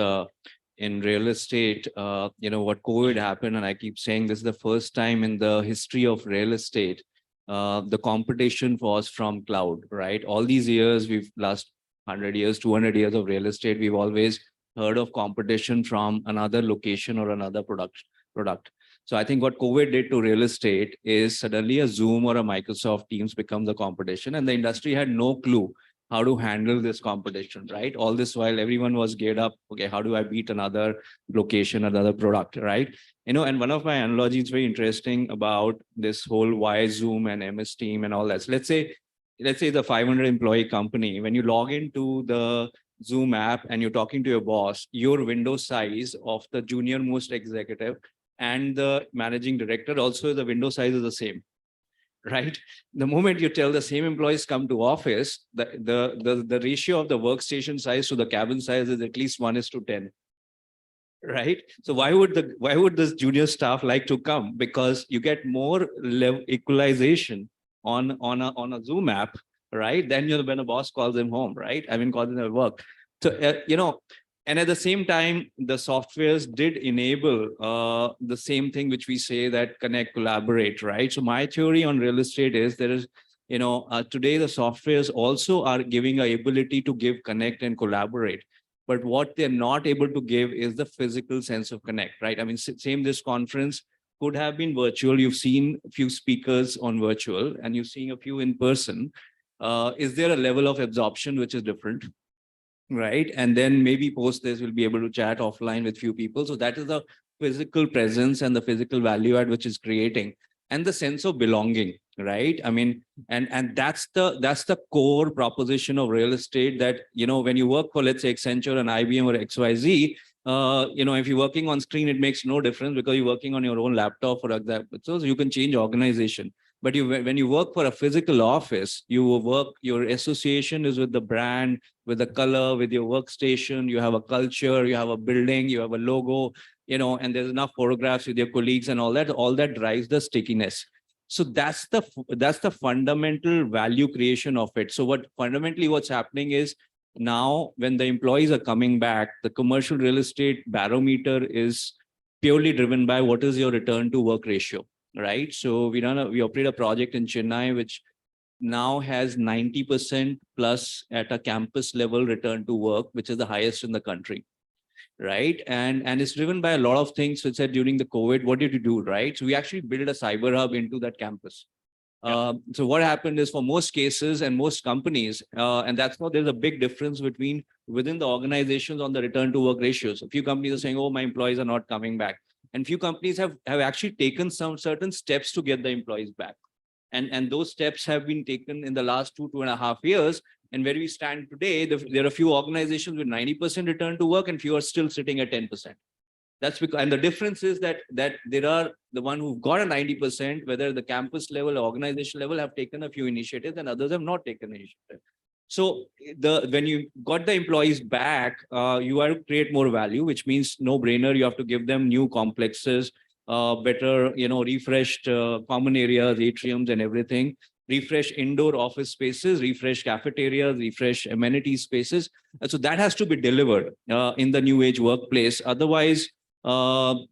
in real estate, what COVID happened, and I keep saying this is the first time in the history of real estate, the competition was from cloud, right? All these years, last 100 years, 200 years of real estate, we've always heard of competition from another location or another product. So I think what COVID did to real estate is suddenly a Zoom or a Microsoft Teams become the competition, and the industry had no clue how to handle this competition, right? All this while everyone was geared up. Okay, how do I beat another location, another product, right? And one of my analogies very interesting about this whole why Zoom and MS Team and all that. So let's say the 500 employee company, when you log into the Zoom app and you're talking to your boss, your window size of the junior most executive and the managing director, also the window size is the same, right? The moment you tell the same employees come to office, the ratio of the workstation size to the cabin size is at least 1:10. Right. So why would this junior staff like to come? Because you get more equalization on a Zoom app, right? Then when a boss calls them home, right? I mean, calls them at work. So and at the same time, the softwares did enable the same thing which we say that connect, collaborate, right? So my theory on real estate is there is, today the softwares also are giving a ability to give, connect, and collaborate. But what they're not able to give is the physical sense of connect, right? I mean, same this conference could have been virtual. You've seen a few speakers on virtual and you've seen a few in person. Is there a level of absorption which is different? Right. And then maybe post this, we'll be able to chat offline with few people. So that is the physical presence and the physical value add which is creating, and the sense of belonging, right? I mean, and that's the core proposition of real estate, that, when you work for, let's say, Accenture and IBM or XYZ, if you're working on screen, it makes no difference because you're working on your own laptop, for example. So you can change organization. But when you work for a physical office, your association is with the brand, with the color, with your workstation. You have a culture, you have a building, you have a logo, and there's enough photographs with your colleagues and all that drives the stickiness. So that's the fundamental value creation of it. So what's happening is, now when the employees are coming back, the commercial real estate barometer is purely driven by what is your return to work ratio, right? So we operate a project in Chennai, which now has 90% plus at a campus level return to work, which is the highest in the country. Right. And it's driven by a lot of things. So it said during the COVID, what did you do? Right. So we actually built a cyber hub into that campus. So what happened is, for most cases and most companies, and that's why there's a big difference within the organizations on the return to work ratios. A few companies are saying, oh, my employees are not coming back. And few companies have actually taken some certain steps to get the employees back. And those steps have been taken in the last 2.5 years. And where we stand today, there are a few organizations with 90% return to work and few are still sitting at 10%. That's because, and the difference is that there are the one who've got a 90%, whether the campus level or organization level, have taken a few initiatives and others have not taken initiative. So when you got the employees back, you have to create more value, which means no brainer. You have to give them new complexes, better, refreshed common areas, atriums and everything. Refresh indoor office spaces, refresh cafeterias, refresh amenity spaces. So that has to be delivered in the new age workplace. Otherwise, it's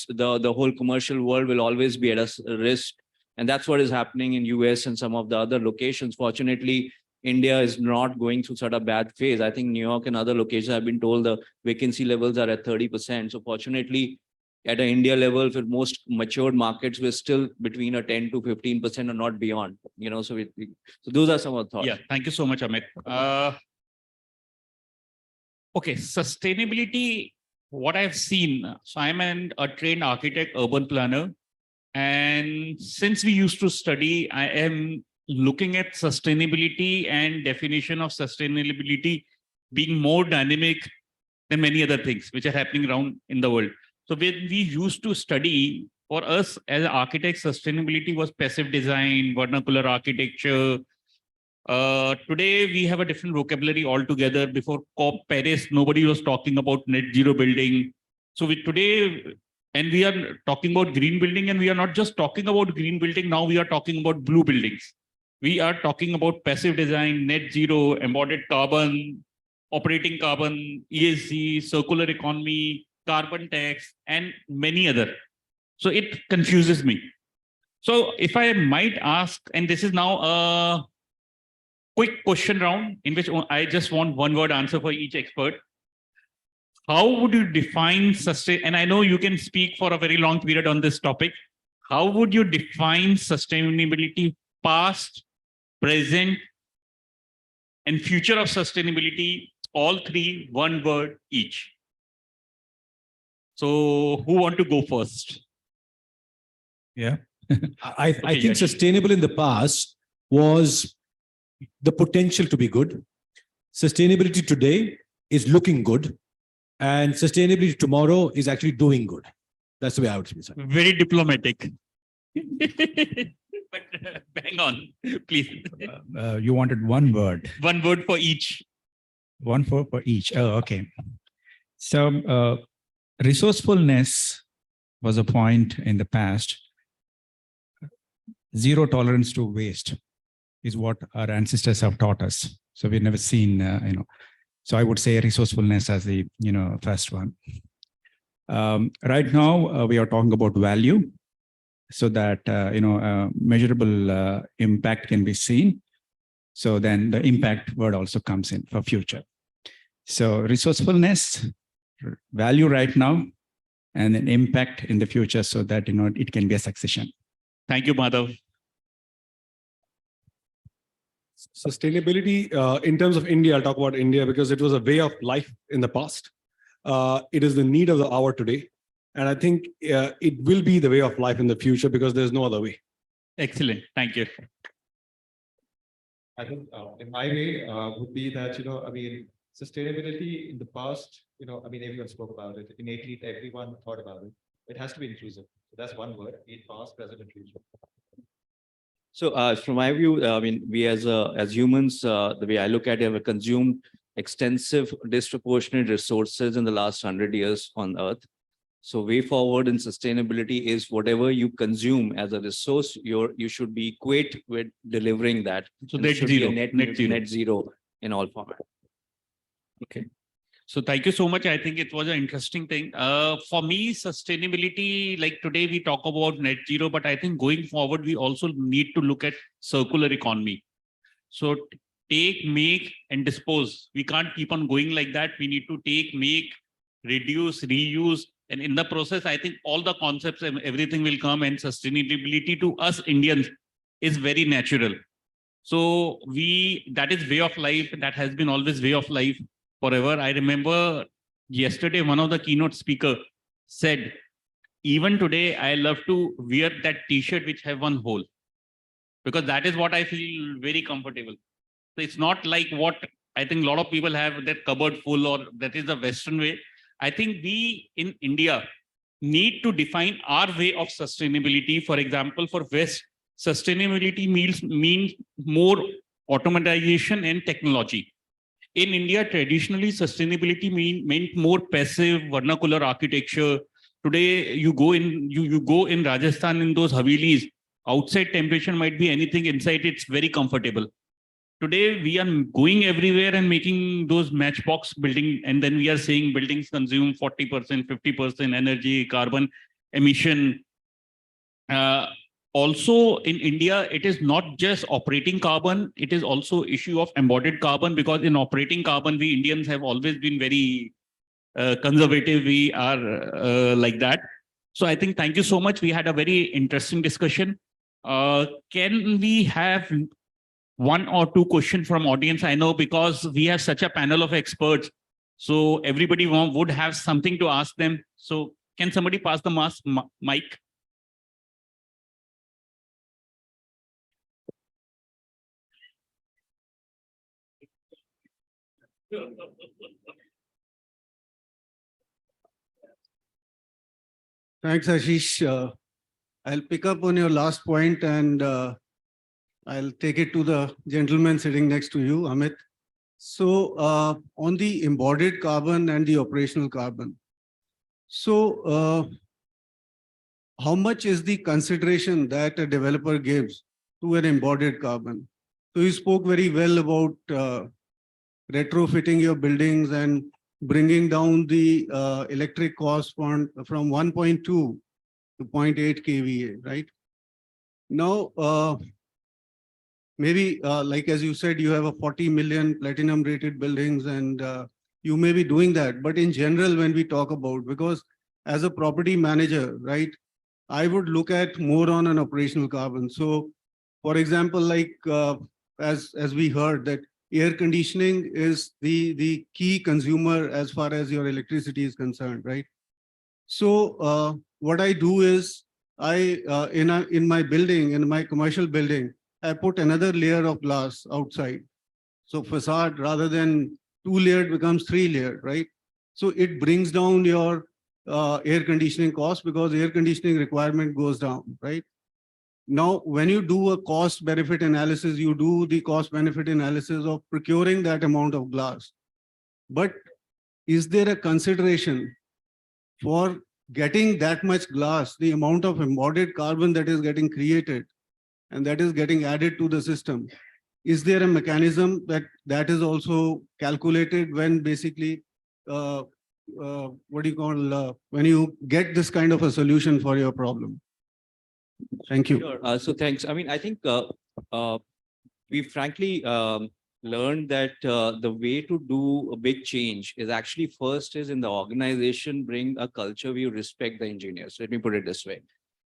the whole commercial world will always be at a risk. And that's what is happening in US and some of the other locations. Fortunately, India is not going through such a bad phase. I think New York and other locations have been told the vacancy levels are at 30%. So fortunately, at an India level, for most matured markets, we're still between a 10 to 15% or not beyond. So those are some of the thoughts. Yeah, thank you so much, Amit. Okay, sustainability, what I've seen. So I'm a trained architect, urban planner. And since we used to study, I am looking at sustainability and definition of sustainability being more dynamic than many other things which are happening around in the world. So when we used to study, for us as architects, sustainability was passive design, vernacular architecture. Today, we have a different vocabulary altogether. Before COP Paris, nobody was talking about net zero building. So and we are talking about green building, and we are not just talking about green building. Now we are talking about blue buildings. We are talking about passive design, net zero, embodied carbon, operating carbon, ESG, circular economy, carbon tax, and many other. So it confuses me. So if I might ask, and this is now a quick question round in which I just want one word answer for each expert. how would you define sustain? And I know you can speak for a very long period on this topic. How would you define sustainability past, present, and future of sustainability? All three, one word each. So who want to go first? Yeah. I Okay, think Yash. sustainable in the past was the potential to be good. Sustainability today is looking good. And sustainability tomorrow is actually doing good. That's the way I would say. Very diplomatic. But bang on, please. You wanted one word. One word for each. One for each. Oh, okay. So resourcefulness was a point in the past. Zero tolerance to waste is what our ancestors have taught us. So we've never seen, so I would say resourcefulness as the, first one. Right now, we are talking about value so that, measurable impact can be seen. So then the impact word also comes in for future. So resourcefulness, value right now, and then impact in the future so that, it can be a succession. Thank you, Madhav. Sustainability in terms of India, I'll talk about India because it was a way of life in the past. It is the need of the hour today. And I think it will be the way of life in the future because there's no other way. Excellent. Thank you. I think in my way would be that, sustainability in the past, everyone spoke about it. Innately, everyone thought about it. It has to be inclusive. So that's one word, be it past, present, and future. So from my view, we as humans, the way I look at it, have consumed extensive, disproportionate resources in the last 100 years on Earth. So way forward in sustainability is whatever you consume as a resource, you should be equate with delivering that. So And it net should be a zero, net zero in all formats. Okay. So thank you so much. I think it was an interesting thing. For me, sustainability, like today we talk about net zero, but I think going forward, we also need to look at circular economy. So take, make, and dispose. We can't keep on going like that. We need to take, make, reduce, reuse. And in the process, I think all the concepts and everything will come, and sustainability to us Indians is very natural. So that is way of life. That has been always way of life forever. I remember yesterday, one of the keynote speaker said, even today, I love to wear that t-shirt which have one hole, because that is what I feel very comfortable. So it's not like what I think a lot of people have their cupboard full, or that is the Western way. I think we in India need to define our way of sustainability. For example, for West, sustainability means more automatization and technology. In India, traditionally, sustainability meant more passive vernacular architecture. Today, you go in Rajasthan in those Havelis, outside temperature might be anything, inside it's very comfortable. Today, we are going everywhere and making those matchbox building, and then we are saying buildings consume 40%, 50% energy, carbon emission. Also in India, it is not just operating carbon, it is also issue of embodied carbon, because in operating carbon, we Indians have always been very conservative. We are like that. So I think, thank you so much. We had a very interesting discussion. Can we have one or two questions from audience? I know because we have such a panel of experts, so everybody would have something to ask them. So can somebody pass the mic? Thanks, Ashish. I'll pick up on your last point and I'll take it to the gentleman sitting next to you, Amit. So on the embodied carbon and the operational carbon. So how much is the consideration that a developer gives to an embodied carbon? So you spoke very well about retrofitting your buildings and bringing down the electric cost from 1.2 to 0.8 kVA, right? Now, maybe like as you said, you have a 40 million platinum rated buildings and you may be doing that. But in general, when we talk about, because as a property manager, right, I would look at more on an operational carbon. So for example, like as we heard that air conditioning is the key consumer as far as your electricity is concerned, right? So what I do is in my building, in my commercial building, I put another layer of glass outside. So facade rather than 2-layered becomes 3-layered, right? So it brings down your air conditioning cost because air conditioning requirement goes down, right? Now, when you do a cost benefit analysis, you do the cost benefit analysis of procuring that amount of glass. But is there a consideration for getting that much glass, the amount of embodied carbon that is getting created and that is getting added to the system? Is there a mechanism that is also calculated when basically, what do you call, when you get this kind of a solution for your problem? Thank you. Sure. So thanks. I mean, I think we frankly learned that the way to do a big change is actually first is in the organization, bring a culture where you respect the engineers. Let me put it this way.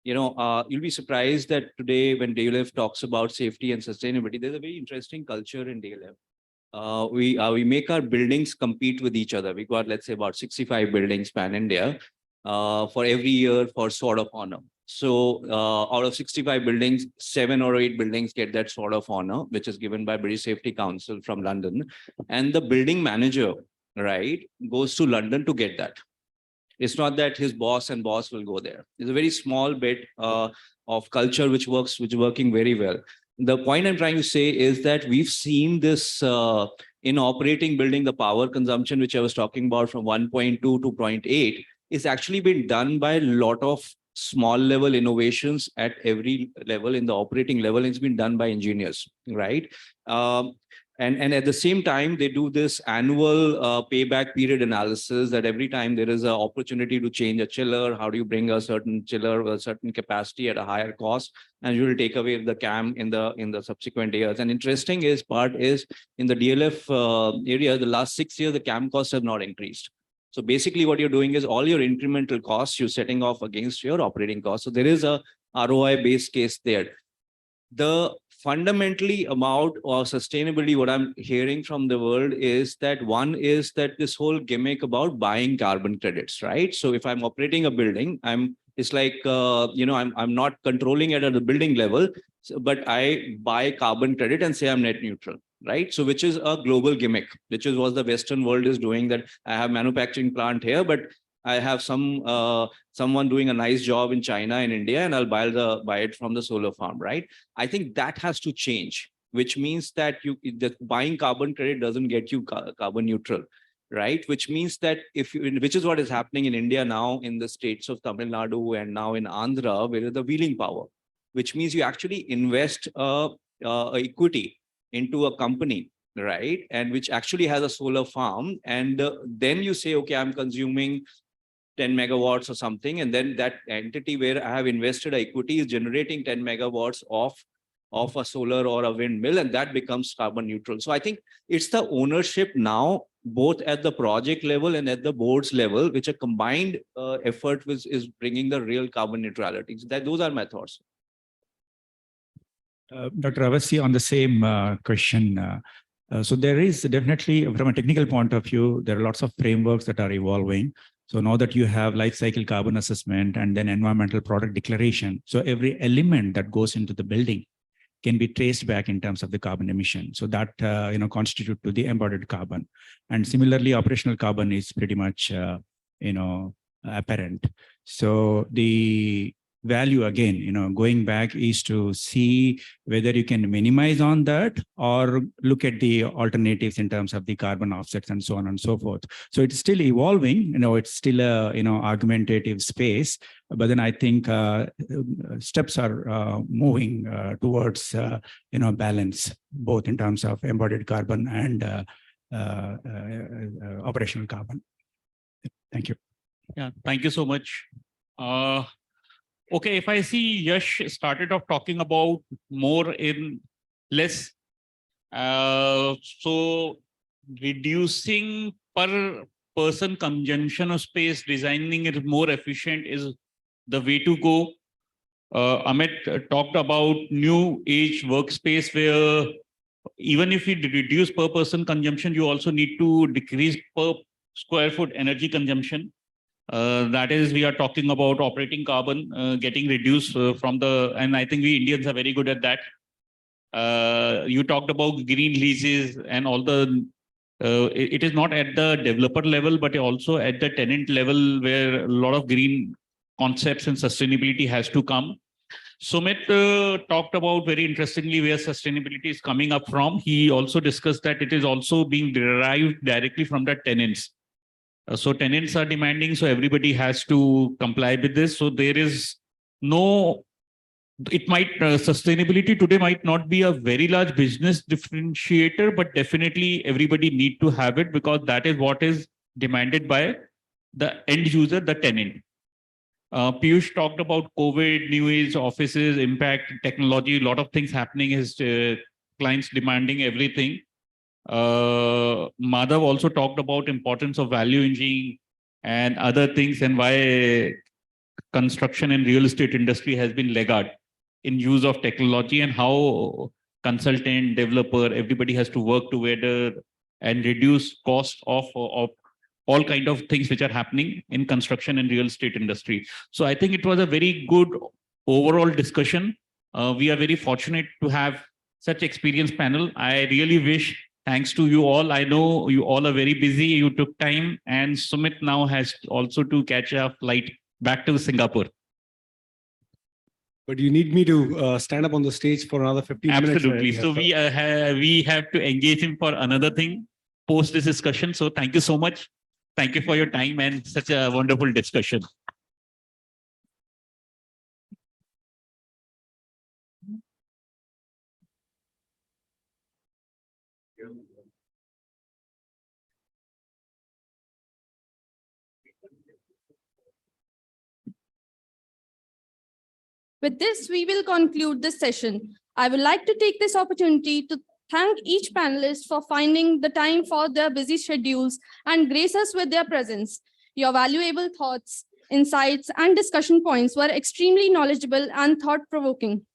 You know, you'll be surprised that today when DLF talks about safety and sustainability, there's a very interesting culture in DLF. We make our buildings compete with each other. We got, let's say, about 65 buildings pan India for every year for Sword of Honor. So out of 65 buildings, 7 or 8 buildings get that Sword of Honor, which is given by British Safety Council from London. And the building manager, right, goes to London to get that. It's not that his boss and boss will go there. It's a very small bit of culture which is working very well. The point I'm trying to say is that we've seen this in operating building, the power consumption, which I was talking about from 1.2 to 0.8, is actually been done by a lot of small level innovations at every level in the operating level. It's been done by engineers, right? And at the same time, they do this annual payback period analysis that every time there is an opportunity to change a chiller, how do you bring a certain chiller with a certain capacity at a higher cost, and you will take away the CAM in the subsequent years. And interesting part is in the DLF area, the last 6 years, the CAM costs have not increased. So basically what you're doing is all your incremental costs, you're setting off against your operating costs. So there is a ROI based case there. The fundamentally about or sustainability, what I'm hearing from the world is that one is that this whole gimmick about buying carbon credits, right? So if I'm operating a building, it's like, I'm not controlling it at the building level, but I buy carbon credit and say I'm net neutral, right? So which is a global gimmick, which is what the Western world is doing, that I have manufacturing plant here, but I have someone doing a nice job in China and India, and I'll buy it from the solar farm, right? I think that has to change, which means that buying carbon credit doesn't get you carbon neutral, right? Which means that which is what is happening in India now in the states of Tamil Nadu and now in Andhra, where is the wheeling power, which means you actually invest equity into a company, right? And which actually has a solar farm. And then you say, okay, I'm consuming 10 megawatts or something. And then that entity where I have invested equity is generating 10 megawatts of a solar or a windmill, and that becomes carbon neutral. So I think it's the ownership now, both at the project level and at the board's level, which a combined effort is bringing the real carbon neutrality. So those are my thoughts. Dr. Avasi, on the same question, so there is definitely, from a technical point of view, there are lots of frameworks that are evolving. So now that you have life cycle carbon assessment and then environmental product declaration, so every element that goes into the building can be traced back in terms of the carbon emission. So that constitute to the embodied carbon. And similarly, operational carbon is pretty much apparent. So the value again, going back is to see whether you can minimize on that or look at the alternatives in terms of the carbon offsets and so on and so forth. So it's still evolving, it's still a, argumentative space, but then I think steps are moving towards, balance, both in terms of embodied carbon and operational carbon. Thank you. Yeah, thank you so much. Okay, if I see Yash started off talking about more in less, so reducing per person consumption of space, designing it more efficient is the way to go. Amit talked about new age workspace where even if you reduce per person consumption, you also need to decrease per square foot energy consumption. That is, we are talking about operating carbon getting reduced from the, and I think we Indians are very good at that. You talked about green leases and all the, it is not at the developer level, but also at the tenant level where a lot of green concepts and sustainability has to come. Sumit talked about very interestingly where sustainability is coming up from. He also discussed that it is also being derived directly from the tenants. So tenants are demanding, so everybody has to comply with this. So there is no, it might, sustainability today might not be a very large business differentiator, but definitely everybody need to have it because that is what is demanded by the end user, the tenant. Piyush talked about COVID, new age offices, impact, technology, a lot of things happening. His clients demanding everything. Madhav also talked about importance of value engineering and other things and why construction and real estate industry has been laggard in use of technology and how consultant, developer, everybody has to work together and reduce cost of all kind of things which are happening in construction and real estate industry. So I think it was a very good overall discussion. We are very fortunate to have such experienced panel. I really wish, thanks to you all. I know you all are very busy. You took time, and Sumit now has also to catch a flight back to Singapore. But you need me to stand up on the stage for another 15 minutes. Absolutely. So we have to engage him for another thing post this discussion. So thank you so much. Thank you for your time and such a wonderful discussion. With this, we will conclude this session. I would like to take this opportunity to thank each panelist for finding the time for their busy schedules and grace us with their presence. Your valuable thoughts, insights, and discussion points were extremely knowledgeable and thought-provoking.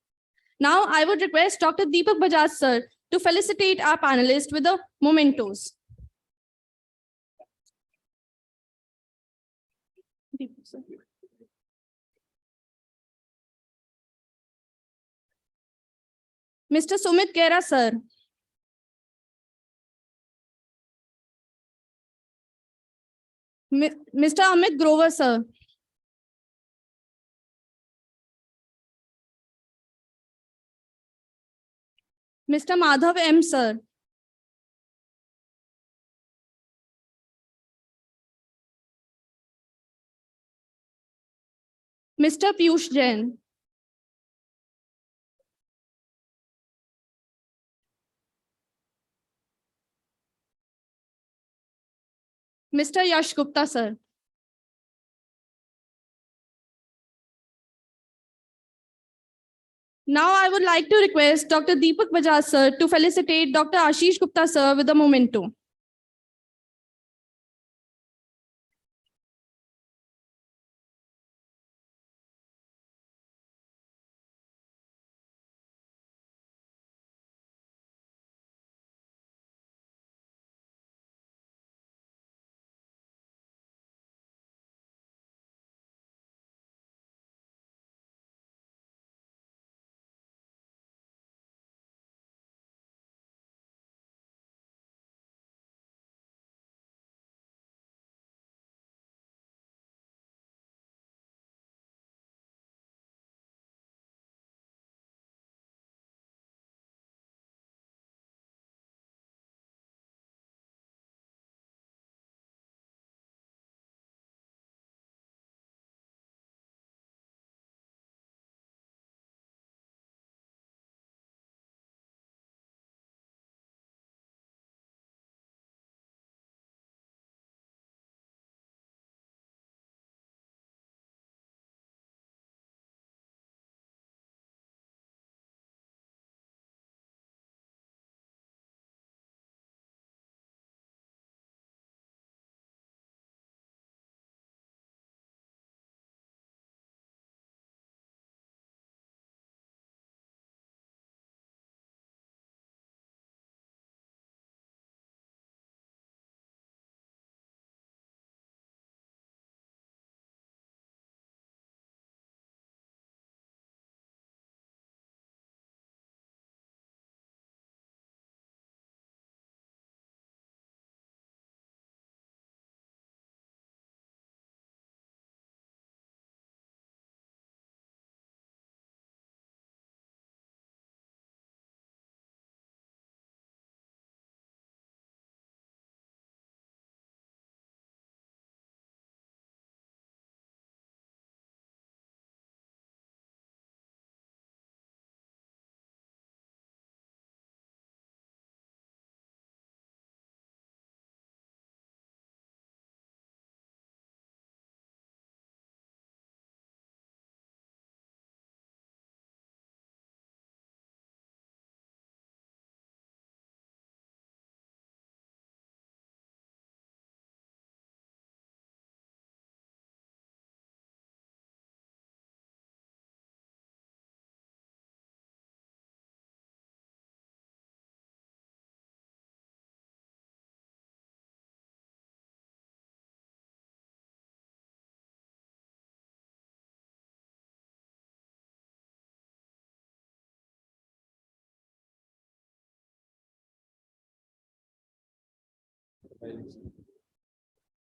Now, I would request Dr. Deepak Bajaj sir to felicitate our panelists with the mementos. Deepak, sir. Mr. Sumit Kera, sir. Mr. Amit Grover, sir. Mr. Madhav M, sir. Mr. Piyush Jain. Mr. Yash Gupta, sir. Now I would like to request Dr. Deepak Bajaj sir to felicitate Dr. Ashish Gupta sir with a memento.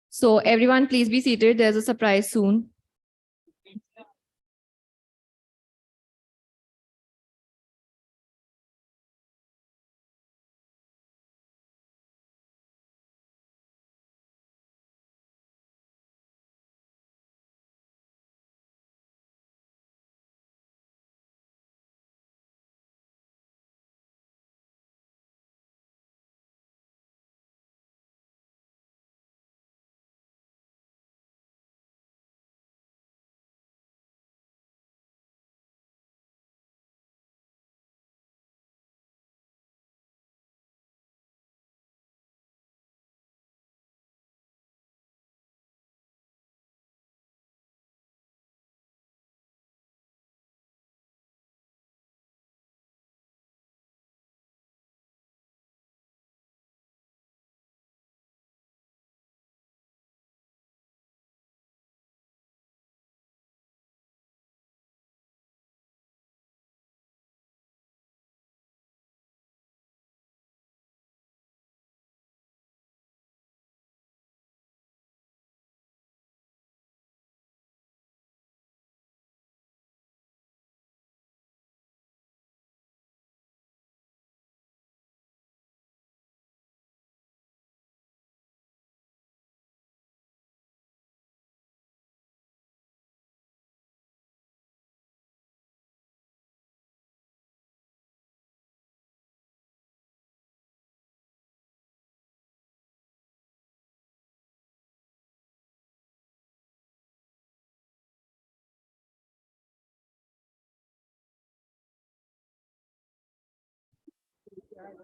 So everyone, please be seated. There's a surprise soon.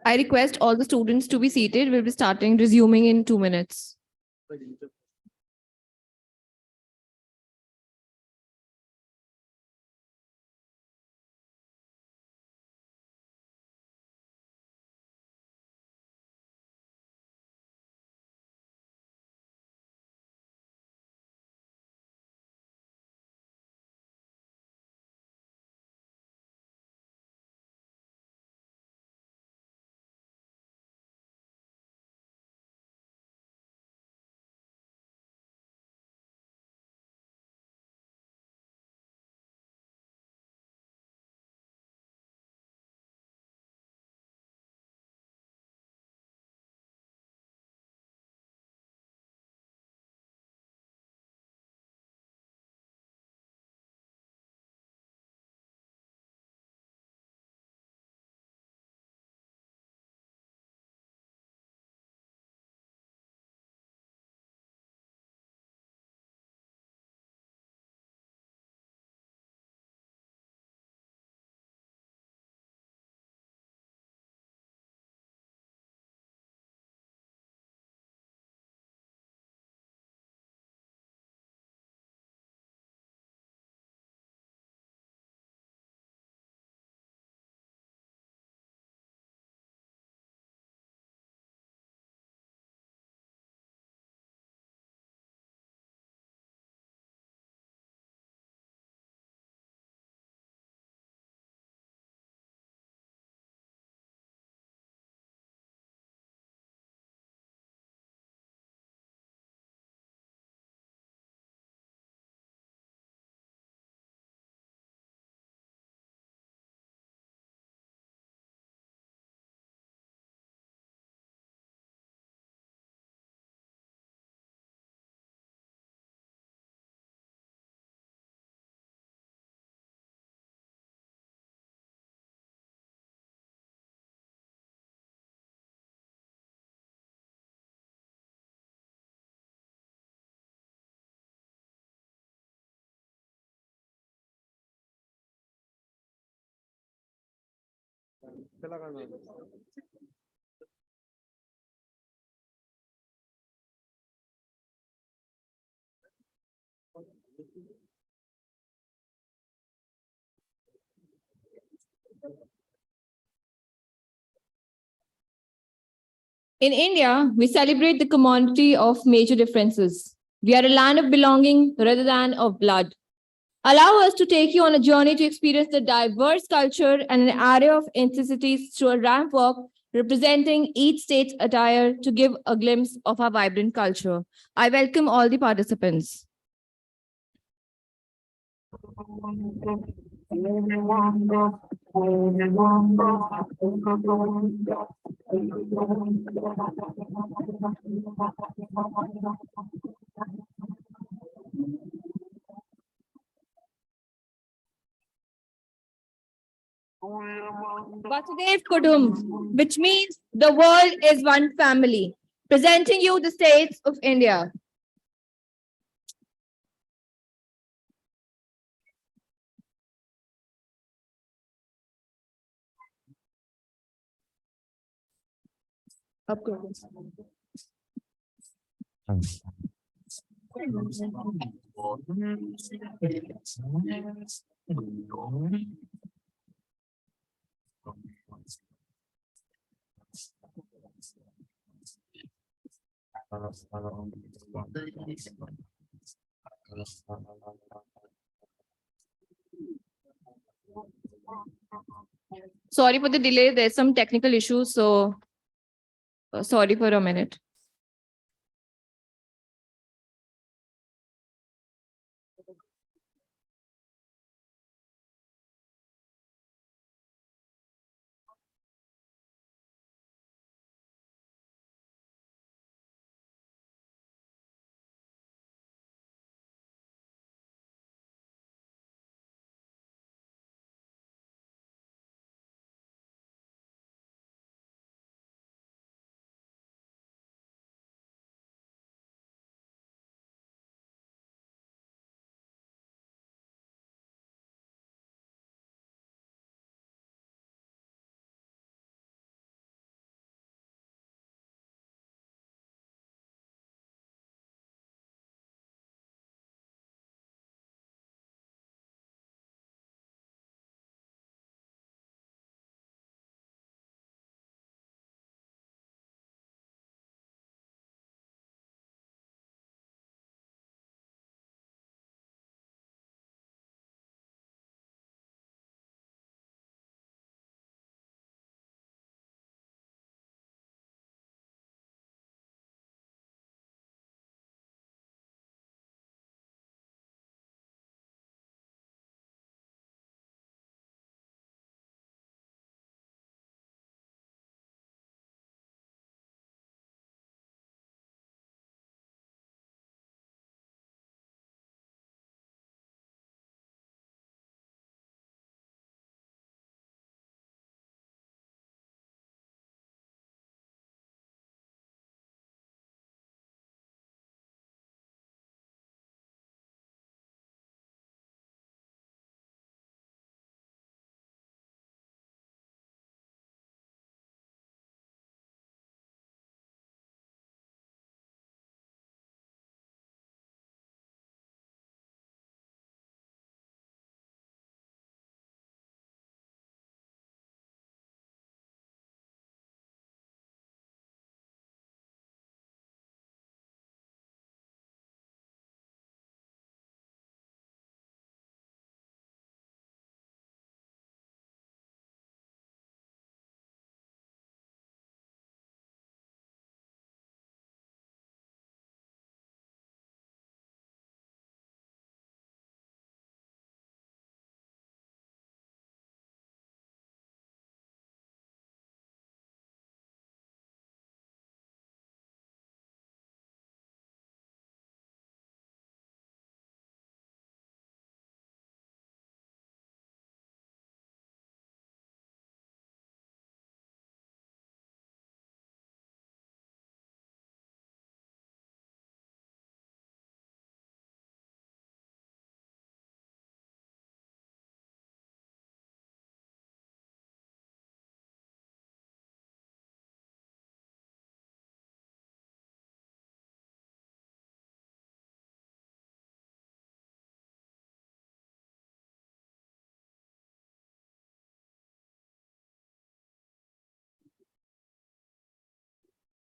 I request all the students to be seated. We'll be resuming in 2 minutes. In India, we celebrate the commodity of major differences. We are a land of belonging rather than of blood. Allow us to take you on a journey to experience the diverse culture and an array of ethnicities through a ramp walk representing each state's attire to give a glimpse of our vibrant culture. I welcome all the participants. Vasudev Kudum, which means the world is one family, presenting you the states of India. Sorry for the delay. There's some technical issues, so sorry for a minute.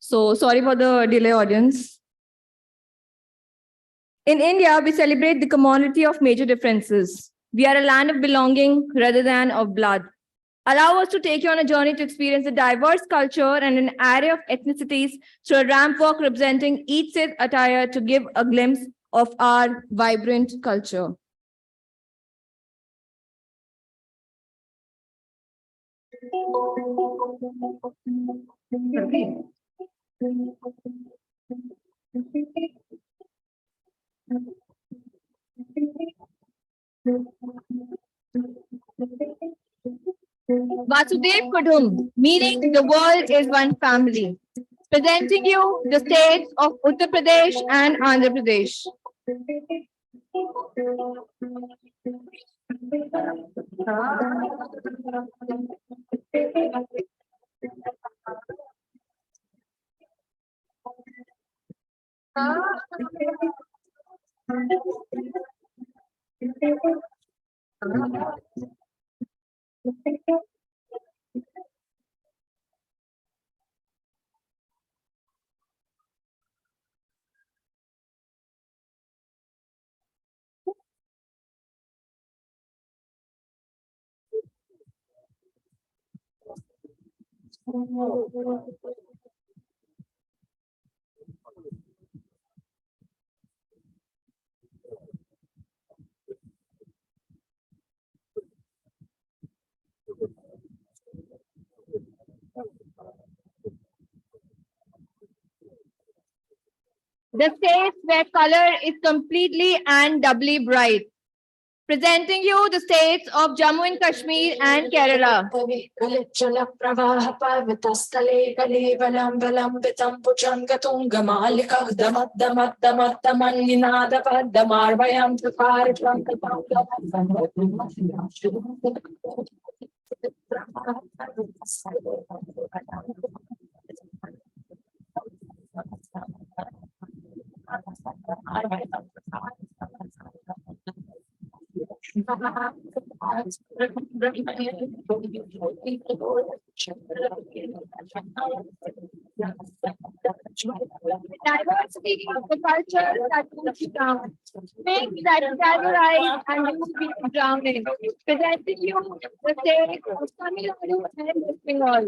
So sorry for the delay, audience. In India, we celebrate the commonality of major differences. We are a land of belonging rather than of blood. Allow us to take you on a journey to experience a diverse culture and an array of ethnicities through a ramp walk representing each state attire to give a glimpse of our vibrant culture. Vasudev Kudum, meaning the world is one family. Presenting you the states of Uttar Pradesh and Andhra Pradesh. The states where color is completely and doubly bright. Presenting you the states of Jammu and Kashmir and Kerala. Diversity of the culture that moves you down. Make that categorize and you will be drowning. Presenting you the state of Tamil Nadu and West Bengal.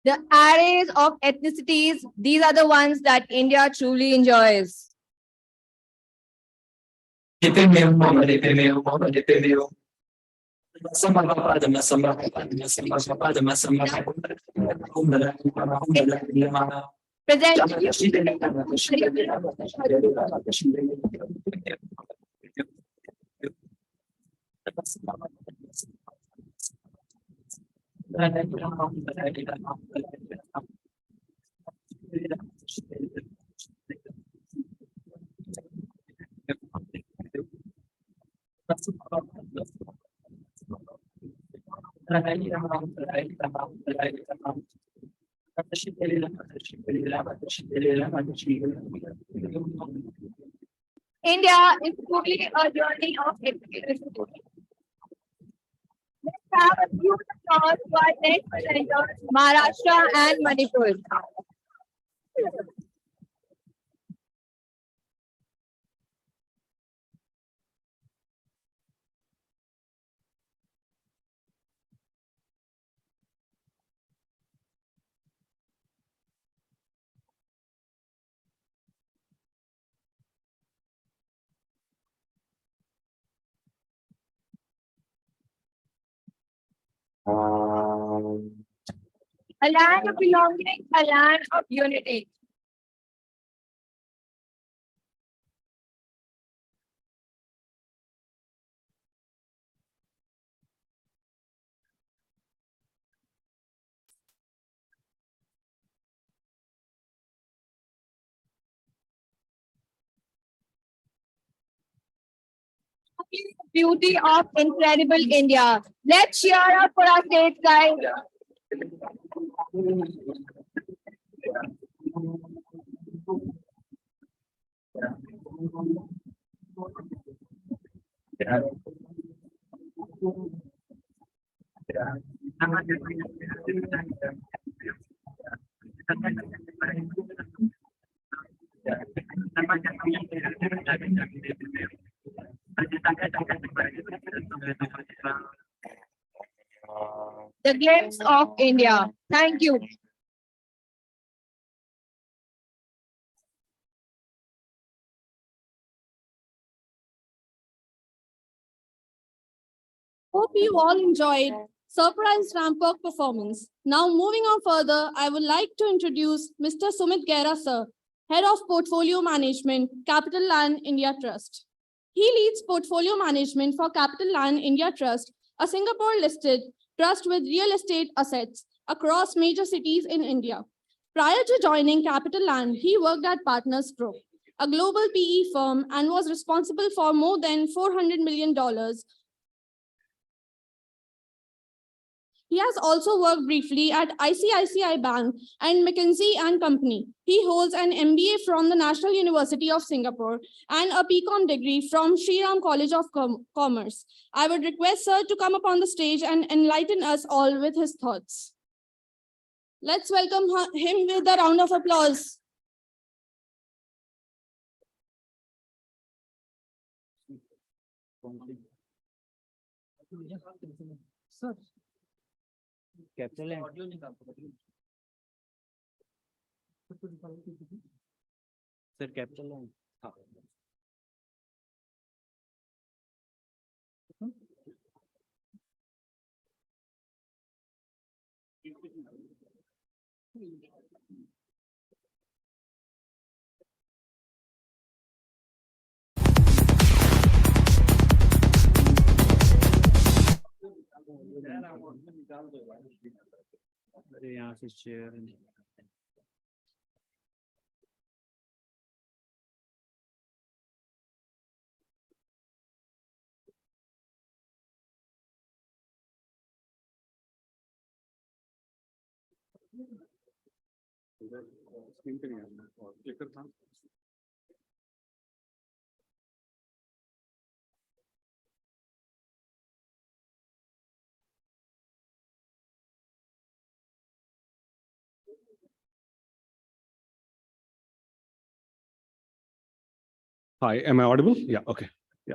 The arrays of ethnicities, these are the ones that India truly enjoys. India is truly a journey of experience. Let's have a few applause for our next presenters, Maharashtra and Manipur. A land of belonging, a land of unity. Beauty of incredible India. Let's cheer up for our state guys. The glimpse of India. Thank you. Hope you all enjoyed surprise ramp walk performance. Now moving on further, I would like to introduce Mr. Sumit Gera sir, Head of Portfolio Management, Capital Land India Trust. He leads portfolio management for Capital Land India Trust, a Singapore-listed trust with real estate assets across major cities in India. Prior to joining Capital Land, he worked at Partners Group, a global PE firm, and was responsible for more than $400 million. He has also worked briefly at ICICI Bank and McKinsey & Company. He holds an MBA from the National University of Singapore and a BCom degree from Sri Ram College of Commerce. I would request sir to come up on the stage and enlighten us all with his thoughts. Let's welcome him with a round of applause. Sir. Capital Land. Sir, Capital Land. अरे यहाँ से chair Hi, am I audible? Yeah, okay. Yeah.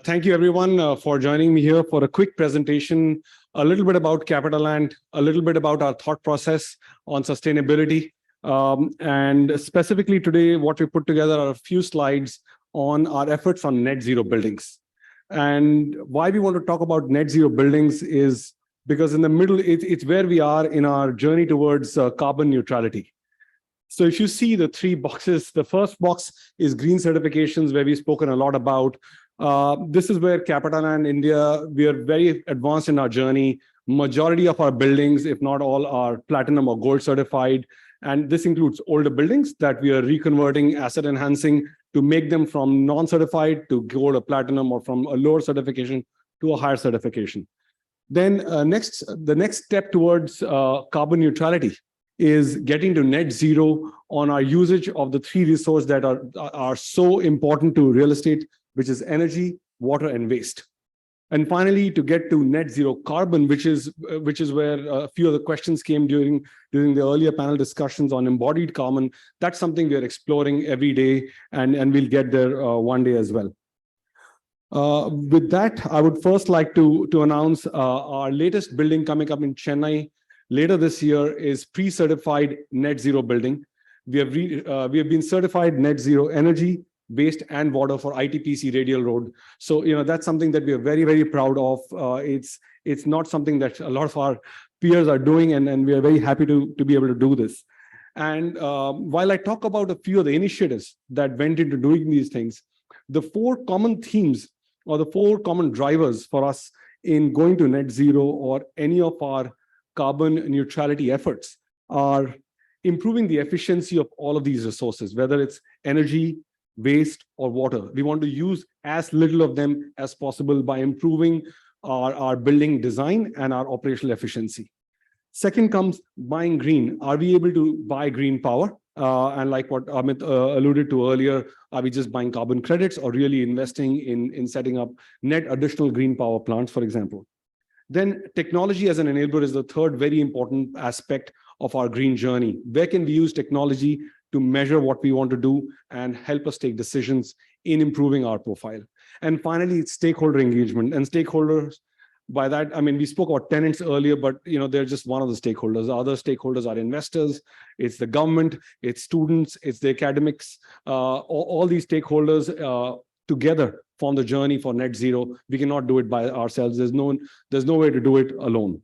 Thank you everyone for joining me here for a quick presentation, a little bit about Capital Land, a little bit about our thought process on sustainability. And specifically today, what we put together are a few slides on our efforts on net zero buildings. And why we want to talk about net zero buildings is because in the middle, it's where we are in our journey towards carbon neutrality. So if you see the three boxes, the first box is green certifications, where we've spoken a lot about. This is where Capital Land India, we are very advanced in our journey. Majority of our buildings, if not all, are platinum or gold certified. And this includes older buildings that we are reconverting, asset enhancing to make them from non-certified to gold or platinum, or from a lower certification to a higher certification. Then the next step towards carbon neutrality is getting to net zero on our usage of the three resources that are so important to real estate, which is energy, water, and waste. And finally, to get to net zero carbon, which is where a few of the questions came during the earlier panel discussions on embodied carbon. That's something we are exploring every day, and we'll get there one day as well. With that, I would first like to announce our latest building coming up in Chennai later this year is pre-certified net zero building. We have been certified net zero energy, waste, and water for ITPC Radial Road. So that's something that we are very, very proud of. It's not something that a lot of our peers are doing, and we are very happy to be able to do this. And while I talk about a few of the initiatives that went into doing these things, the four common themes or the four common drivers for us in going to net zero or any of our carbon neutrality efforts are improving the efficiency of all of these resources, whether it's energy, waste, or water. We want to use as little of them as possible by improving our building design and our operational efficiency. Second comes buying green. Are we able to buy green power? And like what Amit alluded to earlier, are we just buying carbon credits or really investing in setting up net additional green power plants, for example? Then technology as an enabler is the third very important aspect of our green journey. Where can we use technology to measure what we want to do and help us take decisions in improving our profile? And finally, it's stakeholder engagement. And stakeholders, by that, I mean, we spoke about tenants earlier, but they're just one of the stakeholders. The other stakeholders are investors, it's the government, it's students, it's the academics. All these stakeholders together form the journey for net zero. We cannot do it by ourselves. There's no way to do it alone.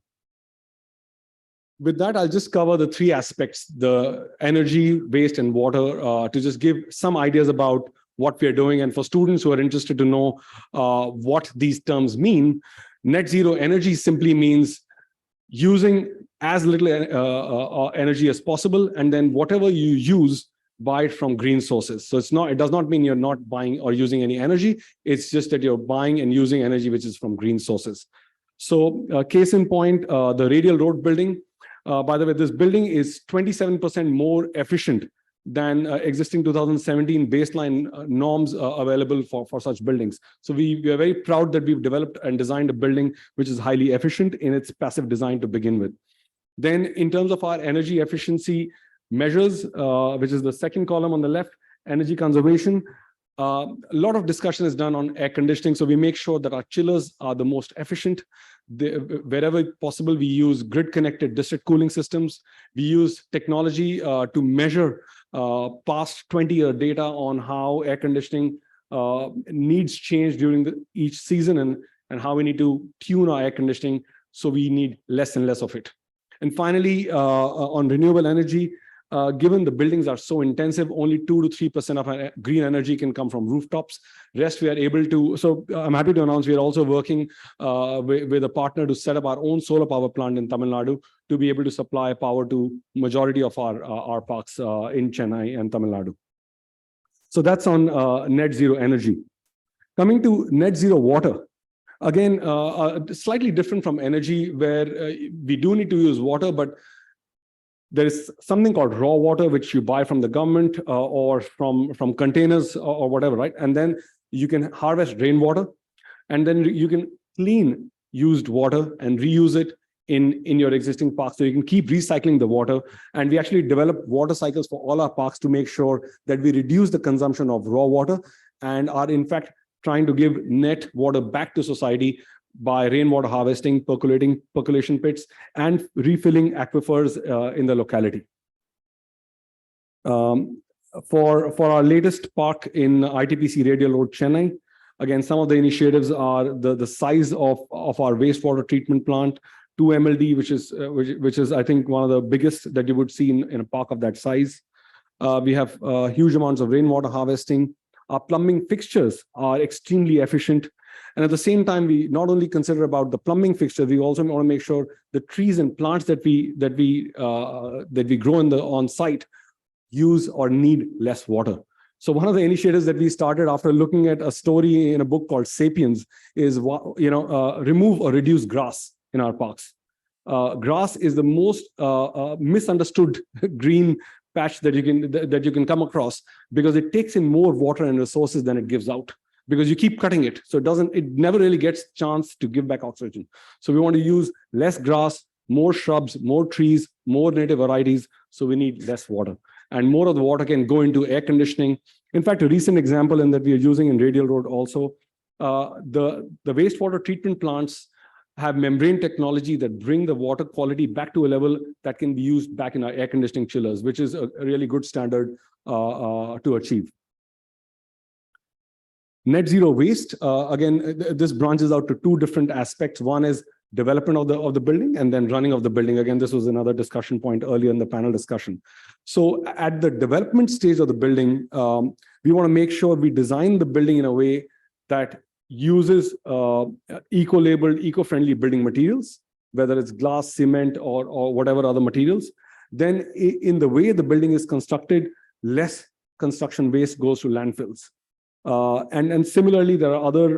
With that, I'll just cover the three aspects: the energy, waste, and water, to just give some ideas about what we are doing. And for students who are interested to know what these terms mean, net zero energy simply means using as little energy as possible, and then whatever you use, buy it from green sources. So it does not mean you're not buying or using any energy. It's just that you're buying and using energy which is from green sources. So case in point, the Radial Road building. By the way, this building is 27% more efficient than existing 2017 baseline norms available for such buildings. So we are very proud that we've developed and designed a building which is highly efficient in its passive design to begin with. Then in terms of our energy efficiency measures, which is the second column on the left, energy conservation, a lot of discussion is done on air conditioning. So we make sure that our chillers are the most efficient. Wherever possible, we use grid-connected district cooling systems. We use technology to measure past 20-year data on how air conditioning needs change during each season and how we need to tune our air conditioning so we need less and less of it. And finally, on renewable energy, given the buildings are so intensive, only 2 to 3% of our green energy can come from rooftops. Rest we are able to, so I'm happy to announce we are also working with a partner to set up our own solar power plant in Tamil Nadu to be able to supply power to majority of our parks in Chennai and Tamil Nadu. So that's on net zero energy. Coming to net zero water. Again, slightly different from energy, where we do need to use water, but there is something called raw water, which you buy from the government or from containers or whatever, right? And then you can harvest rainwater, and then you can clean used water and reuse it in your existing parks. So you can keep recycling the water. And we actually develop water cycles for all our parks to make sure that we reduce the consumption of raw water and are in fact trying to give net water back to society by rainwater harvesting, percolation pits, and refilling aquifers in the locality. For our latest park in ITPC Radial Road, Chennai, again, some of the initiatives are the size of our wastewater treatment plant, 2 MLD, which is I think one of the biggest that you would see in a park of that size. We have huge amounts of rainwater harvesting. Our plumbing fixtures are extremely efficient. And at the same time, we not only consider about the plumbing fixture, we also want to make sure the trees and plants that we grow on site use or need less water. So one of the initiatives that we started after looking at a story in a book called Sapiens is remove or reduce grass in our parks. Grass is the most misunderstood green patch that you can come across because it takes in more water and resources than it gives out, because you keep cutting it. So it never really gets chance to give back oxygen. So we want to use less grass, more shrubs, more trees, more native varieties. So we need less water, and more of the water can go into air conditioning. In fact, a recent example in that we are using in Radial Road also, the wastewater treatment plants have membrane technology that bring the water quality back to a level that can be used back in our air conditioning chillers, which is a really good standard to achieve. Net zero waste, again, this branches out to 2 different aspects. One is development of the building, and then running of the building. Again, this was another discussion point earlier in the panel discussion. So at the development stage of the building, we want to make sure we design the building in a way that uses eco-labeled, eco-friendly building materials, whether it's glass, cement, or whatever other materials. Then in the way the building is constructed, less construction waste goes to landfills. And similarly, there are other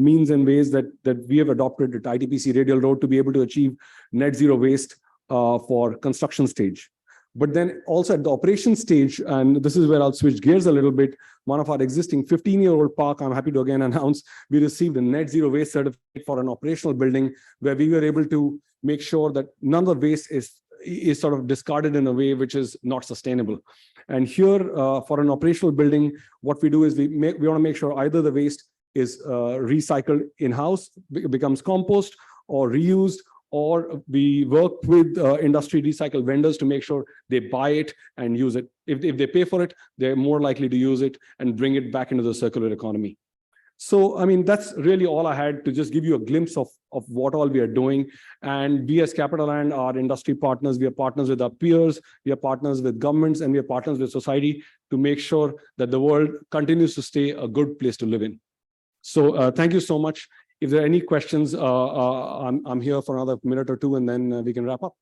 means and ways that we have adopted at ITPC Radial Road to be able to achieve net zero waste for construction stage. But then also at the operation stage, and this is where I'll switch gears a little bit, one of our existing 15-year-old park, I'm happy to again announce, we received a net zero waste certificate for an operational building where we were able to make sure that none of the waste is sort of discarded in a way which is not sustainable. And here for an operational building, what we do is we want to make sure either the waste is recycled in-house, becomes compost or reused, or we work with industry recycle vendors to make sure they buy it and use it. If they pay for it, they're more likely to use it and bring it back into the circular economy. So, I mean, that's really all I had to just give you a glimpse of what all we are doing. And we as CapitaLand are industry partners. We are partners with our peers. We are partners with governments, and we are partners with society to make sure that the world continues to stay a good place to live in. So thank you so much. If there are any questions, I'm here for another minute or two, and then we can wrap up.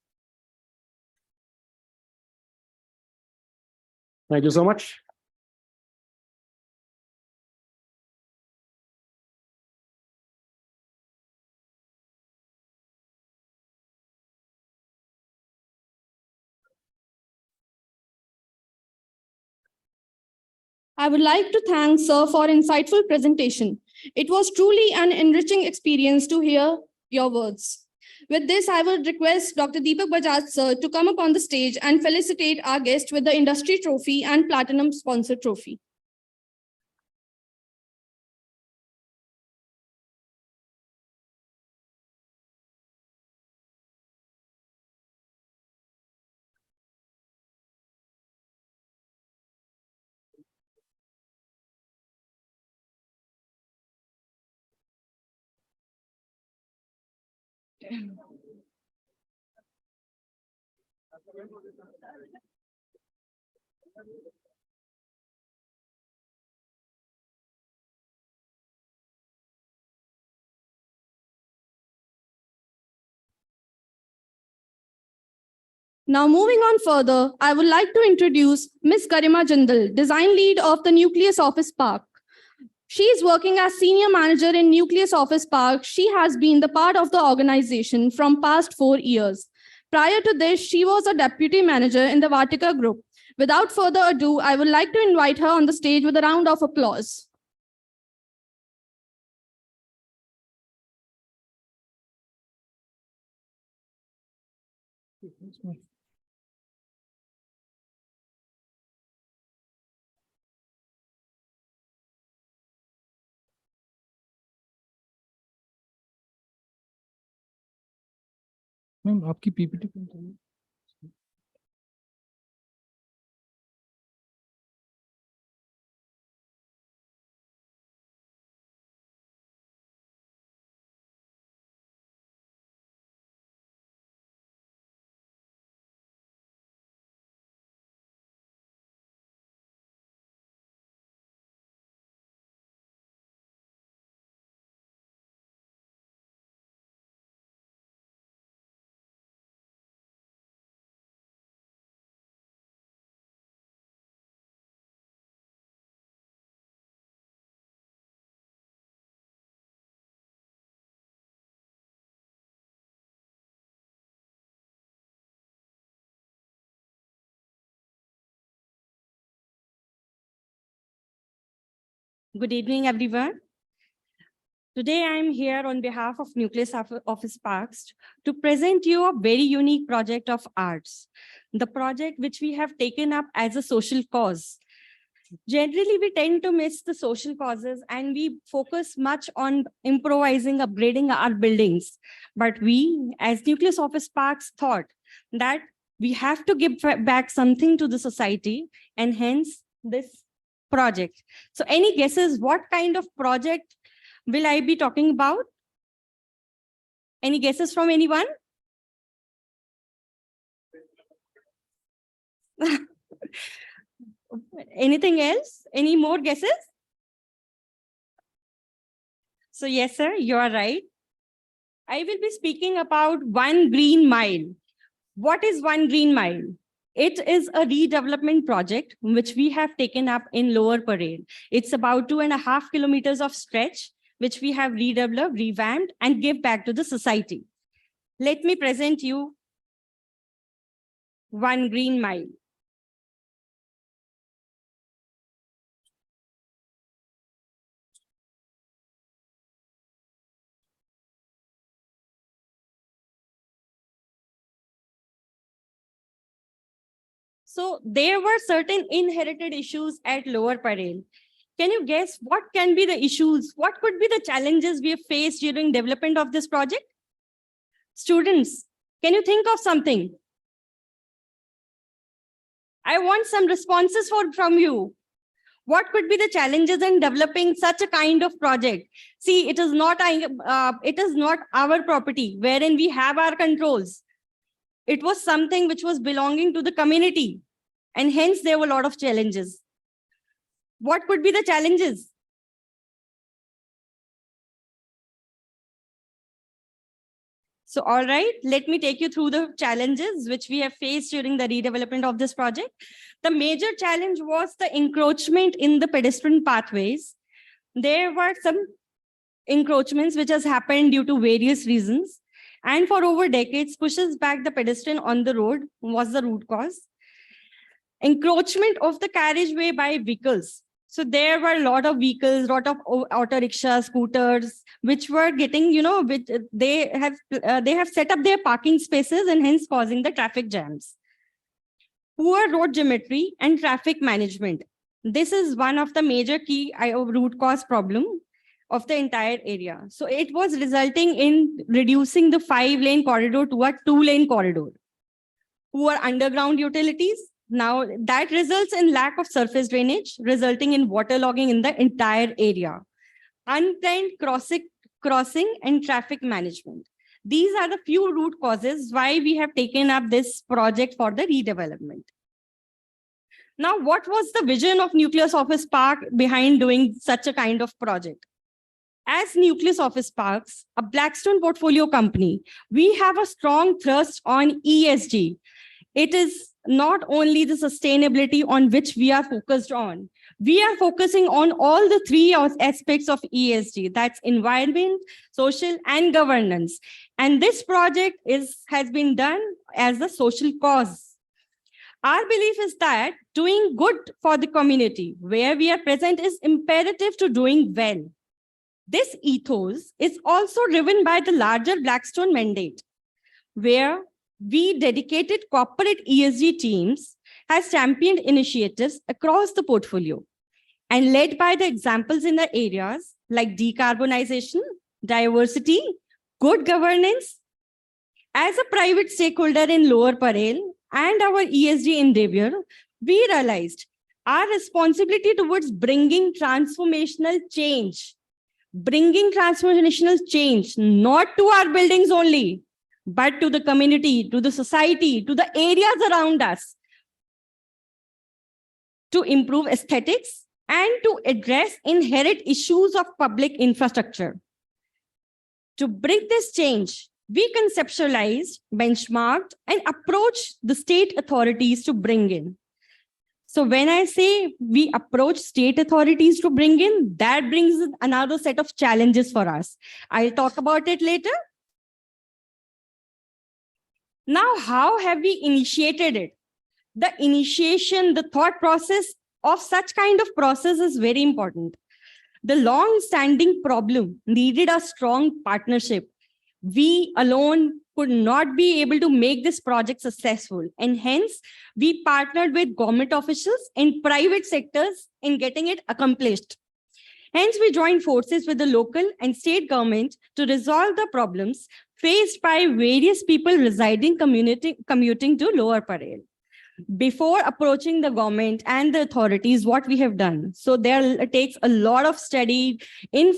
Thank you so much. I would like to thank Sir for insightful presentation. It was truly an enriching experience to hear your words. With this, I would request Dr. Deepak Bajaj sir to come up on the stage and felicitate our guest with the industry trophy and platinum sponsor trophy. Now, moving on further, I would like to introduce Ms. Garima Jindal, Design Lead of the Nucleus Office Park. She is working as Senior Manager in Nucleus Office Park. She has been the part of the organization from past 4 years. Prior to this, she was a Deputy Manager in the Vatica Group. Without further ado, I would like to invite her on the stage with a round of applause. Ma'am आपकी PPT कौन सी है? Good evening, everyone. Today, I'm here on behalf of Nucleus Office Parks to present you a very unique project of arts, the project which we have taken up as a social cause. Generally, we tend to miss the social causes and we focus much on improvising, upgrading our buildings. But we, as Nucleus Office Parks, thought that we have to give back something to the society, and hence this project. So any guesses what kind of project will I be talking about? Any guesses from anyone? Anything else? Any more guesses? So yes, sir, you are right. I will be speaking about 1 green mile. What is 1 green mile? It is a redevelopment project which we have taken up in Lower Parel. It's about 2.5 kilometers of stretch, which we have redeveloped, revamped, and give back to the society. Let me present you One Green Mile. So there were certain inherited issues at Lower Parel. Can you guess what can be the issues? What could be the challenges we have faced during development of this project? Students, can you think of something? I want some responses from you. What could be the challenges in developing such a kind of project? See, it is not our property wherein we have our controls. It was something which was belonging to the community, and hence there were a lot of challenges. What could be the challenges? So, all right, let me take you through the challenges which we have faced during the redevelopment of this project. The major challenge was the encroachment in the pedestrian pathways. There were some encroachments which has happened due to various reasons, and for over decades pushes back the pedestrian on the road was the root cause. Encroachment of the carriageway by vehicles. So there were a lot of vehicles, lot of auto rickshaws, scooters, which were getting, they have set up their parking spaces and hence causing the traffic jams. Poor road geometry and traffic management. This is one of the major key root cause problem of the entire area. So it was resulting in reducing the 5-lane corridor to a 2-lane corridor. Poor underground utilities. Now that results in lack of surface drainage, resulting in waterlogging in the entire area. Unplanned crossing and traffic management. These are the few root causes why we have taken up this project for the redevelopment. Now, what was the vision of Nucleus Office Park behind doing such a kind of project? As Nucleus Office Parks, a Blackstone portfolio company, we have a strong thrust on ESG. It is not only the sustainability on which we are focused on. We are focusing on all the 3 aspects of ESG, that's environment, social, and governance. And this project has been done as a social cause. Our belief is that doing good for the community where we are present is imperative to doing well. This ethos is also driven by the larger Blackstone mandate, where we dedicated corporate ESG teams has championed initiatives across the portfolio and led by the examples in the areas like decarbonization, diversity, good governance. As a private stakeholder in Lower Parel and our ESG endeavor, we realized our responsibility towards bringing transformational change, not to our buildings only, but to the community, to the society, to the areas around us, to improve aesthetics and to address inherent issues of public infrastructure. To bring this change, we conceptualized, benchmarked, and approached the state authorities to bring in. So when I say we approach state authorities to bring in, that brings another set of challenges for us. I'll talk about it later. Now, how have we initiated it? The initiation, the thought process of such kind of process is very important. The long-standing problem needed a strong partnership. We alone could not be able to make this project successful, and hence we partnered with government officials and private sectors in getting it accomplished. Hence, we joined forces with the local and state government to resolve the problems faced by various people residing commuting to Lower Parel. Before approaching the government and the authorities, what we have done. So there takes a lot of study in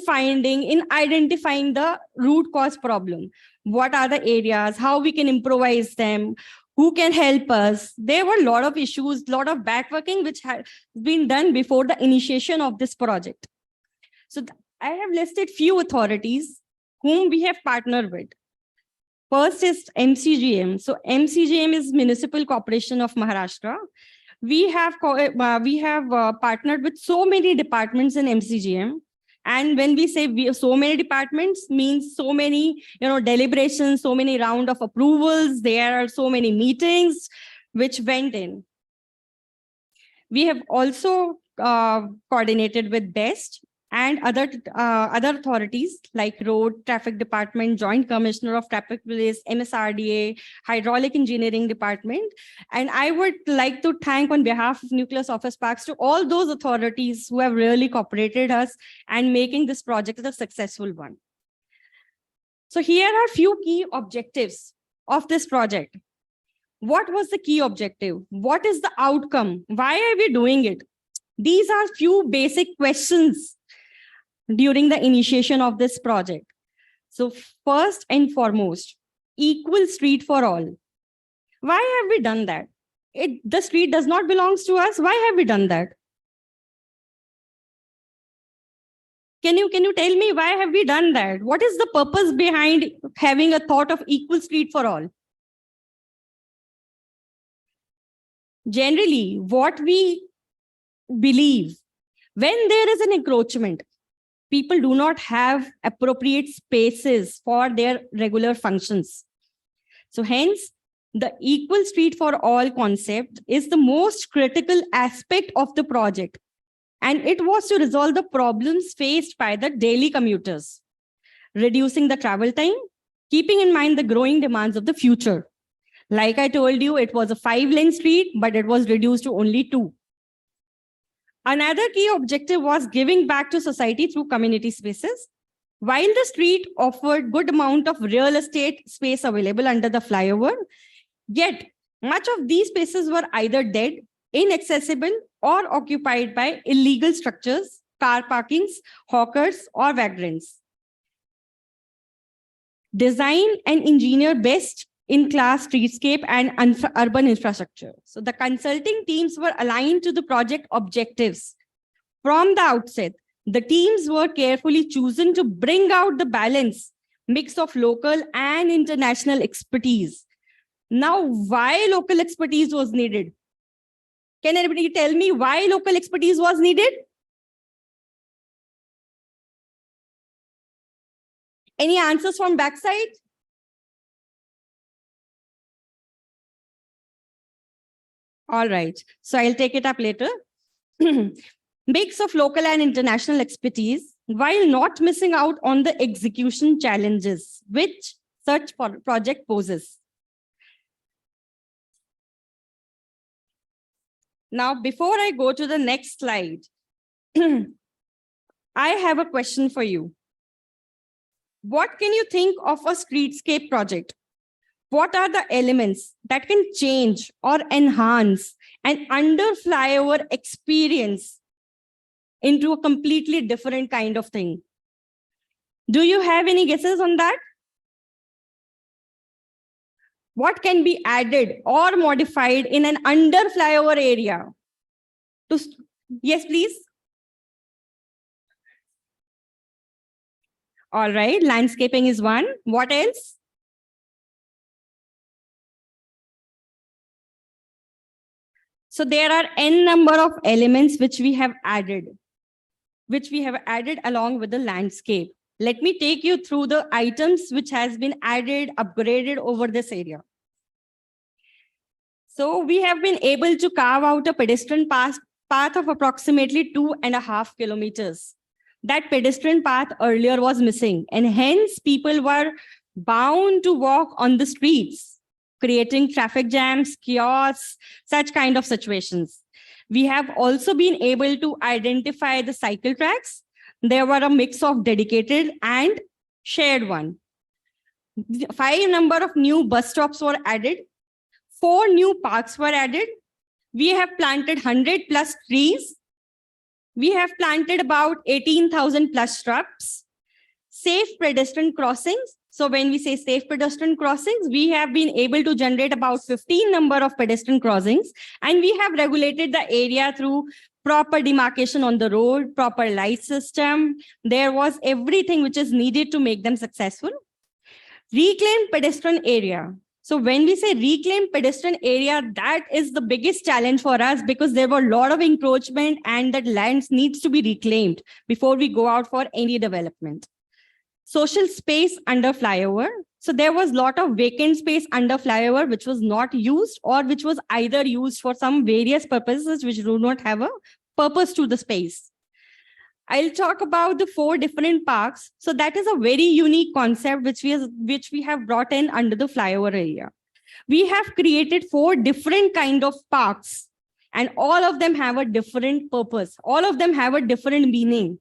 identifying the root cause problem. What are the areas, how we can improvise them, who can help us. There were a lot of issues, a lot of backworking which had been done before the initiation of this project. So I have listed few authorities whom we have partnered with. First is MCGM. So MCGM is Municipal Corporation of Maharashtra. We have partnered with so many departments in MCGM. And when we say so many departments, means so many, deliberations, so many round of approvals. There are so many meetings which went in. We have also coordinated with BEST and other authorities like Road Traffic Department, Joint Commissioner of Traffic Police, MSRDA, Hydraulic Engineering Department. And I would like to thank on behalf of Nucleus Office Parks to all those authorities who have really cooperated us and making this project a successful one. So here are a few key objectives of this project. What was the key objective? What is the outcome? Why are we doing it? These are few basic questions during the initiation of this project. So first and foremost, equal street for all. Why have we done that? The street does not belong to us. Why have we done that? Can you tell me why have we done that? What is the purpose behind having a thought of equal street for all? Generally, what we believe, when there is an encroachment, people do not have appropriate spaces for their regular functions. So hence, the equal street for all concept is the most critical aspect of the project. And it was to resolve the problems faced by the daily commuters, reducing the travel time, keeping in mind the growing demands of the future. Like I told you, it was a 5-lane street, but it was reduced to only 2. Another key objective was giving back to society through community spaces. While the street offered good amount of real estate space available under the flyover, yet much of these spaces were either dead, inaccessible, or occupied by illegal structures, car parkings, hawkers, or vagrants. Design and engineer best in-class streetscape and urban infrastructure. So the consulting teams were aligned to the project objectives. From the outset, the teams were carefully chosen to bring out the balance, mix of local and international expertise. Now, why local expertise was needed? Can anybody tell me why local expertise was needed? Any answers from backside? All right, so I'll take it up later. Mix of local and international expertise while not missing out on the execution challenges which such project poses. Now, before I go to the next slide, I have a question for you. What can you think of a streetscape project? What are the elements that can change or enhance an under flyover experience into a completely different kind of thing? Do you have any guesses on that? What can be added or modified in an under flyover area? Yes, please. All right, landscaping is one. What else? So there are n number of elements which we have added along with the landscape. Let me take you through the items which has been added, upgraded over this area. So we have been able to carve out a pedestrian path of approximately 2.5 kilometers. That pedestrian path earlier was missing, and hence people were bound to walk on the streets, creating traffic jams, chaos, such kind of situations. We have also been able to identify the cycle tracks. There were a mix of dedicated and shared one. 5 number of new bus stops were added. 4 new parks were added. We have planted 100 plus trees. We have planted about 18,000 plus shrubs. Safe pedestrian crossings. So when we say safe pedestrian crossings, we have been able to generate about 15 number of pedestrian crossings, and we have regulated the area through proper demarcation on the road, proper light system. There was everything which is needed to make them successful. Reclaimed pedestrian area. So when we say reclaimed pedestrian area, that is the biggest challenge for us because there were a lot of encroachment and that land needs to be reclaimed before we go out for any development. Social space under flyover. So there was a lot of vacant space under flyover, which was not used or which was either used for some various purposes, which do not have a purpose to the space. I'll talk about the 4 different parks. So that is a very unique concept which we have brought in under the flyover area. We have created 4 different kind of parks and all of them have a different purpose. All of them have a different meaning.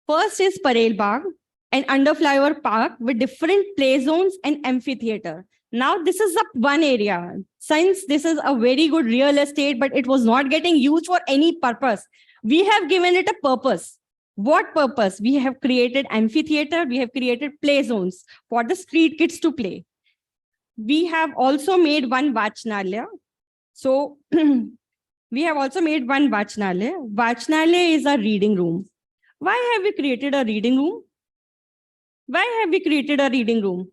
First is Parel Bagh, an under flyover park with different play zones and amphitheater. Now this is one area. Since this is a very good real estate, but it was not getting used for any purpose. We have given it a purpose. What purpose? We have created amphitheater, we have created play zones for the street kids to play. We have also made one Vachnalaya. So we have also made one Vachnalaya. Vachnalaya is a reading room. Why have we created a reading room? Why have we created a reading room?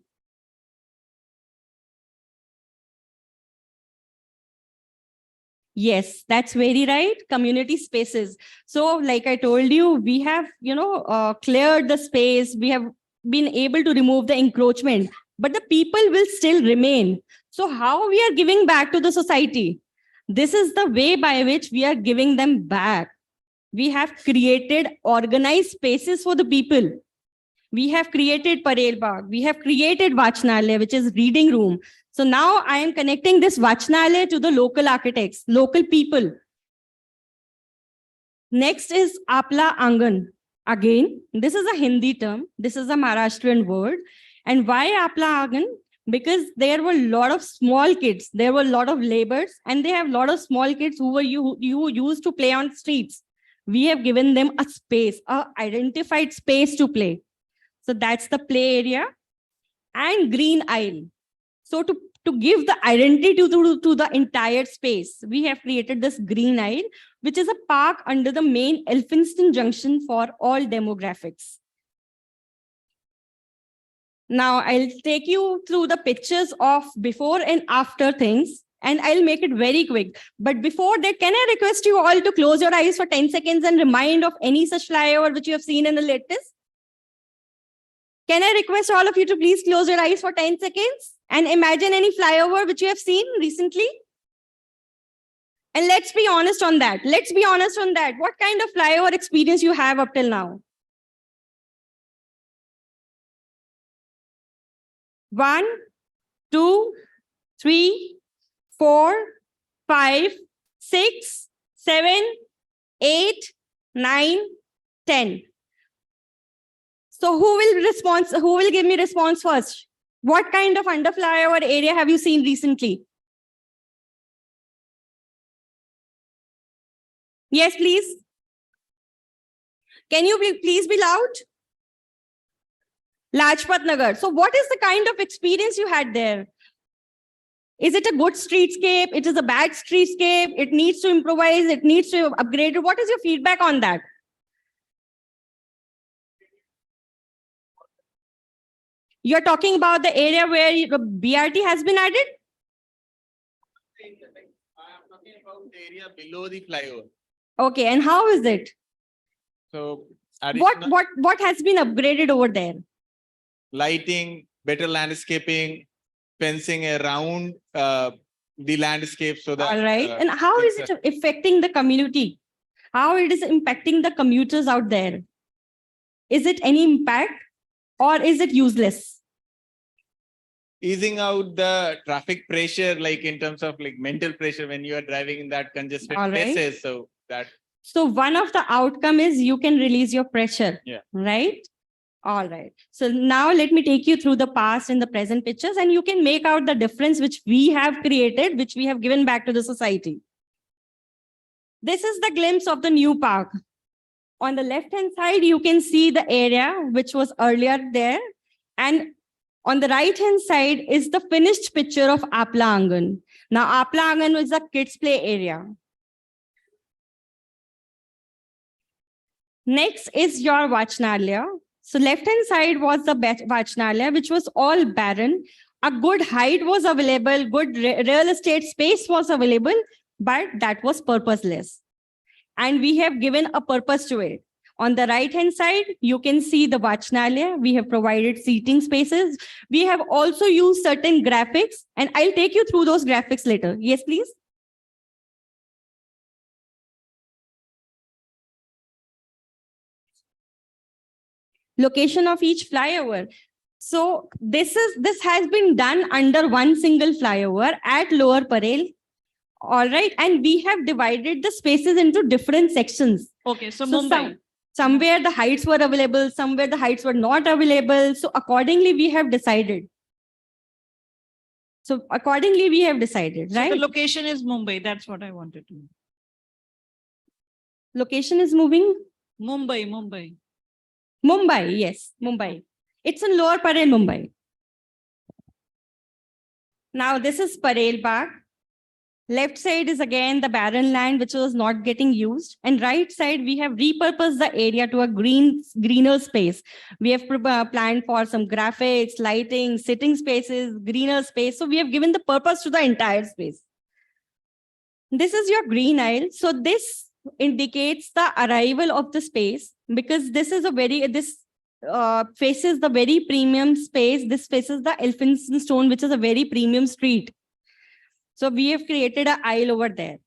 Yes, that's very right. Community spaces. So like I told you, we have, cleared the space. We have been able to remove the encroachment, but the people will still remain. So how we are giving back to the society? This is the way by which we are giving them back. We have created organized spaces for the people. We have created Parel Bagh. We have created Vachnalaya, which is reading room. So now I am connecting this Vachnalaya to the local architects, local people. Next is Apla Angan. Again, this is a Hindi term. This is a Maharashtrian word. And why Apla Angan? Because there were a lot of small kids. There were a lot of laborers and they have a lot of small kids who used to play on streets. We have given them a space, a identified space to play. So that's the play area and green aisle. So to give the identity to the entire space, we have created this green aisle, which is a park under the main Elphinstone Junction for all demographics. Now I'll take you through the pictures of before and after things, and I'll make it very quick. But before that, can I request you all to close your eyes for 10 seconds and remind of any such flyover which you have seen in the latest? Can I request all of you to please close your eyes for 10 seconds and imagine any flyover which you have seen recently? And let's be honest on that. Let's be honest on that. What kind of flyover experience you have up till now? 1, 2, 3, 4, 5, 6, 7, 8, 9, 10. So who will give me response first? What kind of under flyover area have you seen recently? Yes, please. Can you please be loud? Lajpat Nagar. So what is the kind of experience you had there? Is it a good streetscape? It is a bad streetscape? It needs to improvise? It needs to upgrade? What is your feedback on that? You're talking about the area where the BRT has been added? I am talking about the area below the flyover. Okay, and how is it? So What has been upgraded over there? lighting, better landscaping, fencing around the landscape so that. All right. And how is it affecting the community? How it is impacting the commuters out there? Is it any impact or is it useless? Easing out the traffic pressure, like in terms of like mental pressure when you are driving in that congested All right. places. So one of the outcome is you can release your pressure. Yeah. Right? All right. So now let me take you through the past and the present pictures and you can make out the difference which we have created, which we have given back to the society. This is the glimpse of the new park. On the left-hand side, you can see the area which was earlier there. And on the right-hand side is the finished picture of Apla Angan. Now, Apla Angan is a kids' play area. Next is your Vachnalaya. So left-hand side was the Vachanalaya, which was all barren. A good height was available, good real estate space was available, but that was purposeless. And we have given a purpose to it. On the right-hand side, you can see the Vachanalaya. We have provided seating spaces. We have also used certain graphics, and I'll take you through those graphics later. Yes, please. Location of each flyover. So this has been done under one single flyover at Lower Parel. All right. And we have divided the spaces into different sections. Okay. So Mumbai. Somewhere the heights were available, somewhere the heights were not available. So accordingly, we have decided. Right? The location is Mumbai. That's what I wanted to know. Location is moving? Mumbai. Mumbai, yes, Mumbai. It's in Lower Parel, Mumbai. Now this is Parel Bagh. Left side is again the barren land which was not getting used. And right side, we have repurposed the area to a greener space. We have planned for some graphics, lighting, sitting spaces, greener space. So we have given the purpose to the entire space. This is your green aisle. So this indicates the arrival of the space because this is faces the very premium space. This faces the Elphinstone, which is a very premium street. So we have created an aisle over there.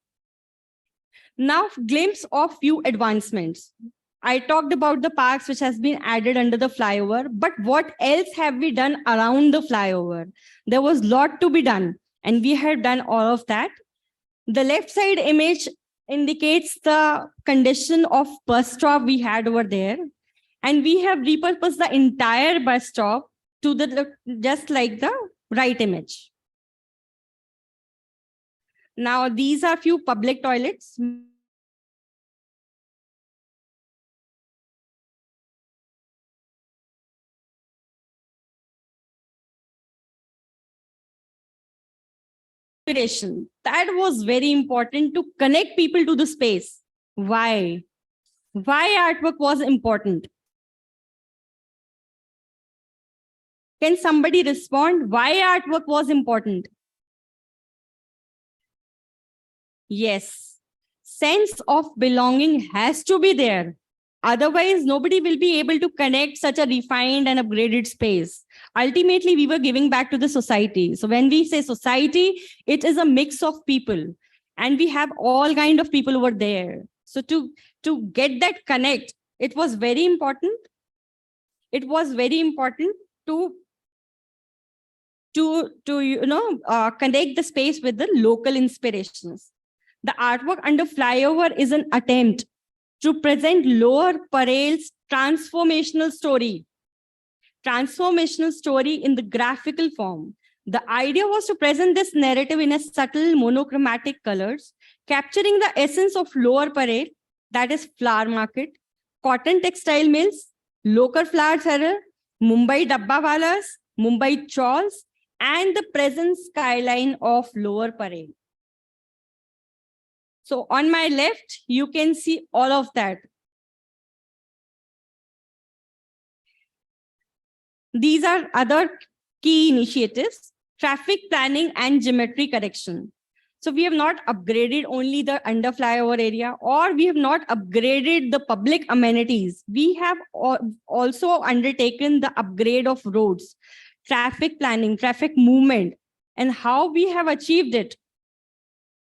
Now, glimpse of few advancements. I talked about the parks which has been added under the flyover, but what else have we done around the flyover? There was a lot to be done, and we have done all of that. The left side image indicates the condition of bus stop we had over there. And we have repurposed the entire bus stop to just like the right image. Now, these are few public toilets. That was very important to connect people to the space. Why? Why artwork was important? Can somebody respond? Why artwork was important? Yes, sense of belonging has to be there. Otherwise, nobody will be able to connect such a refined and upgraded space. Ultimately, we were giving back to the society. So when we say society, it is a mix of people. And we have all kind of people over there. So to get that connect, it was very important. It was very important to connect the space with the local inspirations. The artwork under flyover is an attempt to present Lower Parel's transformational story in the graphical form. The idea was to present this narrative in a subtle monochromatic colors, capturing the essence of Lower Parel, that is flower market, cotton textile mills, local flower seller, Mumbai Dabbawalas, Mumbai chawls, and the present skyline of Lower Parel. So on my left, you can see all of that. These are other key initiatives, traffic planning and geometry correction. So we have not upgraded only the under flyover area, or we have not upgraded the public amenities. We have also undertaken the upgrade of roads, traffic planning, traffic movement, and how we have achieved it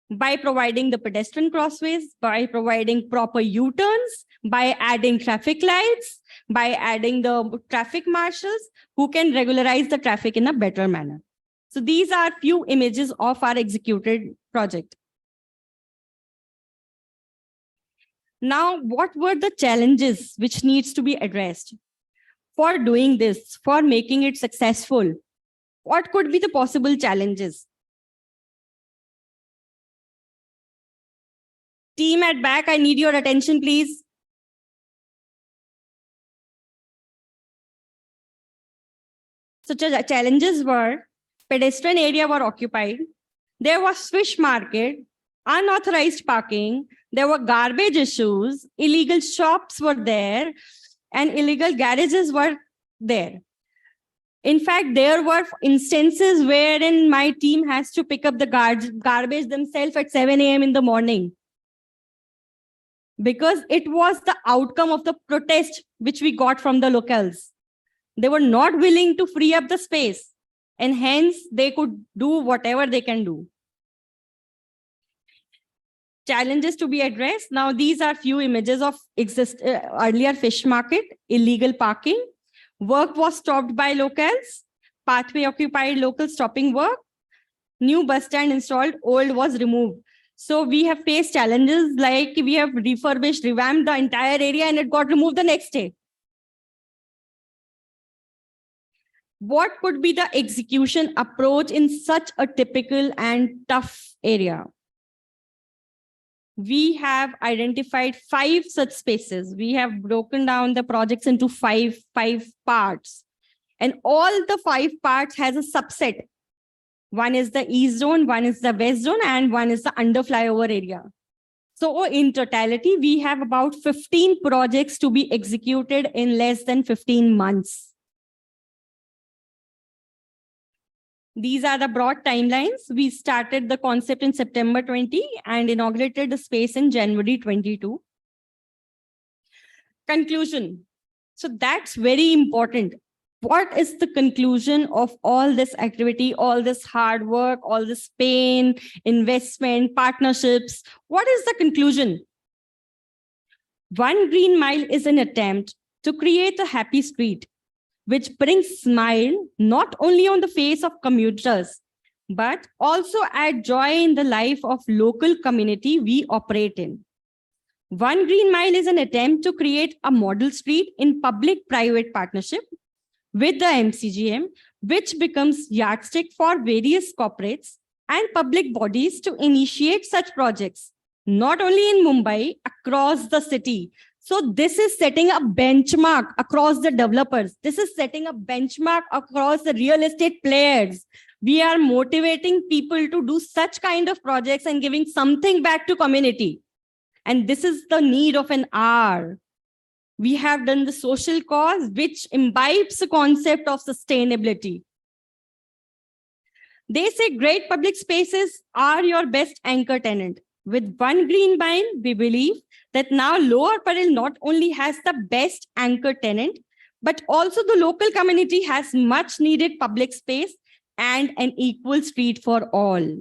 by providing the pedestrian crossways, by providing proper U-turns, by adding traffic lights, by adding the traffic marshals who can regularize the traffic in a better manner. So these are few images of our executed project. Now, what were the challenges which needs to be addressed? For doing this, for making it successful, what could be the possible challenges? Team at back, I need your attention, please. So challenges were pedestrian area were occupied. There was fish market, unauthorized parking. There were garbage issues. Illegal shops were there. and illegal garages were there. In fact, there were instances wherein my team has to pick up the garbage themselves at 7 a.m. in the morning, because it was the outcome of the protest which we got from the locals. They were not willing to free up the space, and hence they could do whatever they can do. Challenges to be addressed. Now, these are few images of earlier fish market, illegal parking. Work was stopped by locals. Pathway occupied, local stopping work. New bus stand installed, old was removed. So we have faced challenges like we have refurbished, revamped the entire area and it got removed the next day. What could be the execution approach in such a typical and tough area? We have identified 5 such spaces. We have broken down the projects into five parts. And all the 5 parts has a subset. One is the east zone, one is the west zone, and one is the under flyover area. So in totality, we have about 15 projects to be executed in less than 15 months. These are the broad timelines. We started the concept in September 20 and inaugurated the space in January 22. Conclusion. So that's very important. What is the conclusion of all this activity, all this hard work, all this pain, investment, partnerships? What is the conclusion? One Green Mile is an attempt to create a happy street, which brings smile not only on the face of commuters, but also add joy in the life of local community we operate in. One Green Mile is an attempt to create a model street in public-private partnership with the MCGM, which becomes yardstick for various corporates and public bodies to initiate such projects, not only in Mumbai, across the city. So this is setting a benchmark across the developers. This is setting a benchmark across the real estate players. We are motivating people to do such kind of projects and giving something back to community. And this is the need of an hour. We have done the social cause, which imbibes the concept of sustainability. They say great public spaces are your best anchor tenant. With One Green Mile, we believe that now Lower Parel not only has the best anchor tenant, but also the local community has much needed public space and an equal street for all.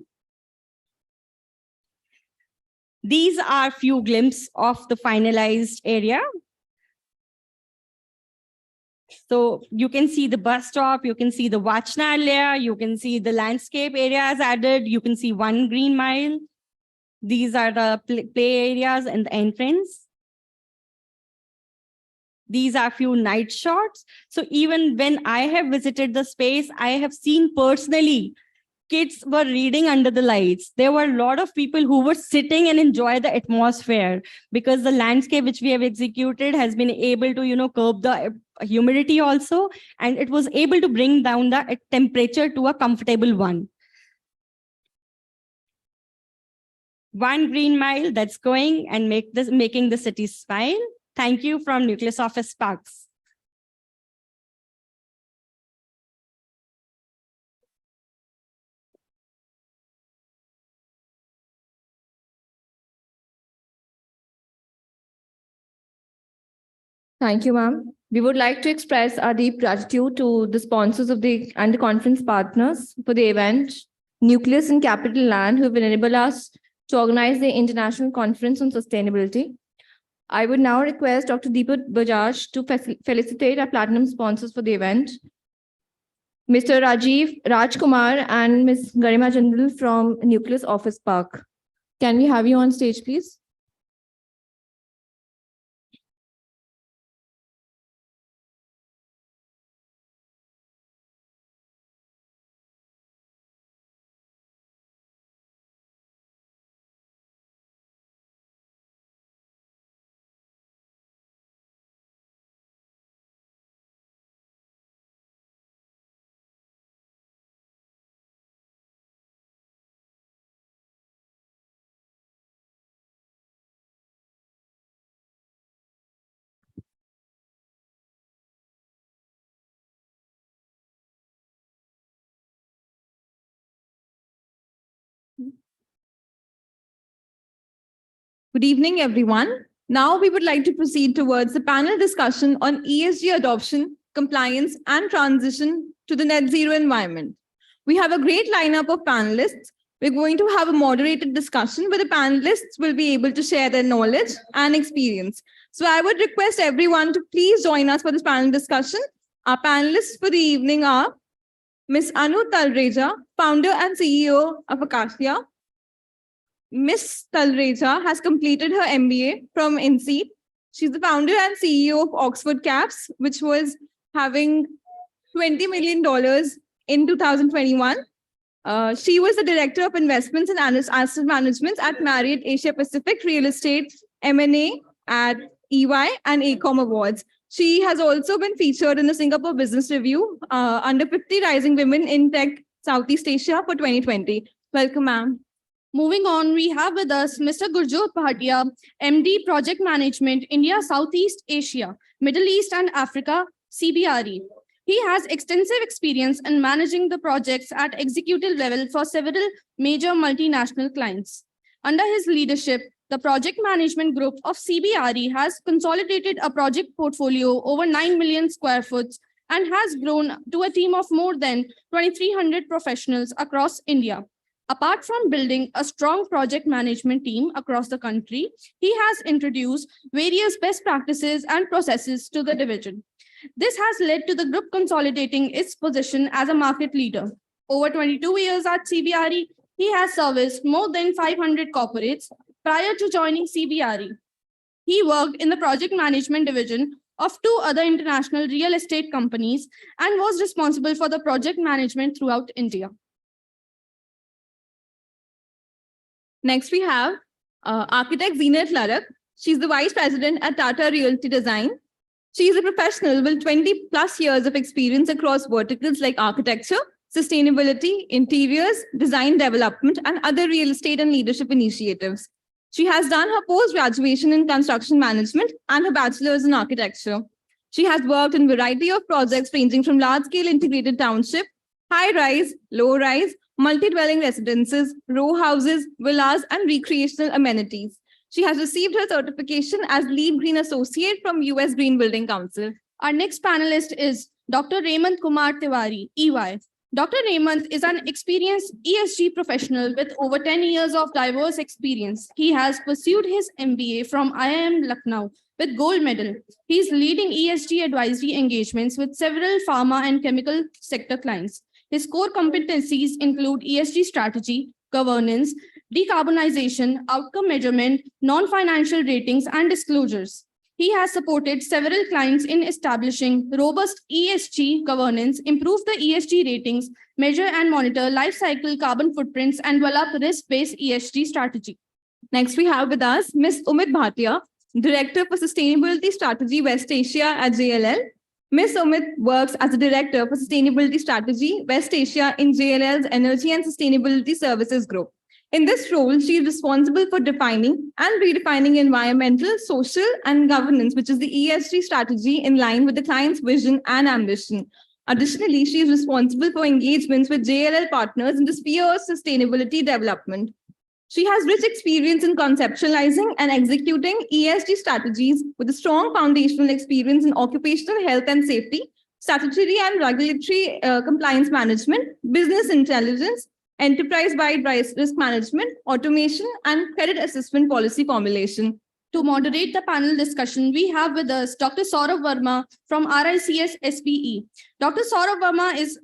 These are few glimpses of the finalized area. So you can see the bus stop, you can see the Vachanalaya, you can see the landscape areas added, you can see One Green Mile. These are the play areas and the entrance. These are few night shots. So even when I have visited the space, I have seen personally kids were reading under the lights. There were a lot of people who were sitting and enjoy the atmosphere because the landscape which we have executed has been able to, curb the humidity also, and it was able to bring down the temperature to a comfortable one. One Green Mile that's going and making the city smile. Thank you from Nucleus Office Parks. Thank you, ma'am. We would like to express our deep gratitude to the sponsors of the conference partners for the event, Nucleus and Capital Land, who will enable us to organize the International Conference on Sustainability. I would now request Dr. Deepak Bajaj to felicitate our platinum sponsors for the event, Mr. Rajiv Rajkumar and Ms. Garima Jindal from Nucleus Office Park. Can we have you on stage, please? Good evening, everyone. Now we would like to proceed towards the panel discussion on ESG adoption, compliance, and transition to the net zero environment. We have a great lineup of panelists. We're going to have a moderated discussion where the panelists will be able to share their knowledge and experience. So I would request everyone to please join us for this panel discussion. Our panelists for the evening are Ms. Anu Talreja, founder and CEO of Acacia. Ms. Talreja has completed her MBA from INSEAD. She's the founder and CEO of Oxford Caps, which was having $20 million in 2021. She was the Director of Investments and Asset Management at Marriott Asia Pacific Real Estate M&A at EY and ACOM Awards. She has also been featured in the Singapore Business Review under 50 Rising Women in Tech Southeast Asia for 2020. Welcome, ma'am. Moving on, we have with us Mr. Gurjot Bhatia, MD Project Management, India, Southeast Asia, Middle East and Africa, CBRE. He has extensive experience in managing the projects at executive level for several major multinational clients. Under his leadership, the project management group of CBRE has consolidated a project portfolio over 9 million square foot and has grown to a team of more than 2,300 professionals across India. Apart from building a strong project management team across the country, he has introduced various best practices and processes to the division. This has led to the group consolidating its position as a market leader. Over 22 years at CBRE, he has serviced more than 500 corporates. Prior to joining CBRE, he worked in the project management division of 2 other international real estate companies and was responsible for the project management throughout India. Next, we have architect Zeenat Larak. She's the Vice President at Tata Realty Design. She is a professional with 20 plus years of experience across verticals like architecture, sustainability, interiors, design development, and other real estate and leadership initiatives. She has done her post-graduation in construction management and her bachelor's in architecture. She has worked in a variety of projects ranging from large-scale integrated township, high-rise, low-rise, multi-dwelling residences, row houses, villas, and recreational amenities. She has received her certification as Lead Green Associate from US Green Building Council. Our next panelist is Dr. Raymond Kumar Tiwari, EY. Dr. Raymond is an experienced ESG professional with over 10 years of diverse experience. He has pursued his MBA from IIM Lucknow with gold medal. He is leading ESG advisory engagements with several pharma and chemical sector clients. His core competencies include ESG strategy, governance, decarbonization, outcome measurement, non-financial ratings, and disclosures. He has supported several clients in establishing robust ESG governance, improve the ESG ratings, measure and monitor life cycle carbon footprints, and develop risk-based ESG strategy. Next, we have with us Ms. Umit Bhatia, Director for Sustainability Strategy West Asia at JLL. Ms. Umit works as a Director for Sustainability Strategy West Asia in JLL's Energy and Sustainability Services Group. In this role, she is responsible for defining and redefining environmental, social, and governance, which is the ESG strategy in line with the client's vision and ambition. Additionally, she is responsible for engagements with JLL partners in the sphere of sustainability development. She has rich experience in conceptualizing and executing ESG strategies with a strong foundational experience in occupational health and safety, statutory and regulatory compliance management, business intelligence, enterprise-wide risk management, automation, and credit assessment policy formulation. To moderate the panel discussion, we have with us Dr. Saurav Verma from RICS SBE. Dr. Saurav Verma is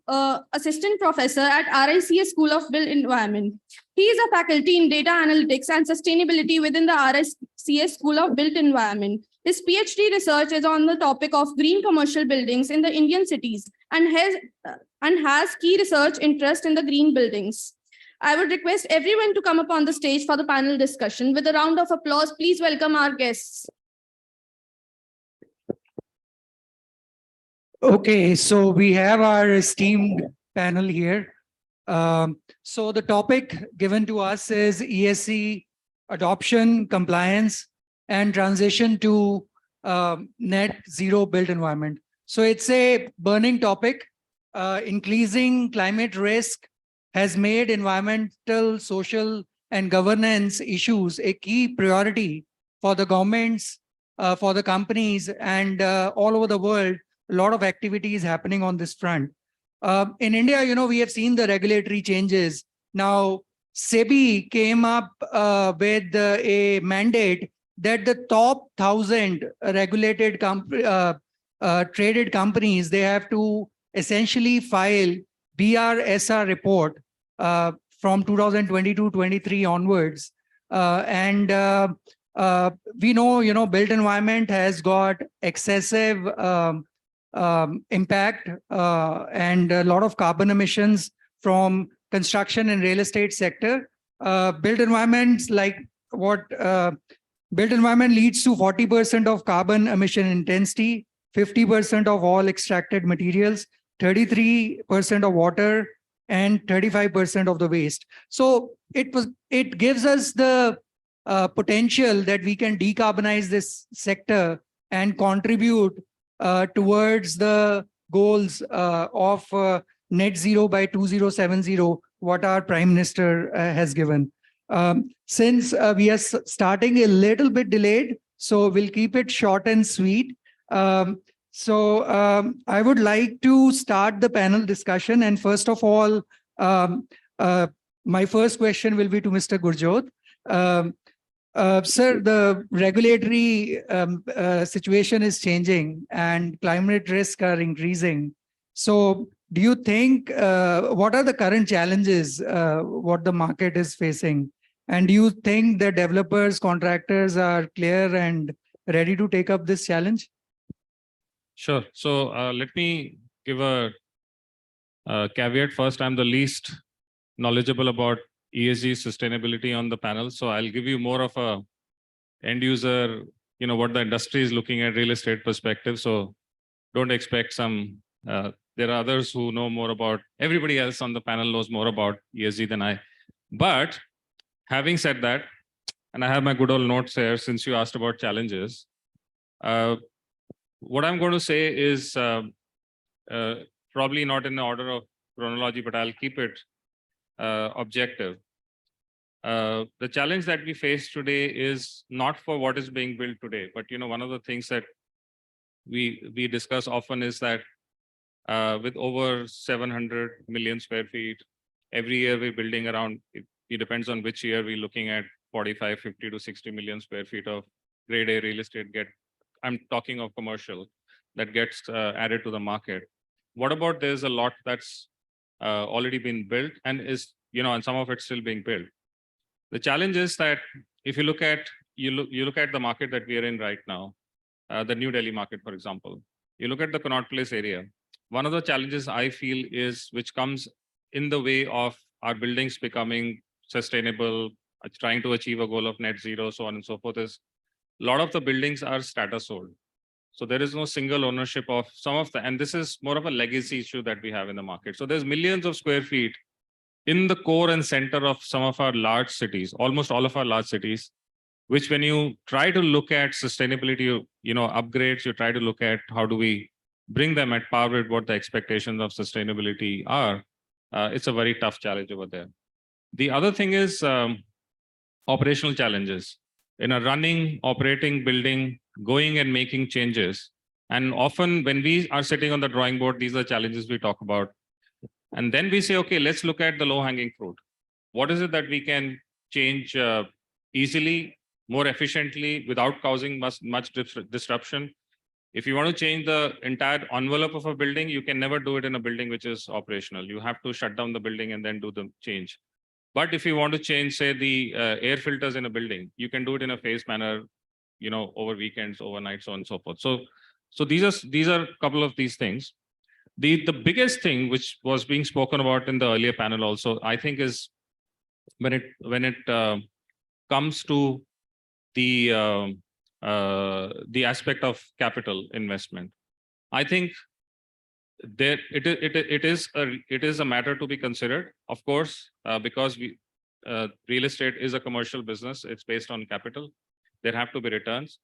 Assistant Professor at RICS School of Built Environment. He is a faculty in Data Analytics and Sustainability within the RICS School of Built Environment. His PhD research is on the topic of green commercial buildings in the Indian cities and has key research interest in the green buildings. I would request everyone to come up on the stage for the panel discussion. With a round of applause, please welcome our guests. Okay, so we have our esteemed panel here. So the topic given to us is ESG adoption, compliance, and transition to net zero built environment. So it's a burning topic. Increasing climate risk has made environmental, social, and governance issues a key priority for the governments, for the companies, and all over the world. A lot of activity is happening on this front. In India, we have seen the regulatory changes. Now, SEBI came up with a mandate that the top 1,000 regulated traded companies, they have to essentially file BRSR report from 2022-23 onwards. We know, built environment has got excessive impact and a lot of carbon emissions from construction and real estate sector. Built environments like what built environment leads to 40% of carbon emission intensity, 50% of all extracted materials, 33% of water, and 35% of the waste. So it gives us the potential that we can decarbonize this sector and contribute towards the goals of net zero by 2070, what our Prime Minister has given. Since we are starting a little bit delayed, so we'll keep it short and sweet. I would like to start the panel discussion. And first of all, my first question will be to Mr. Gurjot. Sir, the regulatory situation is changing and climate risks are increasing. So do you think, what are the current challenges, what the market is facing? And do you think the developers, contractors are clear and ready to take up this challenge? Sure. So let me give a caveat first. I'm the least knowledgeable about ESG sustainability on the panel. So I'll give you more of a end user, what the industry is looking at real estate perspective. So don't expect some, there are others who know more about, everybody else on the panel knows more about ESG than I. But having said that, and I have my good old notes here since you asked about challenges, what I'm going to say is probably not in the order of chronology, but I'll keep it objective. The challenge that we face today is not for what is being built today, but one of the things that we discuss often is that with over 700 million square feet, every year we're building around, it depends on which year we're looking at, 45, 50 to 60 million square feet of grade A real estate I'm talking of commercial, that gets added to the market. What about there's a lot that's already been built and is, and some of it's still being built. The challenge is that if you look at the market that we are in right now, the New Delhi market, for example, you look at the Connaught Place area. One of the challenges I feel is, which comes in the way of our buildings becoming sustainable, trying to achieve a goal of net zero, so on and so forth, is a lot of the buildings are strata sold. So there is no single ownership of some of the, and this is more of a legacy issue that we have in the market. So there's millions of square feet in the core and center of some of our large cities, almost all of our large cities, which when you try to look at sustainability, upgrades, you try to look at how do we bring them at par with what the expectations of sustainability are, it's a very tough challenge over there. The other thing is operational challenges. In a running, operating building, going and making changes. And often when we are sitting on the drawing board, these are challenges we talk about. And then we say, okay, let's look at the low-hanging fruit. What is it that we can change easily, more efficiently, without causing much disruption? If you want to change the entire envelope of a building, you can never do it in a building which is operational. You have to shut down the building and then do the change. But if you want to change, say, the air filters in a building, you can do it in a phased manner, over weekends, overnight, so on and so forth. So these are a couple of these things. The biggest thing which was being spoken about in the earlier panel also, I think, is when it comes to the aspect of capital investment. I think there it is a matter to be considered, of course, because real estate is a commercial business. It's based on capital. There have to be returns.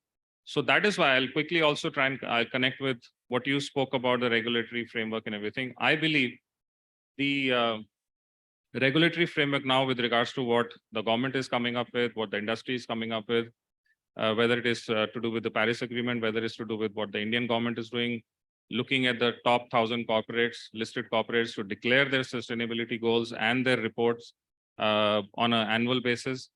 So that is why I'll quickly also try and connect with what you spoke about, the regulatory framework and everything. I believe the regulatory framework now with regards to what the government is coming up with, what the industry is coming up with, whether it is to do with the Paris Agreement, whether it's to do with what the Indian government is doing, looking at the top 1,000 corporates, listed corporates to declare their sustainability goals and their reports on an annual basis.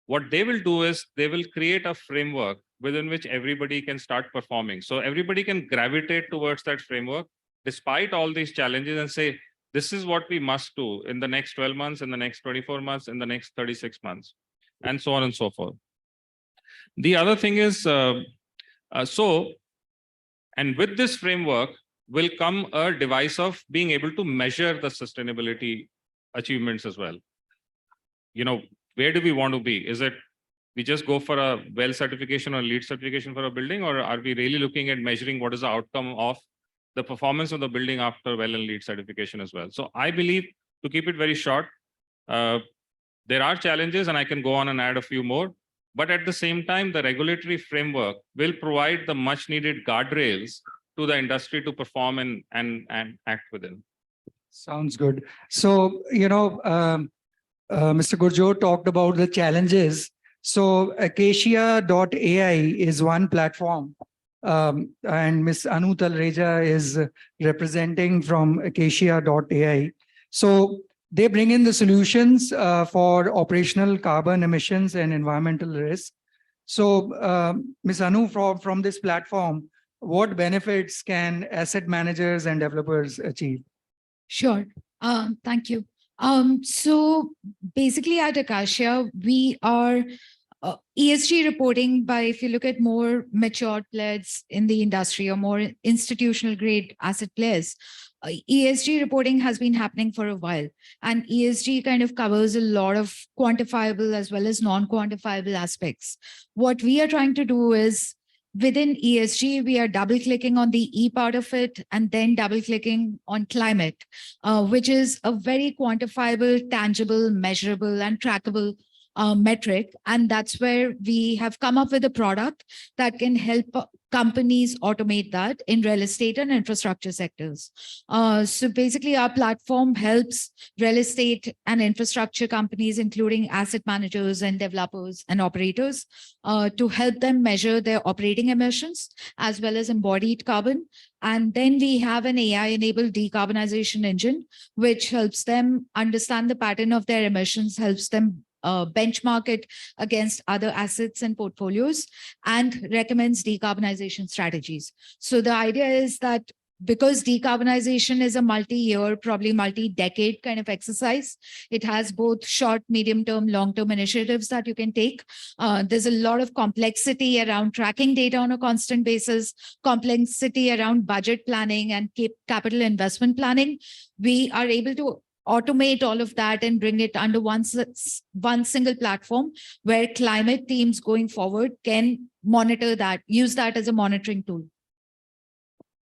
What they will do is they will create a framework within which everybody can start performing. So everybody can gravitate towards that framework despite all these challenges and say, this is what we must do in the next 12 months, in the next 24 months, in the next 36 months, and so on and so forth. The other thing is, and with this framework will come a device of being able to measure the sustainability achievements as well. You know, where do we want to be? Is it we just go for a well certification or LEED certification for a building, or are we really looking at measuring what is the outcome of the performance of the building after well and LEED certification as well? So I believe, to keep it very short, there are challenges, and I can go on and add a few more. But at the same time, the regulatory framework will provide the much needed guardrails to the industry to perform and act within. Sounds good. So, Mr. Gurjo talked about the challenges. So Acacia.ai is one platform. And Ms. Anu Talreja is representing from Acacia.ai. So they bring in the solutions for operational carbon emissions and environmental risk. So Ms. Anu, from this platform, what benefits can asset managers and developers achieve? Sure. Thank you. So basically at Acacia, we are ESG reporting by, if you look at more mature players in the industry or more institutional grade asset players, ESG reporting has been happening for a while, and ESG kind of covers a lot of quantifiable as well as non-quantifiable aspects. What we are trying to do is, within ESG, we are double clicking on the E part of it and then double clicking on climate, which is a very quantifiable, tangible, measurable, and trackable metric. And that's where we have come up with a product that can help companies automate that in real estate and infrastructure sectors. So basically our platform helps real estate and infrastructure companies, including asset managers and developers and operators, to help them measure their operating emissions as well as embodied carbon. And then we have an AI-enabled decarbonization engine, which helps them understand the pattern of their emissions, helps them benchmark it against other assets and portfolios, and recommends decarbonization strategies. So the idea is that because decarbonization is a multi-year, probably multi-decade kind of exercise, it has both short, medium-term, long-term initiatives that you can take. There's a lot of complexity around tracking data on a constant basis, complexity around budget planning and capital investment planning. We are able to automate all of that and bring it under one single platform where climate teams going forward can monitor that, use that as a monitoring tool.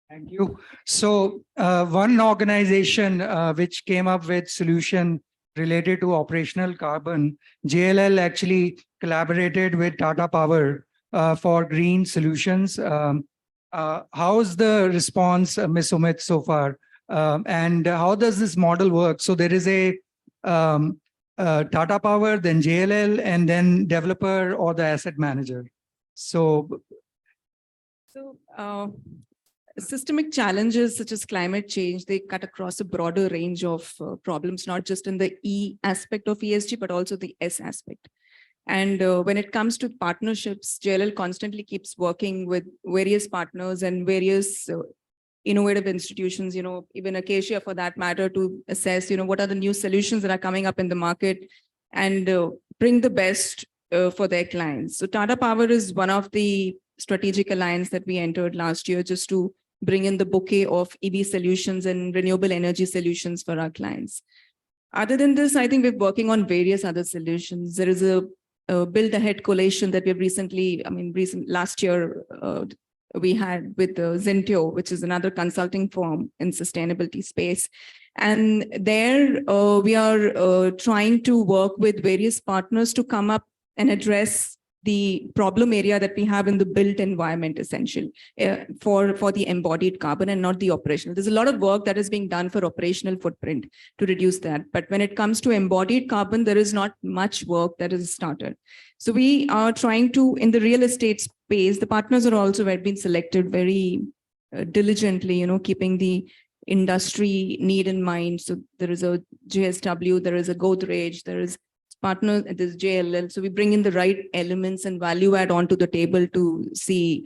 Thank you. So one organization which came up with solution related to operational carbon, JLL actually collaborated with Tata Power for green solutions. How's the response, Ms. Sumit, so far? And how does this model work? So there is a Tata Power, then JLL, and then developer or the asset manager. So systemic challenges such as climate change, they cut across a broader range of problems, not just in the E aspect of ESG, but also the S aspect. And when it comes to partnerships, JLL constantly keeps working with various partners and various innovative institutions, even Acacia for that matter, to assess, what are the new solutions that are coming up in the market and bring the best for their clients. So Tata Power is one of the strategic alliance that we entered last year just to bring in the bouquet of EV solutions and renewable energy solutions for our clients. Other than this, I think we're working on various other solutions. There is a Build Ahead coalition that we've recently, last year, we had with Zintio, which is another consulting firm in sustainability space. And there we are trying to work with various partners to come up and address the problem area that we have in the built environment essential for the embodied carbon and not the operational. There's a lot of work that is being done for operational footprint to reduce that. But when it comes to embodied carbon, there is not much work that is started. So we are trying to, in the real estate space, the partners are also have been selected very diligently, keeping the industry need in mind. So there is a JSW, there is a Godrej, there is partner, there's JLL. So we bring in the right elements and value add onto the table to see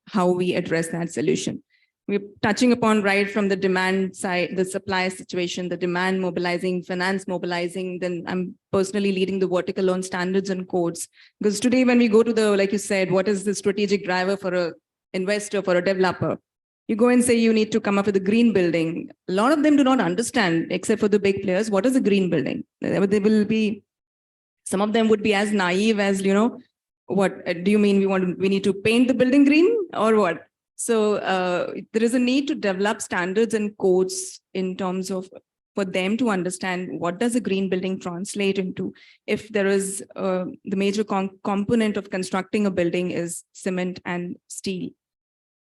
how we address that solution. We're touching upon right from the demand side, the supply situation, the demand mobilizing, finance mobilizing. Then I'm personally leading the vertical on standards and codes. Because today when we go to the, like you said, what is the strategic driver for an investor, for a developer? You go and say you need to come up with a green building. A lot of them do not understand, except for the big players, what is a green building? They will be, some of them would be as naive as, what do you mean we need to paint the building green or what? So there is a need to develop standards and codes in terms of for them to understand what does a green building translate into. If there is the major component of constructing a building is cement and steel.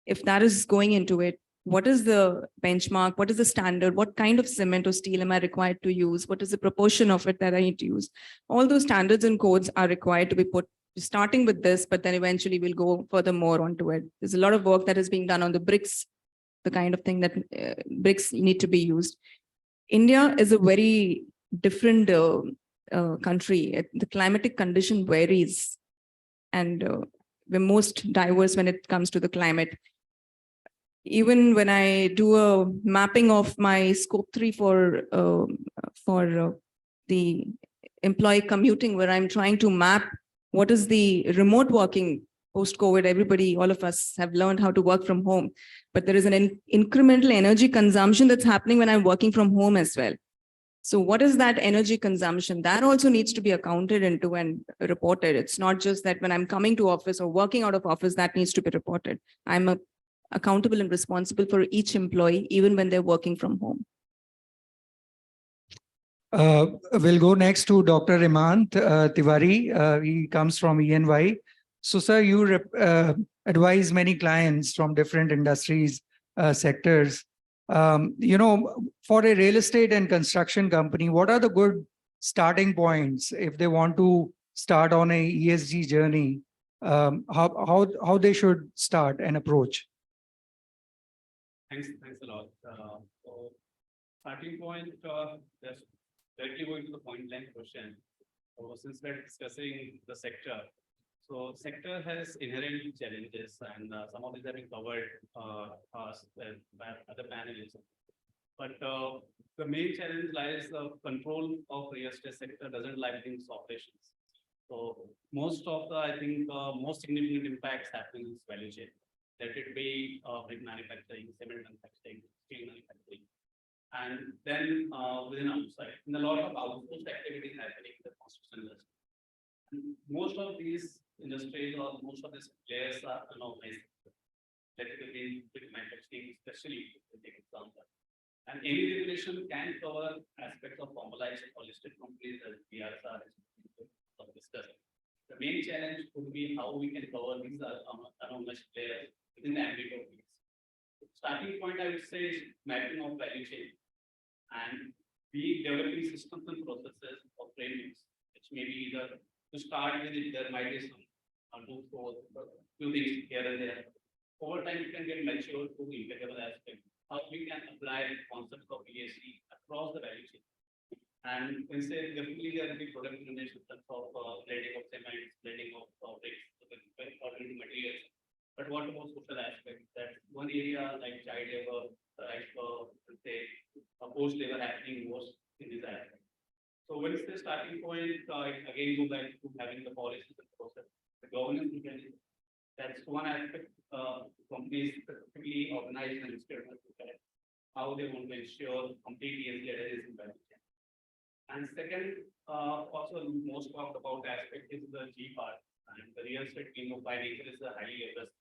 If that is going into it, what is the benchmark? What is the standard? What kind of cement or steel am I required to use? What is the proportion of it that I need to use? All those standards and codes are required to be put, starting with this, but then eventually we'll go further more onto it. There's a lot of work that is being done on the bricks, the kind of thing that bricks need to be used. India is a very different country. The climatic condition varies, and we're most diverse when it comes to the climate. Even when I do a mapping of my scope 3 for the employee commuting, where I'm trying to map what is the remote working post-COVID, everybody, all of us have learned how to work from home, but there is an incremental energy consumption that's happening when I'm working from home as well. So what is that energy consumption? That also needs to be accounted into and reported. It's not just that when I'm coming to office or working out of office, that needs to be reported. I'm accountable and responsible for each employee, even when they're working from home. We'll go next to Dr. Hemant Tiwari. He comes from ENY. So, sir, you advise many clients from different industries, sectors. For a real estate and construction company, what are the good starting points if they want to start on a ESG journey? How they should start and approach? Thanks a lot. So starting point, just directly going to the point blank question. So since we're discussing the sector, so sector has inherent challenges, and some of these have been covered by other panelists. But the main challenge lies the control of real estate sector doesn't like things operations. So most of the, I think, most significant impacts happen in this value chain. Let it be brick manufacturing, cement manufacturing, steel manufacturing, and then within outside, and a lot of outsourced activities happening in the construction industry. And most of these industries or most of these players are unorganized. Let it be brick manufacturing, especially to take example. And any regulation can cover aspects of formalized or listed companies as BRs are discussed. The main challenge would be how we can cover these unorganized players within the ambit of these. Starting point, I would say, is mapping of value chain and be developing systems and processes or frameworks, which may be either to start with it, there might be some few things here and there. Over time, it can get matured to integrable aspect. How we can apply concepts of ESG across the value chain. And when say definitely there will be product innovation of blending of cement, blending of bricks, alternative materials. But what about social aspects? That one area like child labor, like say forced labor happening most in this aspect. So when it's the starting point, again go back to having the policies and process, the governance mechanism. That's one aspect. Companies specifically organize and listed how they want to ensure complete ESG adherence in value chain. And second, also most talked about aspect is the G part, and the real estate being by nature is a highly leveraged.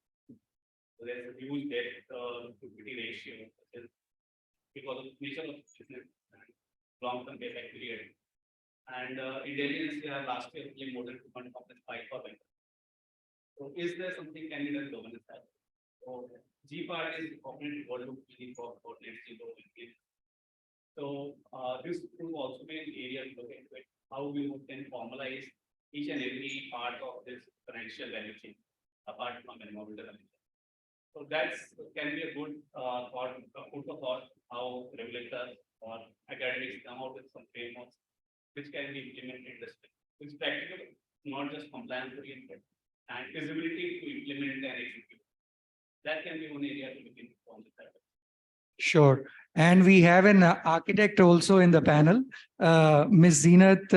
So there's a huge debt to equity ratio because of the nature of business and long-term payback period. And in Delhi NCR last year, more than 2.5 for bank. So is there something can be done governance side? So G part is often what look for net zero. So this will also be an area to look into it. How we can formalize each and every part of this financial value chain apart from environmental value chain. So that's can be a good thought, food for thought, how regulators or academics come out with some frameworks which can be implemented in this. It's practical, not just compliance oriented, and feasibility to implement and execute. That can be one area to look into on the side. Sure. And we have an architect also in the panel, Ms. Zeenat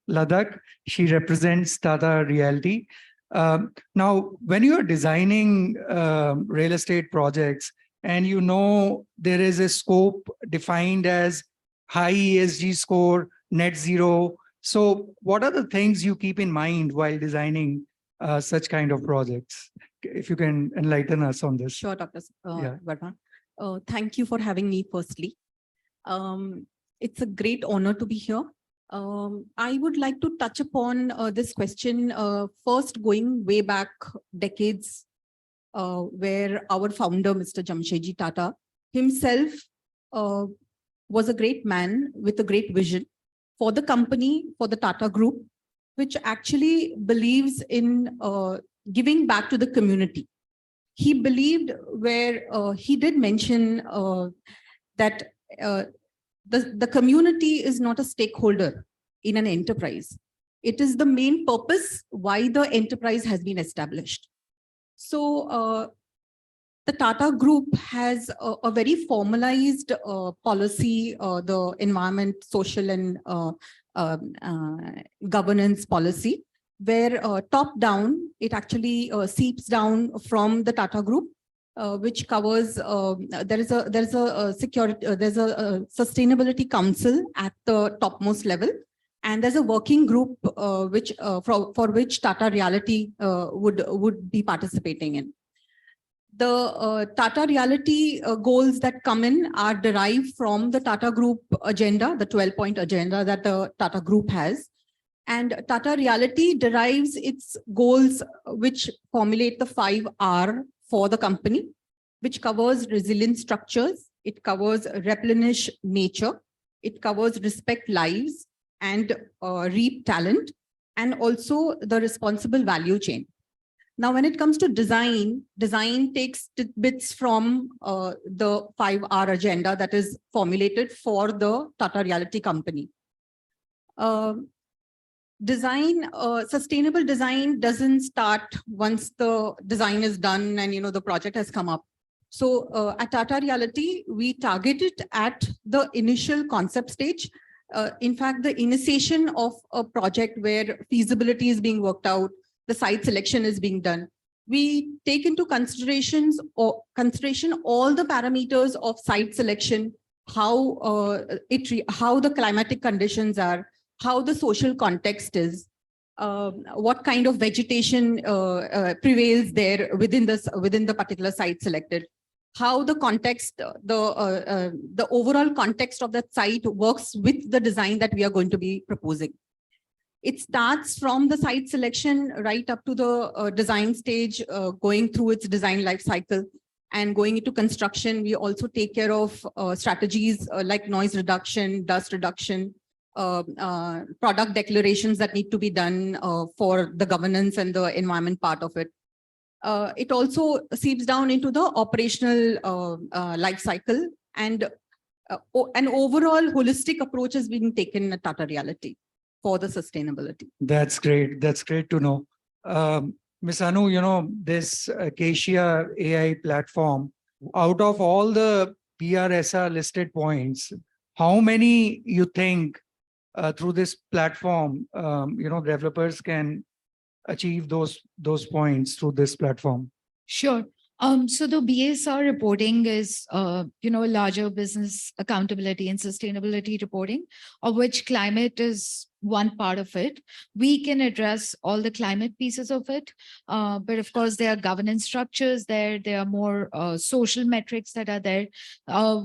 Ladakh. She represents Tata Realty. Now, when you are designing real estate projects and you know there is a scope defined as high ESG score, net zero. So what are the things you keep in mind while designing such kind of projects? If you can enlighten us on this. Sure, Dr. Yeah. Verma. Thank you for having me firstly. It's a great honor to be here. I would like to touch upon this question first going way back decades where our founder, Mr. Jamshedji Tata himself was a great man with a great vision for the company, for the Tata Group, which actually believes in giving back to the community. He believed where he did mention that the community is not a stakeholder in an enterprise. It is the main purpose why the enterprise has been established. So the Tata Group has a very formalized policy, the environment, social and governance policy, where top down, it actually seeps down from the Tata Group, which covers, there's a sustainability council at the topmost level. And there's a working group which for which Tata Realty would be participating in. The Tata Realty goals that come in are derived from the Tata Group agenda, the 12-point agenda that the Tata Group has. And Tata Realty derives its goals, which formulate the 5R for the company, which covers resilient structures, it covers replenish nature, it covers respect lives and reap talent, and also the responsible value chain. Now, when it comes to design, design takes bits from the 5R agenda that is formulated for the Tata Realty company. Sustainable design doesn't start once the design is done and the project has come up. So at Tata Realty, we target it at the initial concept stage. In fact, the initiation of a project where feasibility is being worked out, the site selection is being done. We take into consideration all the parameters of site selection, how the climatic conditions are, how the social context is, what kind of vegetation prevails there within the particular site selected, how the context, the overall context of that site works with the design that we are going to be proposing. It starts from the site selection right up to the design stage, going through its design life cycle and going into construction. We also take care of strategies like noise reduction, dust reduction, product declarations that need to be done for the governance and the environment part of it. It also seeps down into the operational life cycle, and an overall holistic approach is being taken at Tata Realty for the sustainability. That's great. That's great to know. Ms. Anu, this Acacia AI platform, out of all the PRSR listed points, how many you think through this platform, developers can achieve those points through this platform? Sure. So the BSR reporting is, larger business accountability and sustainability reporting, of which climate is one part of it. We can address all the climate pieces of it, but of course there are governance structures there. There are more social metrics that are there,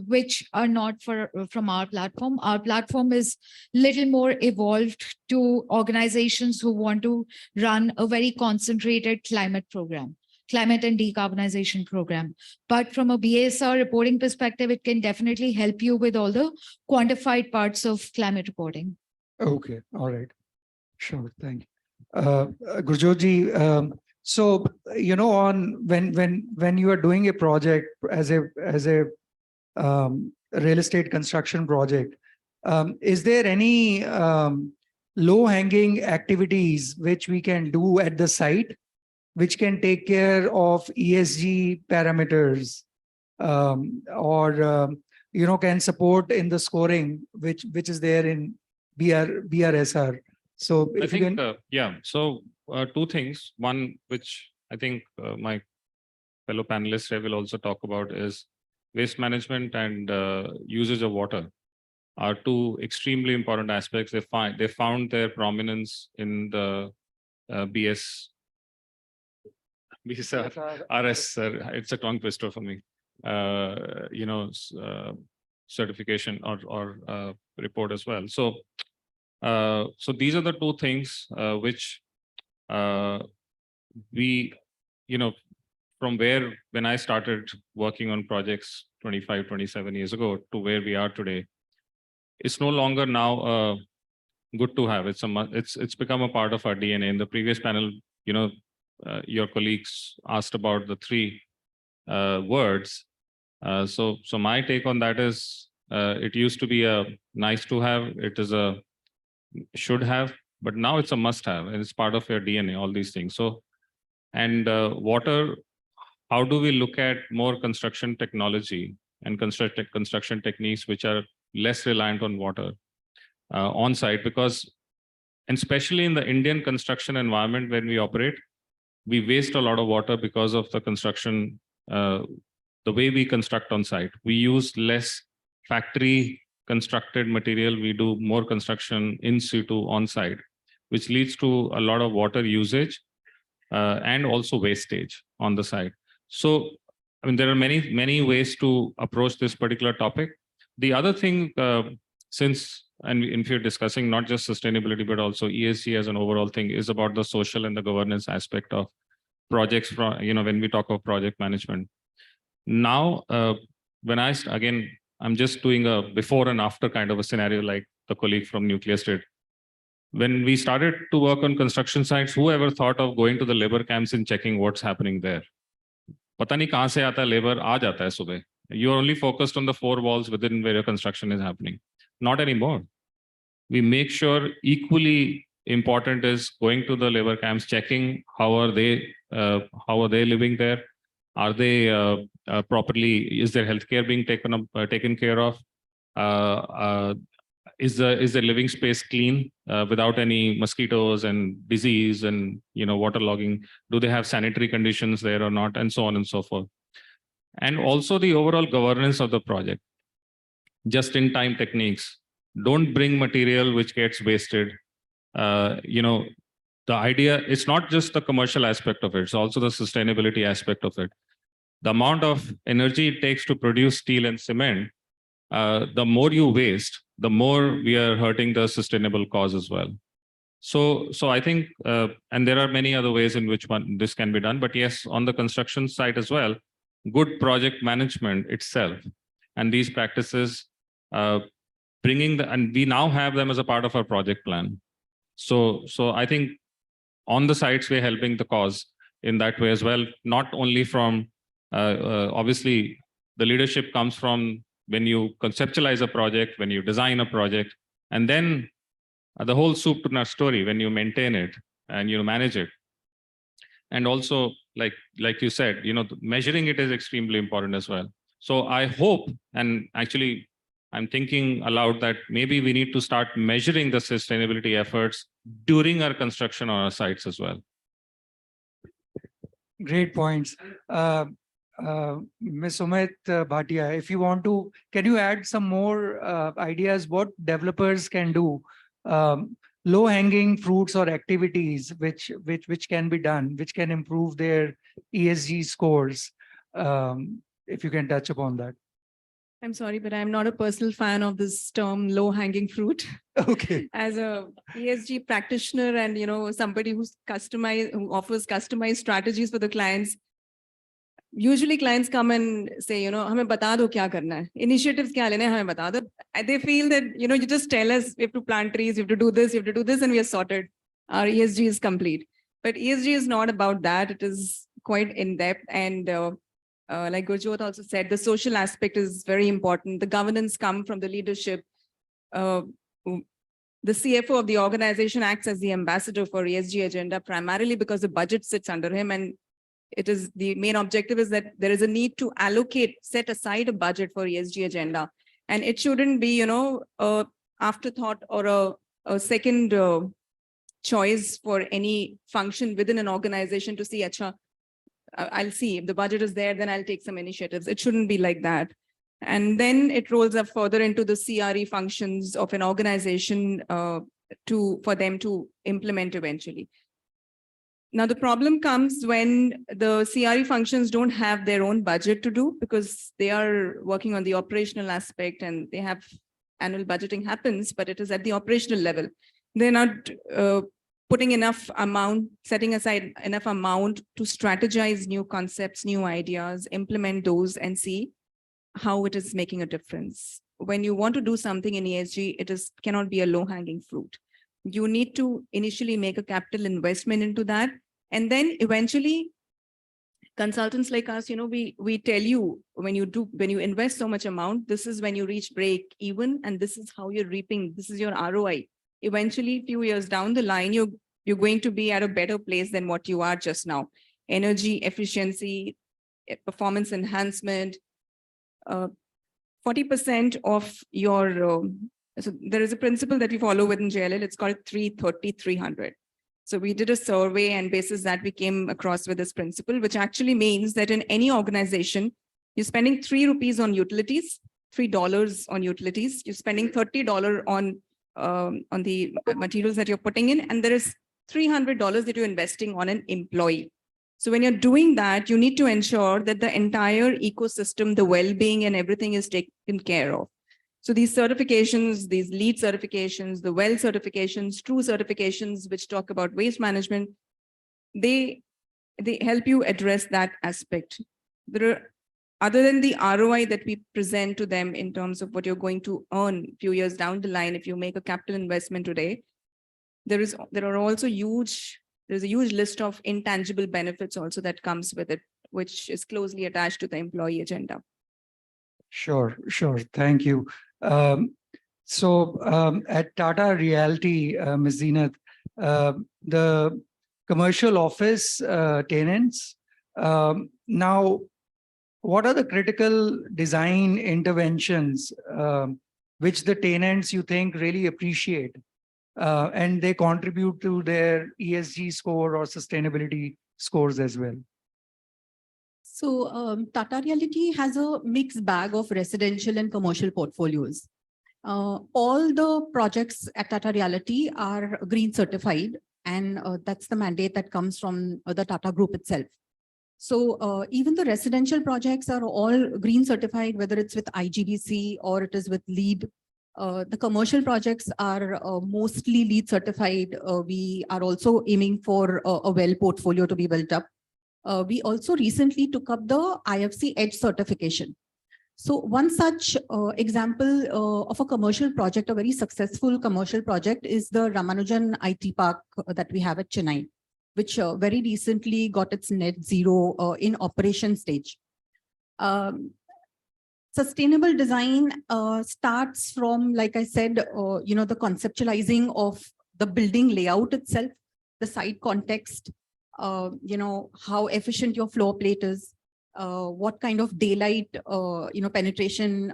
which are not from our platform. Our platform is little more evolved to organizations who want to run a very concentrated climate and decarbonization program. But from a BASR reporting perspective, it can definitely help you with all the quantified parts of climate reporting. Okay, all right. Sure, thank you. Gurjotji, so, on when you are doing a project as a real estate construction project, is there any low-hanging activities which we can do at the site, which can take care of ESG parameters, or can support in the scoring, which is there in BRSR? So I if you think, can, yeah, so two things. One, which I think my fellow panelists here will also talk about, is waste management and usage of water are two extremely important aspects. They found their prominence in the BSR, RS, it's a tongue twister for me. Certification or report as well. So, so these are the two things which we, from where when I started working on projects 25, 27 years ago to where we are today, it's no longer now good to have. It's become a part of our DNA. In the previous panel, your colleagues asked about the three words. So my take on that is it used to be a nice to have, it is a should have, but now it's a must have, and it's part of your DNA, all these things. So, and water, how do we look at more construction technology and construction techniques which are less reliant on water on site? Because, and especially in the Indian construction environment when we operate, we waste a lot of water because of the construction, the way we construct on site. We use less factory constructed material, we do more construction in situ on site, which leads to a lot of water usage and also wastage on the site. So, I mean, there are many ways to approach this particular topic. The other thing, since, and if you're discussing not just sustainability, but also ESG as an overall thing, is about the social and the governance aspect of projects from, when we talk of project management. Now, when again, I'm just doing a before and after kind of a scenario like the colleague from Nucleus did. When we started to work on construction sites, whoever thought of going to the labor camps and checking what's happening there? Pata nahi kahan se aata labor, aa jata hai subah. You're only focused on the four walls within where your construction is happening. Not anymore. We make sure equally important is going to the labor camps, checking how are they living there? Are they properly, is their healthcare being taken care of? Is the living space clean without any mosquitoes and disease and waterlogging? Do they have sanitary conditions there or not? And so on and so forth. And also the overall governance of the project. Just-in-time techniques. Don't bring material which gets wasted. The idea, it's not just the commercial aspect of it, it's also the sustainability aspect of it. The amount of energy it takes to produce steel and cement, the more you waste, the more we are hurting the sustainable cause as well. So I think, and there are many other ways in which this can be done, but yes, on the construction site as well, good project management itself, and these practices, and we now have them as a part of our project plan. So I think on the sites, we're helping the cause in that way as well, not only from, obviously, the leadership comes from when you conceptualize a project, when you design a project, and then the whole soup to nuts story, when you maintain it and you manage it. And also, like you said, measuring it is extremely important as well. So I hope, and actually, I'm thinking aloud that maybe we need to start measuring the sustainability efforts during our construction on our sites as well. great points. Ms. Sumit Bhatia, if you want to, can you add some more ideas what developers can do? Low hanging fruits or activities which can be done, which can improve their ESG scores. If you can touch upon that. I'm sorry, but I'm not a personal fan of this term low hanging fruit. Okay. As a ESG practitioner and, somebody who offers customized strategies for the clients, usually clients come and say, हमें बता दो क्या करना है, initiatives क्या लेने हैं, हमें बता दो. They feel that, you just tell us we have to plant trees, we have to do this, we have to do this, and we are sorted. Our ESG is complete. But ESG is not about that. It is quite in depth. And like Gurjot also said, the social aspect is very important. The governance come from the leadership. The CFO of the organization acts as the ambassador for ESG agenda, primarily because the budget sits under him. And it is the main objective is that there is a need to set aside a budget for ESG agenda. And it shouldn't be, a afterthought or a second choice for any function within an organization to see, acha, I'll see if the budget is there, then I'll take some initiatives. It shouldn't be like that. And then it rolls up further into the CRE functions of an organization for them to implement eventually. Now, the problem comes when the CRE functions don't have their own budget to do because they are working on the operational aspect and they have annual budgeting happens, but it is at the operational level. They're not putting enough amount, setting aside enough amount to strategize new concepts, new ideas, implement those and see how it is making a difference. When you want to do something in ESG, cannot be a low-hanging fruit. You need to initially make a capital investment into that. And then eventually consultants like us, we tell you when you invest so much amount, this is when you reach break even, and this is how you're reaping, this is your ROI. Eventually, a few years down the line, you're going to be at a better place than what you are just now. Energy efficiency, performance enhancement, 40% of your, so there is a principle that we follow within JLL, it's called 330-300. So we did a survey and basis that we came across with this principle, which actually means that in any organization, you're spending 3 rupees on utilities, $3 on utilities, you're spending $30 on the materials that you're putting in, and there is $300 that you're investing on an employee. So when you're doing that, you need to ensure that the entire ecosystem, the well-being and everything is taken care of. So these certifications, these LEED certifications, the WELL certifications, TRUE certifications, which talk about waste management, they help you address that aspect. Other than the ROI that we present to them in terms of what you're going to earn a few years down the line, if you make a capital investment today, there's a huge list of intangible benefits also that comes with it, which is closely attached to the employee agenda. Sure. Thank you. At Tata Realty, Ms. Zeenat, the commercial office tenants, now, what are the critical design interventions which the tenants you think really appreciate and they contribute to their ESG score or sustainability scores as well? So Tata Realty has a mixed bag of residential and commercial portfolios. All the projects at Tata Realty are green certified, and that's the mandate that comes from the Tata Group itself. So even the residential projects are all green certified, whether it's with IGBC or it is with LEED. The commercial projects are mostly LEED certified. We are also aiming for a WELL portfolio to be built up. We also recently took up the IFC Edge certification. So one such example of a commercial project, a very successful commercial project, is the Ramanujan IT Park that we have at Chennai, which very recently got its net zero in operation stage. Sustainable design starts from, like I said, the conceptualizing of the building layout itself, the site context, how efficient your floor plate is, what kind of daylight, penetration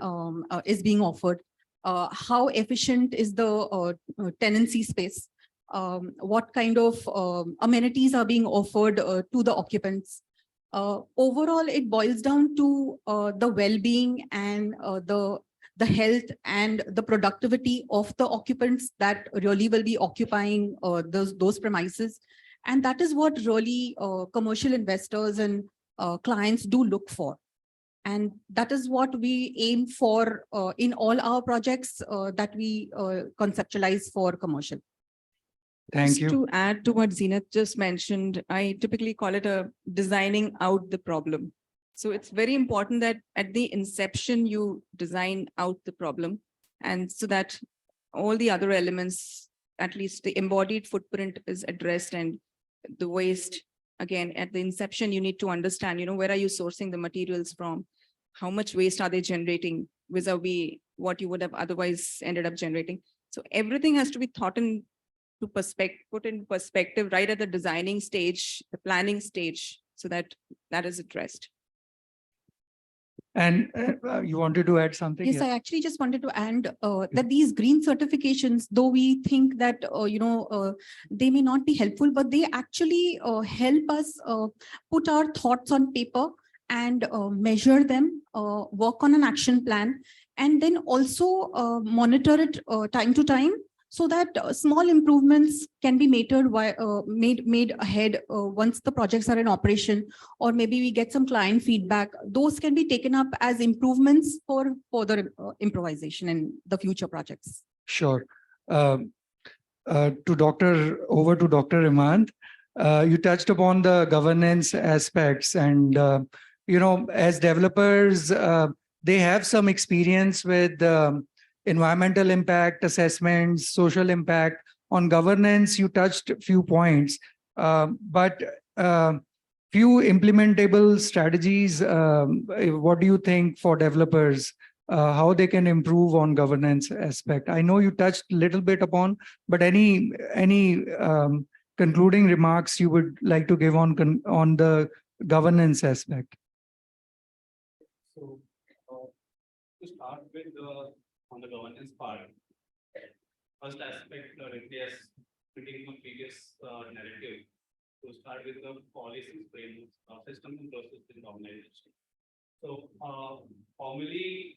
is being offered, how efficient is the tenancy space, what kind of amenities are being offered to the occupants, Overall, it boils down to the well-being and the health and the productivity of the occupants that really will be occupying those premises. And that is what really commercial investors and clients do look for. And that is what we aim for in all our projects that we conceptualize for commercial. Thank you. To add to what Zenith just mentioned, I typically call it a designing out the problem. So it's very important that at the inception, you design out the problem, and so that all the other elements, at least the embodied footprint, is addressed, and the waste, again, at the inception, you need to understand, where are you sourcing the materials from? How much waste are they generating vis-a-vis what you would have otherwise ended up generating? So everything has to be put in perspective right at the designing stage, the planning stage, so that is addressed. And you wanted to add something? Yes, I actually just wanted to add that these green certifications, though we think that, they may not be helpful, but they actually help us put our thoughts on paper and measure them, work on an action plan, and then also monitor it time to time, so that small improvements can be made ahead once the projects are in operation, or maybe we get some client feedback. Those can be taken up as improvements for further improvisation in the future projects. Sure. Over to Dr. Imant. You touched upon the governance aspects, and as developers, they have some experience with environmental impact assessments, social impact. On governance, you touched a few points, but few implementable strategies. What do you think for developers, how they can improve on governance aspect? I know you touched a little bit upon, but any concluding remarks you would like to give on the governance aspect? So to start with on the governance part, first aspect, Rindia's fitting the previous narrative, to start with the policies, frameworks, systems and processes in the organization. So formally,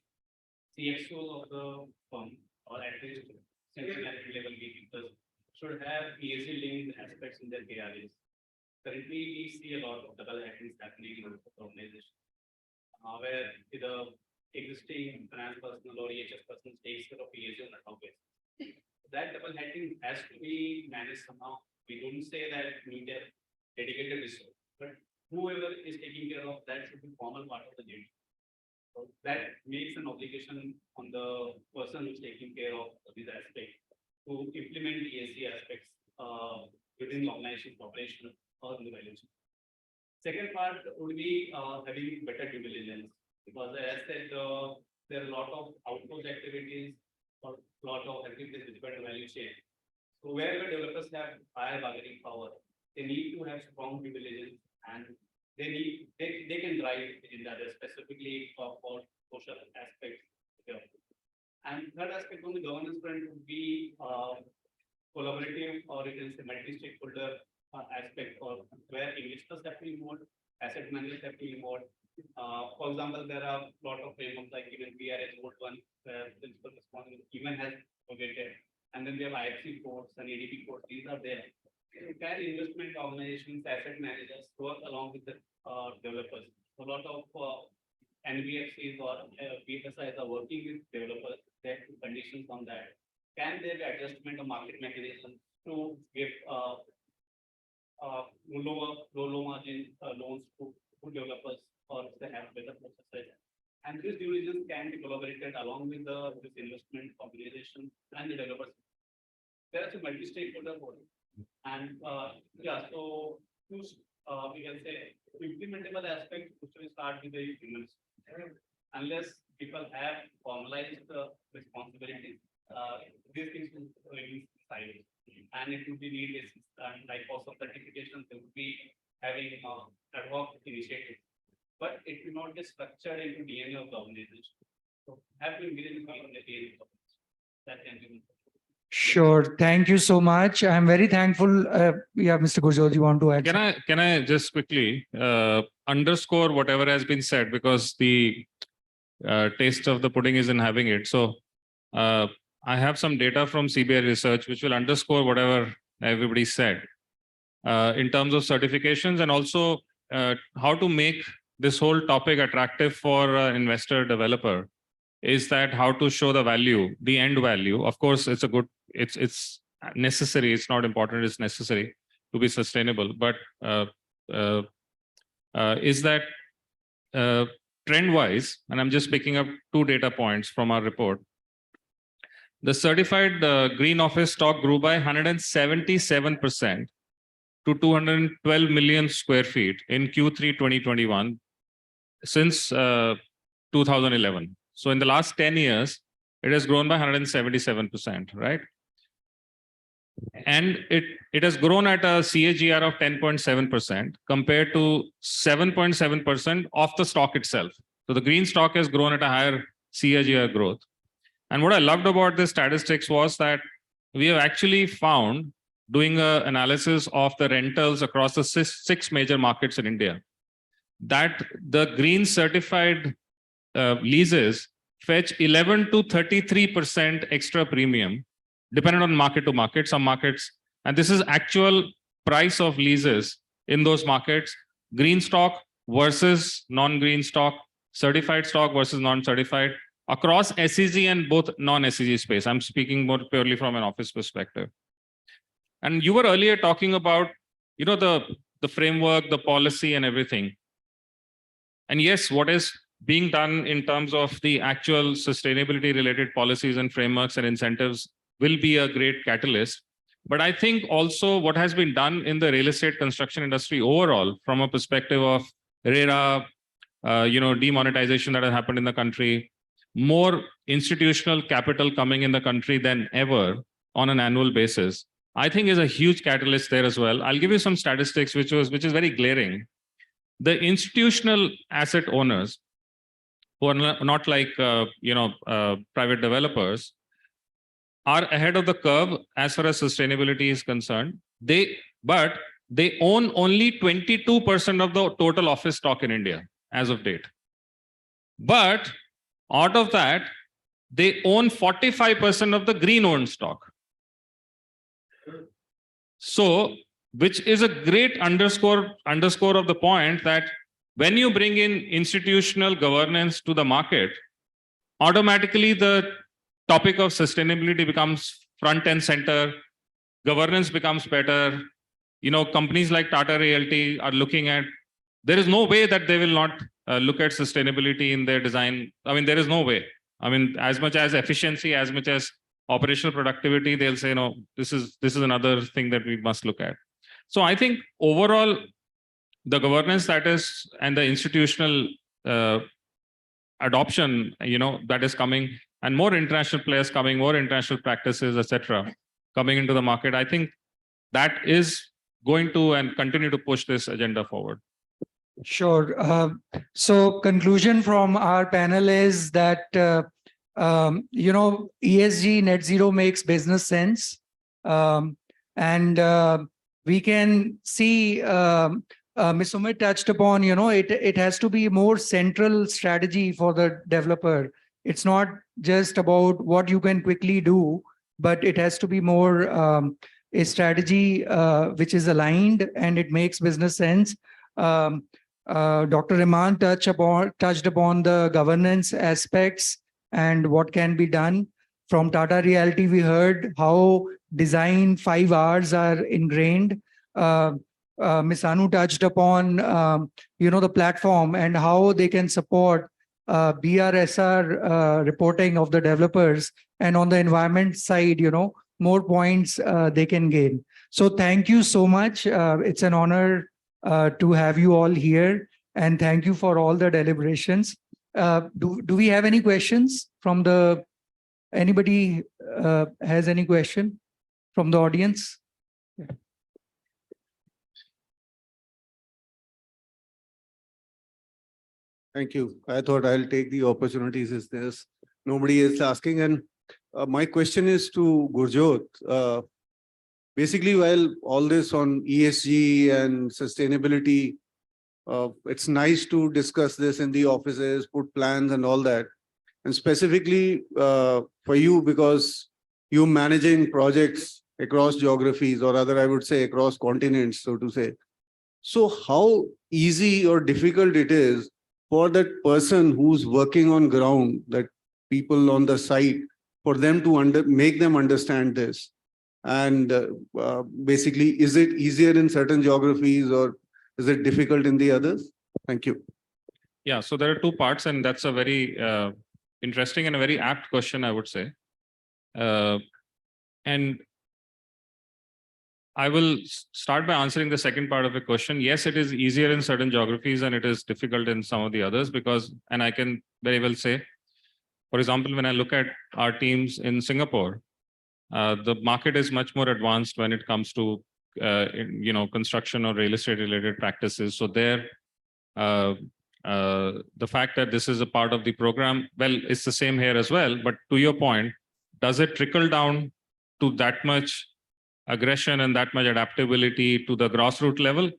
CXOs of the firm, or at least central level gatekeepers, should have ESG linked aspects in their KRAs. Currently, we see a lot of double actions happening in the organization, where the existing finance personnel or EHS person takes care of ESG on the top basis. That double hatting has to be managed somehow. We don't say that we need a dedicated resource, but whoever is taking care of that should be formal part of the duty. So that makes an obligation on the person who's taking care of these aspects to implement the ESG aspects within the organization's operation or in the value chain. Second part would be having better due diligence, because as I said, there are a lot of outpost activities or a lot of activities with the value chain. So wherever developers have higher bargaining power, they need to have strong due diligence, and they can drive in that specifically for social aspects. And third aspect on the governance front would be collaborative, or it is a multi-stakeholder aspect, or where investors have to be involved, asset managers have to be involved. For example, there are a lot of frameworks like even BRS Mode 1, where principal responsibility even has located, and then we have IFC codes and ADP codes. These are there. Can investment organizations, asset managers work along with the developers? A lot of NBFCs or BFSIs are working with developers. They have conditions on that. Can there be adjustment of market mechanisms to give low margin loans to developers, or they have better processes? And this due diligence can be collaborated along with this investment organization and the developers. There is a multi-stakeholder body. And so we can say implementable aspects, which will start with the humans. Unless people have formalized the responsibilities, these things will remain silent. And it would be need-based, like also certifications, they would be having ad hoc initiatives. But it will not get structured into DNA of the organization. So have been within the DNA of the organization. That can be. Sure. Thank you so much. I'm very thankful. Yeah, Mr. Gurjot, you want to add? Can I just quickly, underscore whatever has been said because the taste of the pudding is in having it. So I have some data from CBI research which will underscore whatever everybody said in terms of certifications and also how to make this whole topic attractive for investor developer is that how to show the value, the end value. Of course, it's a good, it's necessary. It's not important. It's necessary to be sustainable. But is that trend wise, and I'm just picking up 2 data points from our report. The certified green office stock grew by 177% to 212 million square feet in Q3 2021 since 2011. So in the last 10 years, it has grown by 177%, right? And it has grown at a CAGR of 10.7% compared to 7.7% of the stock itself. So the green stock has grown at a higher CAGR growth. And what I loved about this statistics was that we have actually found, doing an analysis of the rentals across the 6 major markets in India, that the green certified leases fetch 11 to 33% extra premium, depending on market to market. Some markets, and this is actual price of leases in those markets, green stock versus non-green stock, certified stock versus non-certified, across SEZ and both non-SEZ space. I'm speaking more purely from an office perspective. And you were earlier talking about, you know, the framework, the policy and everything. And yes, what is being done in terms of the actual sustainability related policies and frameworks and incentives will be a great catalyst. But I think also what has been done in the real estate construction industry overall, from a perspective of RERA, demonetization that has happened in the country, more institutional capital coming in the country than ever on an annual basis, I think is a huge catalyst there as well. I'll give you some statistics, which is very glaring. The institutional asset owners, who are not like private developers, are ahead of the curve as far as sustainability is concerned. But they own only 22% of the total office stock in India as of date. But out of that, they own 45% of the green owned stock. So, which is a great underscore of the point that when you bring in institutional governance to the market, automatically the topic of sustainability becomes front and center, governance becomes better. Companies like Tata Realty are looking at, there is no way that they will not look at sustainability in their design. I mean, there is no way. I mean, as much as efficiency, as much as operational productivity, they'll say, no, this is another thing that we must look at. So I think overall, the governance that is, and the institutional adoption, that is coming, and more international players coming, more international practices, etc., coming into the market, I think that is going to and continue to push this agenda forward. Sure. So conclusion from our panel is that, ESG net zero makes business sense. And we can see, Ms. Sumit touched upon, it has to be more central strategy for the developer. It's not just about what you can quickly do, but it has to be more a strategy which is aligned and it makes business sense. Dr. Rahman touched upon the governance aspects and what can be done. From Tata Realty, we heard how design 5 Rs are ingrained. Ms. Anu touched upon, the platform and how they can support BRSR reporting of the developers, and on the environment side, more points they can gain. So thank you so much. It's an honor to have you all here, and thank you for all the deliberations. Do we have any questions from anybody has any question from the audience? Yeah. Thank you. I thought I'll take the opportunity since there's nobody else asking. And my question is to Gurjot. Basically, while all this on ESG and sustainability It's nice to discuss this in the offices, put plans and all that. And specifically for you, because you managing projects across geographies, or rather I would say across continents, so to say. So how easy or difficult it is for that person who's working on ground, that people on the site, for them to make them understand this? And basically, is it easier in certain geographies or is it difficult in the others? Thank you. Yeah, so there are two parts, and that's a very interesting and a very apt question, I would say. And I will start by answering the second part of the question. Yes, it is easier in certain geographies and it is difficult in some of the others because, and I can very well say, for example, when I look at our teams in Singapore, the market is much more advanced when it comes to, construction or real estate related practices. So there, the fact that this is a part of the program, well, it's the same here as well. But to your point, does it trickle down to that much aggression and that much adaptability to the grassroots level?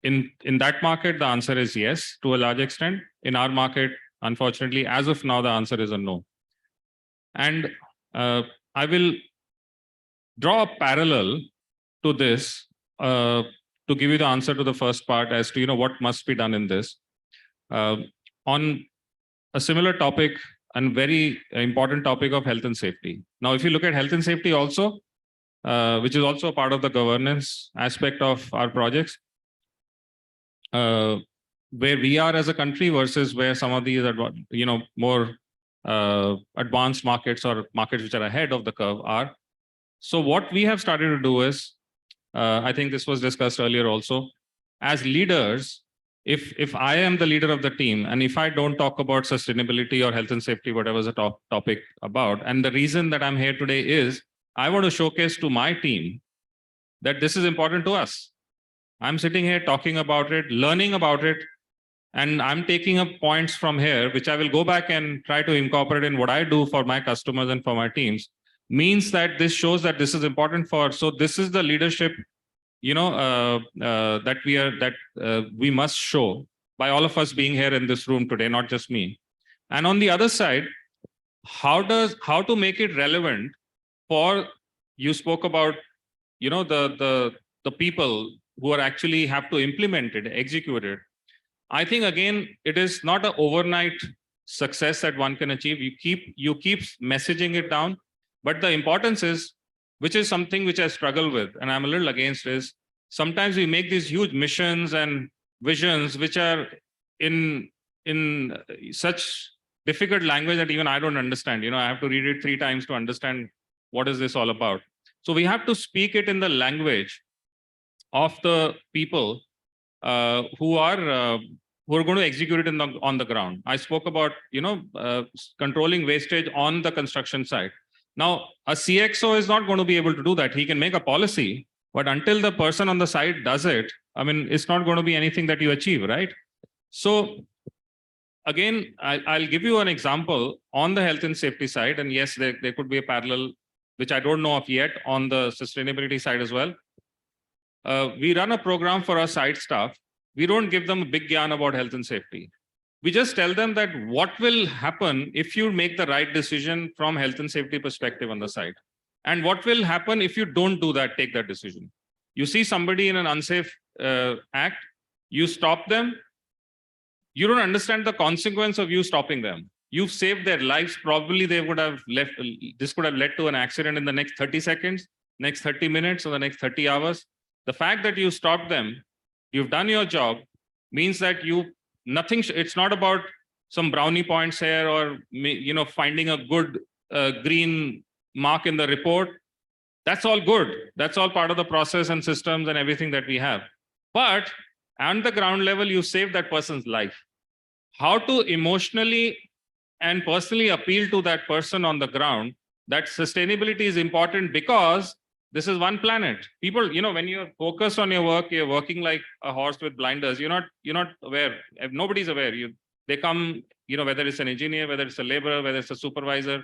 In that market, the answer is yes, to a large extent. In our market, unfortunately, as of now, the answer is a no. And I will draw a parallel to this to give you the answer to the first part as to what must be done in this. On a similar topic and very important topic of health and safety. Now, if you look at health and safety also, which is also a part of the governance aspect of our projects, where we are as a country versus where some of these more advanced markets or markets which are ahead of the curve are. So what we have started to do is, I think this was discussed earlier also, as leaders, if I am the leader of the team and if I don't talk about sustainability or health and safety, whatever is the topic about, and the reason that I'm here today is I want to showcase to my team that this is important to us. I'm sitting here talking about it, learning about it, and I'm taking up points from here, which I will go back and try to incorporate in what I do for my customers and for my teams. Means that this shows that this is important for, so this is the leadership, that we must show by all of us being here in this room today, not just me. And on the other side, how to make it relevant for, you spoke about, the people who are actually have to implement it, execute it. I think again, it is not an overnight success that one can achieve. You keep messaging it down, but the importance is, which is something which I struggle with, and I'm a little against, is sometimes we make these huge missions and visions which are in such difficult language that even I don't understand. I have to read it 3 times to understand what is this all about. So we have to speak it in the language of the people who are going to execute it on the ground. I spoke about controlling wastage on the construction site. Now, a CXO is not going to be able to do that. He can make a policy, but until the person on the site does it, I mean, it's not going to be anything that you achieve, right? So again, I'll give you an example on the health and safety side. And yes, there could be a parallel, which I don't know of yet, on the sustainability side as well. We run a program for our site staff. We don't give them a big yarn about health and safety. We just tell them that what will happen if you make the right decision from health and safety perspective on the site. And what will happen if you don't do that, take that decision. You see somebody in an unsafe act, you stop them. You don't understand the consequence of you stopping them. You've saved their lives. Probably they would have left. This could have led to an accident in the next 30 seconds, next 30 minutes, or the next 30 hours. The fact that you stopped them, you've done your job, means that it's not about some brownie points here or finding a good green mark in the report. That's all good. That's all part of the process and systems and everything that we have. But on the ground level, you save that person's life. How to emotionally and personally appeal to that person on the ground that sustainability is important because this is one planet. People, when you're focused on your work, you're working like a horse with blinders. You're not aware. Nobody's aware. They come, whether it's an engineer, whether it's a laborer, whether it's a supervisor,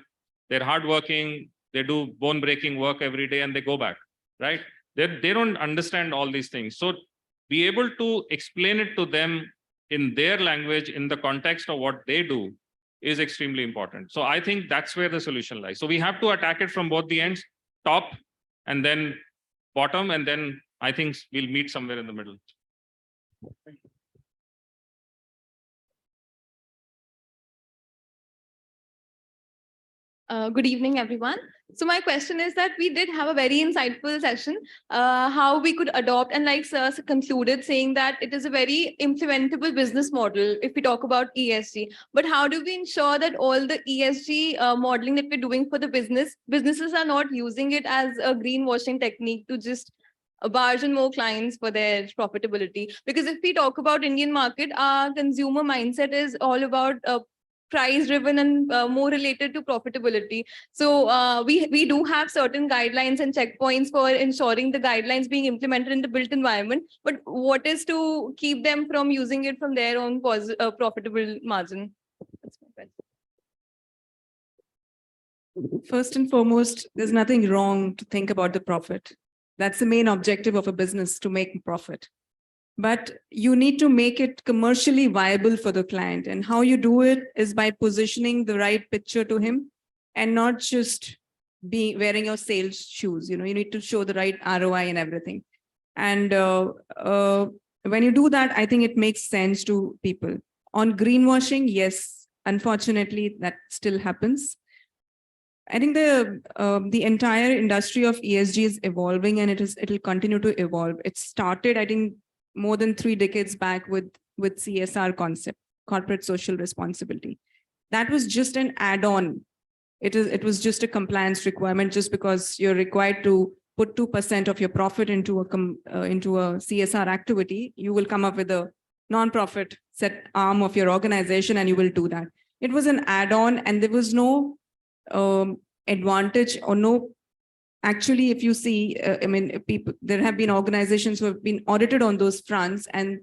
they're hardworking. They do bone-breaking work every day and they go back, right? They don't understand all these things. So be able to explain it to them in their language, in the context of what they do, is extremely important. So I think that's where the solution lies. So we have to attack it from both the ends, top and then bottom, and then I think we'll meet somewhere in the middle. Good evening, everyone. So my question is that we did have a very insightful session, how we could adopt, and like Sir concluded saying that it is a very implementable business model if we talk about ESG. But how do we ensure that all the ESG modeling that we're doing for the businesses are not using it as a greenwashing technique to just barge in more clients for their profitability? Because if we talk about Indian market, our consumer mindset is all about price driven and more related to profitability. So we do have certain guidelines and checkpoints for ensuring the guidelines being implemented in the built environment. But what is to keep them from using it from their own profitable margin? That's my question. First and foremost, there's nothing wrong to think about the profit. That's the main objective of a business, to make profit. But you need to make it commercially viable for the client. And how you do it is by positioning the right picture to him and not just be wearing your sales shoes. You need to show the right ROI and everything. And when you do that, I think it makes sense to people. On greenwashing, yes, unfortunately, that still happens. I think the entire industry of ESG is evolving, and it'll continue to evolve. It started, I think, more than 3 decades back with CSR concept, corporate social responsibility. That was just an add-on. It was just a compliance requirement. Just because you're required to put 2% of your profit into a CSR activity, you will come up with a non-profit set arm of your organization and you will do that. It was an add-on, and there was no advantage or no. Actually, if you see, there have been organizations who have been audited on those fronts, and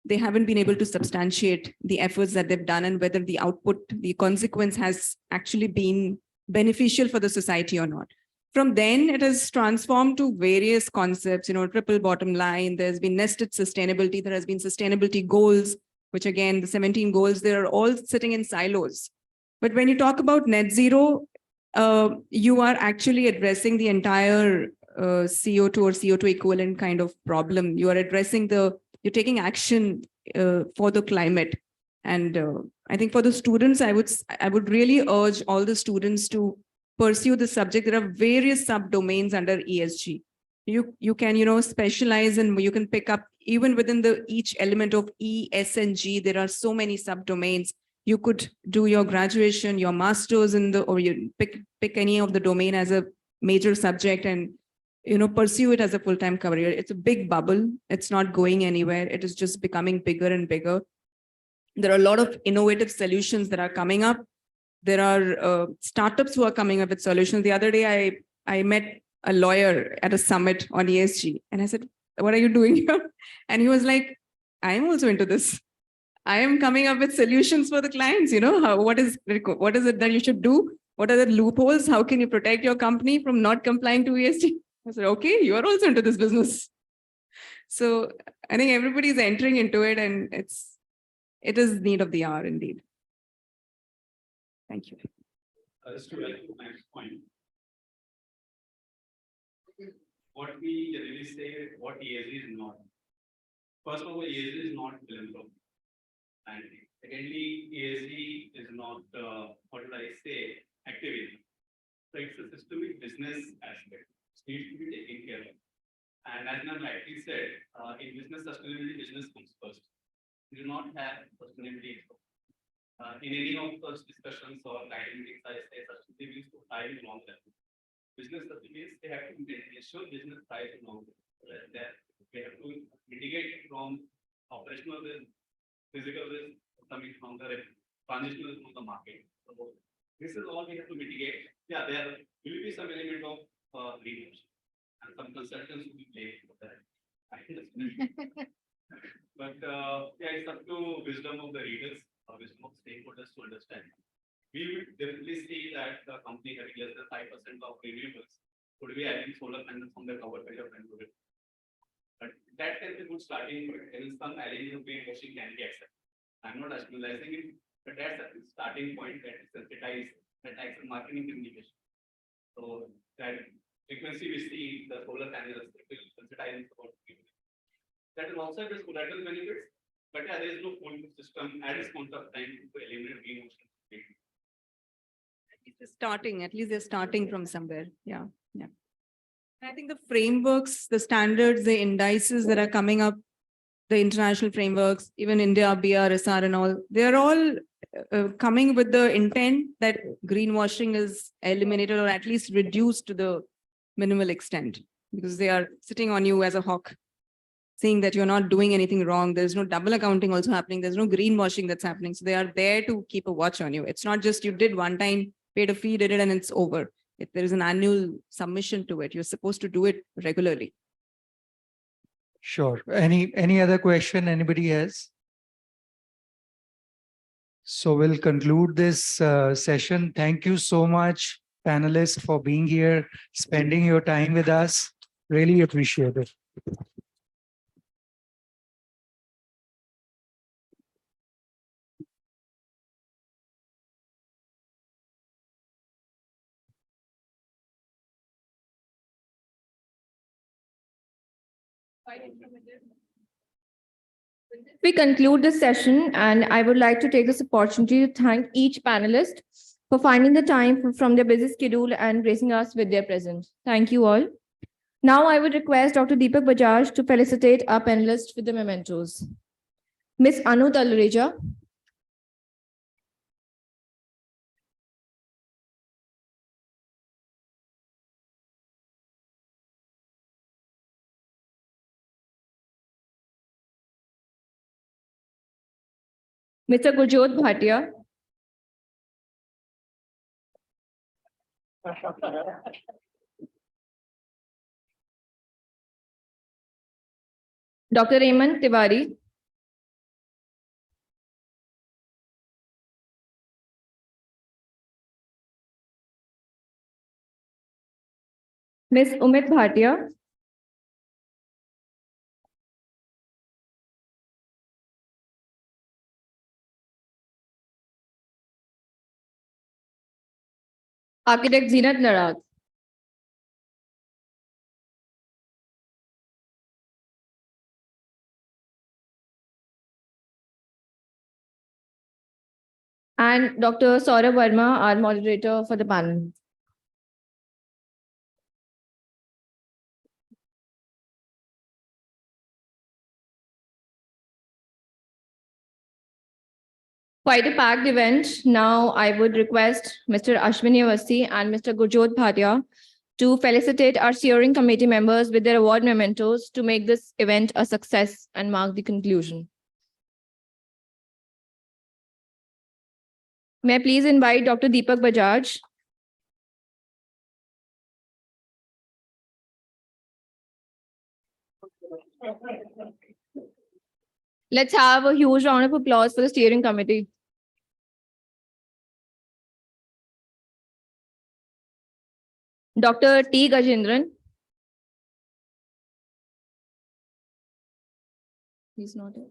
they haven't been able to substantiate the efforts that they've done and whether the output, the consequence has actually been beneficial for the society or not. From then, it has transformed to various concepts, triple bottom line. There's been nested sustainability. There has been sustainability goals, which again, the 17 goals, they're all sitting in silos. But when you talk about net zero, you are actually addressing the entire CO2 or CO2 equivalent kind of problem. You are addressing you're taking action for the climate. And I think for the students, I would really urge all the students to pursue the subject. There are various subdomains under ESG. You can, specialize, and you can pick up even within each element of E, S, and G. There are so many subdomains. You could do your graduation, your master's or you pick any of the domain as a major subject and, pursue it as a full-time career. It's a big bubble. It's not going anywhere. It is just becoming bigger and bigger. There are a lot of innovative solutions that are coming up. There are startups who are coming up with solutions. The other day, I met a lawyer at a summit on ESG, and I said, "What are you doing here?" And he was like, "I'm also into this. I am coming up with solutions for the clients. What is it that you should do? What are the loopholes? How can you protect your company from not complying to ESG?" I said, "Okay, you are also into this business." So I think everybody is entering into it, and it is need of the hour indeed. Thank you. Just to add to my point, what we generally say, what ESG is not. First of all, ESG is not philanthropy. And secondly, ESG is not, what did I say, activism. So it's a systemic business aspect. It needs to be taken care of. And as Ma'am rightly said, in business sustainability, business comes first. We do not have sustainability. In any of those discussions or guidance, I say sustainability means to thrive in long term. Business means they have to ensure business thrives in long term. They have to mitigate from operational risk, physical risk coming from the transitional risk from the market. So this is all we have to mitigate. Yeah, there will be some element of research and some consultants will be played for that. But yeah, it's up to wisdom of the readers, wisdom of stakeholders to understand. We would definitely see that the company having less than 5% of renewables could be adding solar panels on their cover page of Android. But that can be good starting point, and some element of greenwashing can be accepted. I'm not rationalizing it, but that's a starting point that sensitize that actual marketing communication. So that frequency we see the solar panels it will sensitize about people. That will also have its collateral benefits, but yeah, there is no full system at this point of time to eliminate greenwashing. At least they're starting from somewhere. Yeah, yeah. I think the frameworks, the standards, the indices that are coming up, the international frameworks, even India, BRSR and all, they're all coming with the intent that greenwashing is eliminated or at least reduced to the minimal extent, because they are sitting on you as a hawk, saying that you're not doing anything wrong. There's no double accounting also happening. There's no greenwashing that's happening. So they are there to keep a watch on you. It's not just you did one time, paid a fee, did it, and it's over. If there is an annual submission to it, you're supposed to do it regularly. Sure. Any other question anybody has? So we'll conclude this session. Thank you so much, panelists, for being here, spending your time with us. Really appreciate it. We conclude this session, and I would like to take this opportunity to thank each panelist for finding the time from their busy schedule and gracing us with their presence. Thank you all. Now I would request Dr. Deepak Bajaj to felicitate our panelists with the mementos. Ms. Anu Talreja, Mr. Gurjot Bhatia, Dr. Raymond Tiwari, Ms. Umit Bhatia, Architect Zeenat Larat, and Dr. Saurabh Verma, our moderator for the panel. Quite a packed event. Now I would request Mr. Ashwini Awasthi and Mr. Gurjot Bhatia to felicitate our steering committee members with their award mementos to make this event a success and mark the conclusion. May I please invite Dr. Deepak Bajaj. Let's have a huge round of applause for the steering committee. Dr. T. Gajendran. He's not here.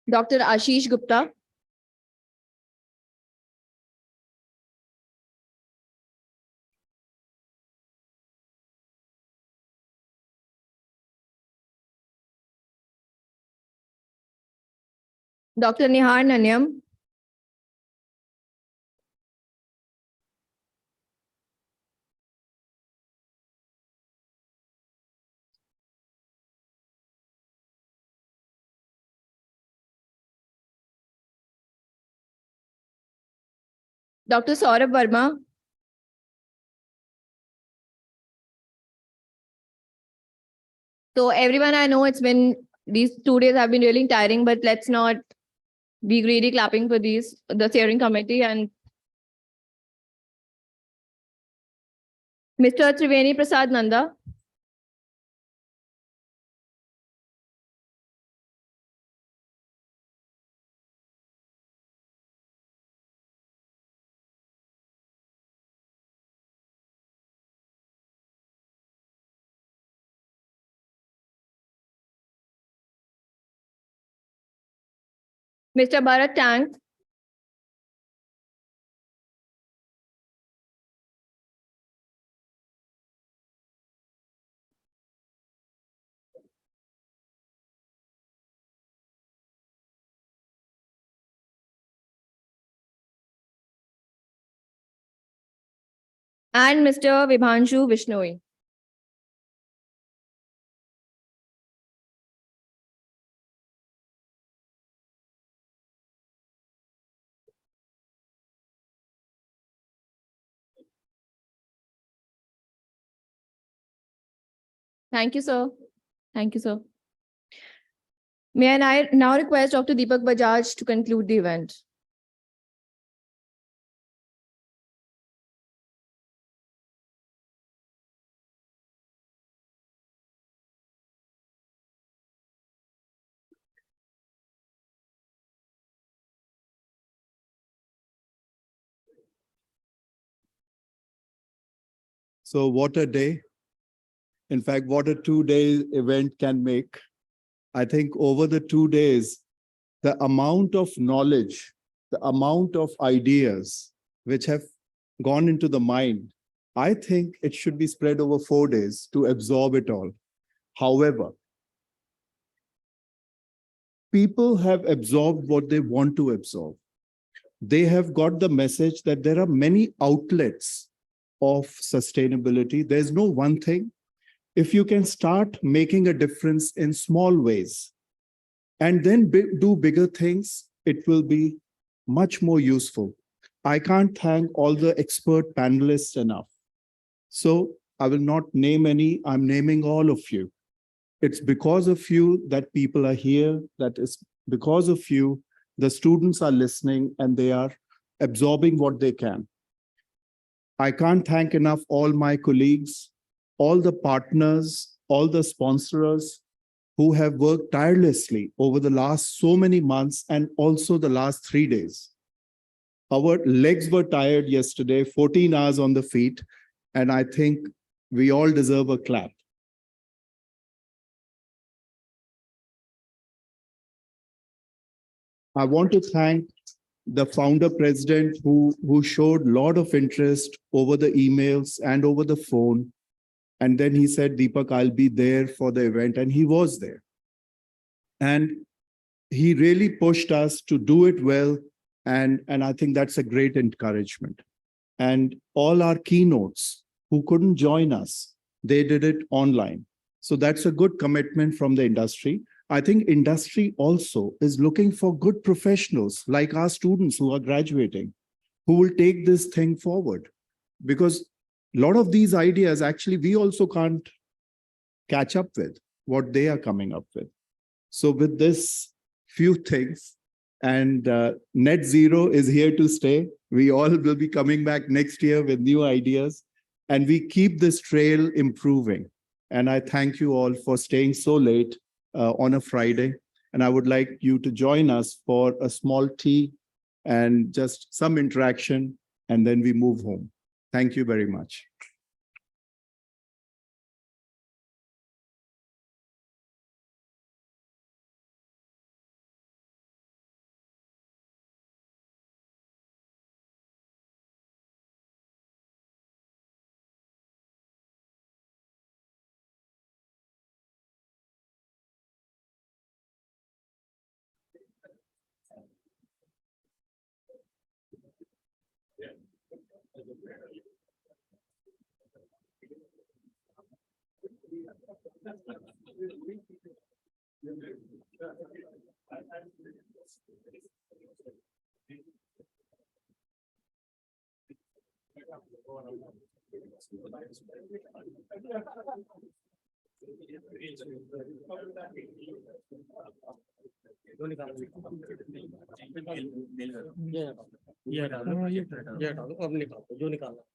Dr. Ashish Gupta. Dr. Nihar Nanyam. Dr. Saurabh Verma. So everyone, I know it's been, these 2 days have been really tiring, but let's not be greedy clapping for the steering committee and Mr. Triveni Prasad Nanda. Mr. Bharat Tank. And Mr. Vibhanshu Vishnoi. Thank you, sir. Thank you, sir. May I now request Dr. Deepak Bajaj to conclude the event. So what a day. In fact, what a 2-day event can make. I think over the 2 days, the amount of knowledge, the amount of ideas which have gone into the mind, I think it should be spread over 4 days to absorb it all. However, people have absorbed what they want to absorb. They have got the message that there are many outlets of sustainability. There's no one thing. If you can start making a difference in small ways and then do bigger things, it will be much more useful. I can't thank all the expert panelists enough. So I will not name any, I'm naming all of you. It's because of you that people are here. That is because of you, the students are listening and they are absorbing what they can. I can't thank enough all my colleagues, all the partners, all the sponsors who have worked tirelessly over the last so many months and also the last 3 days. Our legs were tired yesterday, 14 hours on the feet, and I think we all deserve a clap. I want to thank the founder president who showed a lot of interest over the emails and over the phone. And then he said, Deepak, I'll be there for the event. And he was there. And he really pushed us to do it well. And I think that's a great encouragement. And all our keynotes who couldn't join us, they did it online. So that's a good commitment from the industry. I think industry also is looking for good professionals like our students who are graduating, who will take this thing forward. Because a lot of these ideas, actually, we also can't catch up with what they are coming up with. So with this few things, and net zero is here to stay. We all will be coming back next year with new ideas, and we keep this trail improving. And I thank you all for staying so late on a Friday. And I would like you to join us for a small tea and just some interaction, and then we move home. Thank you very much. ये डालो अब निकालो जो निकालना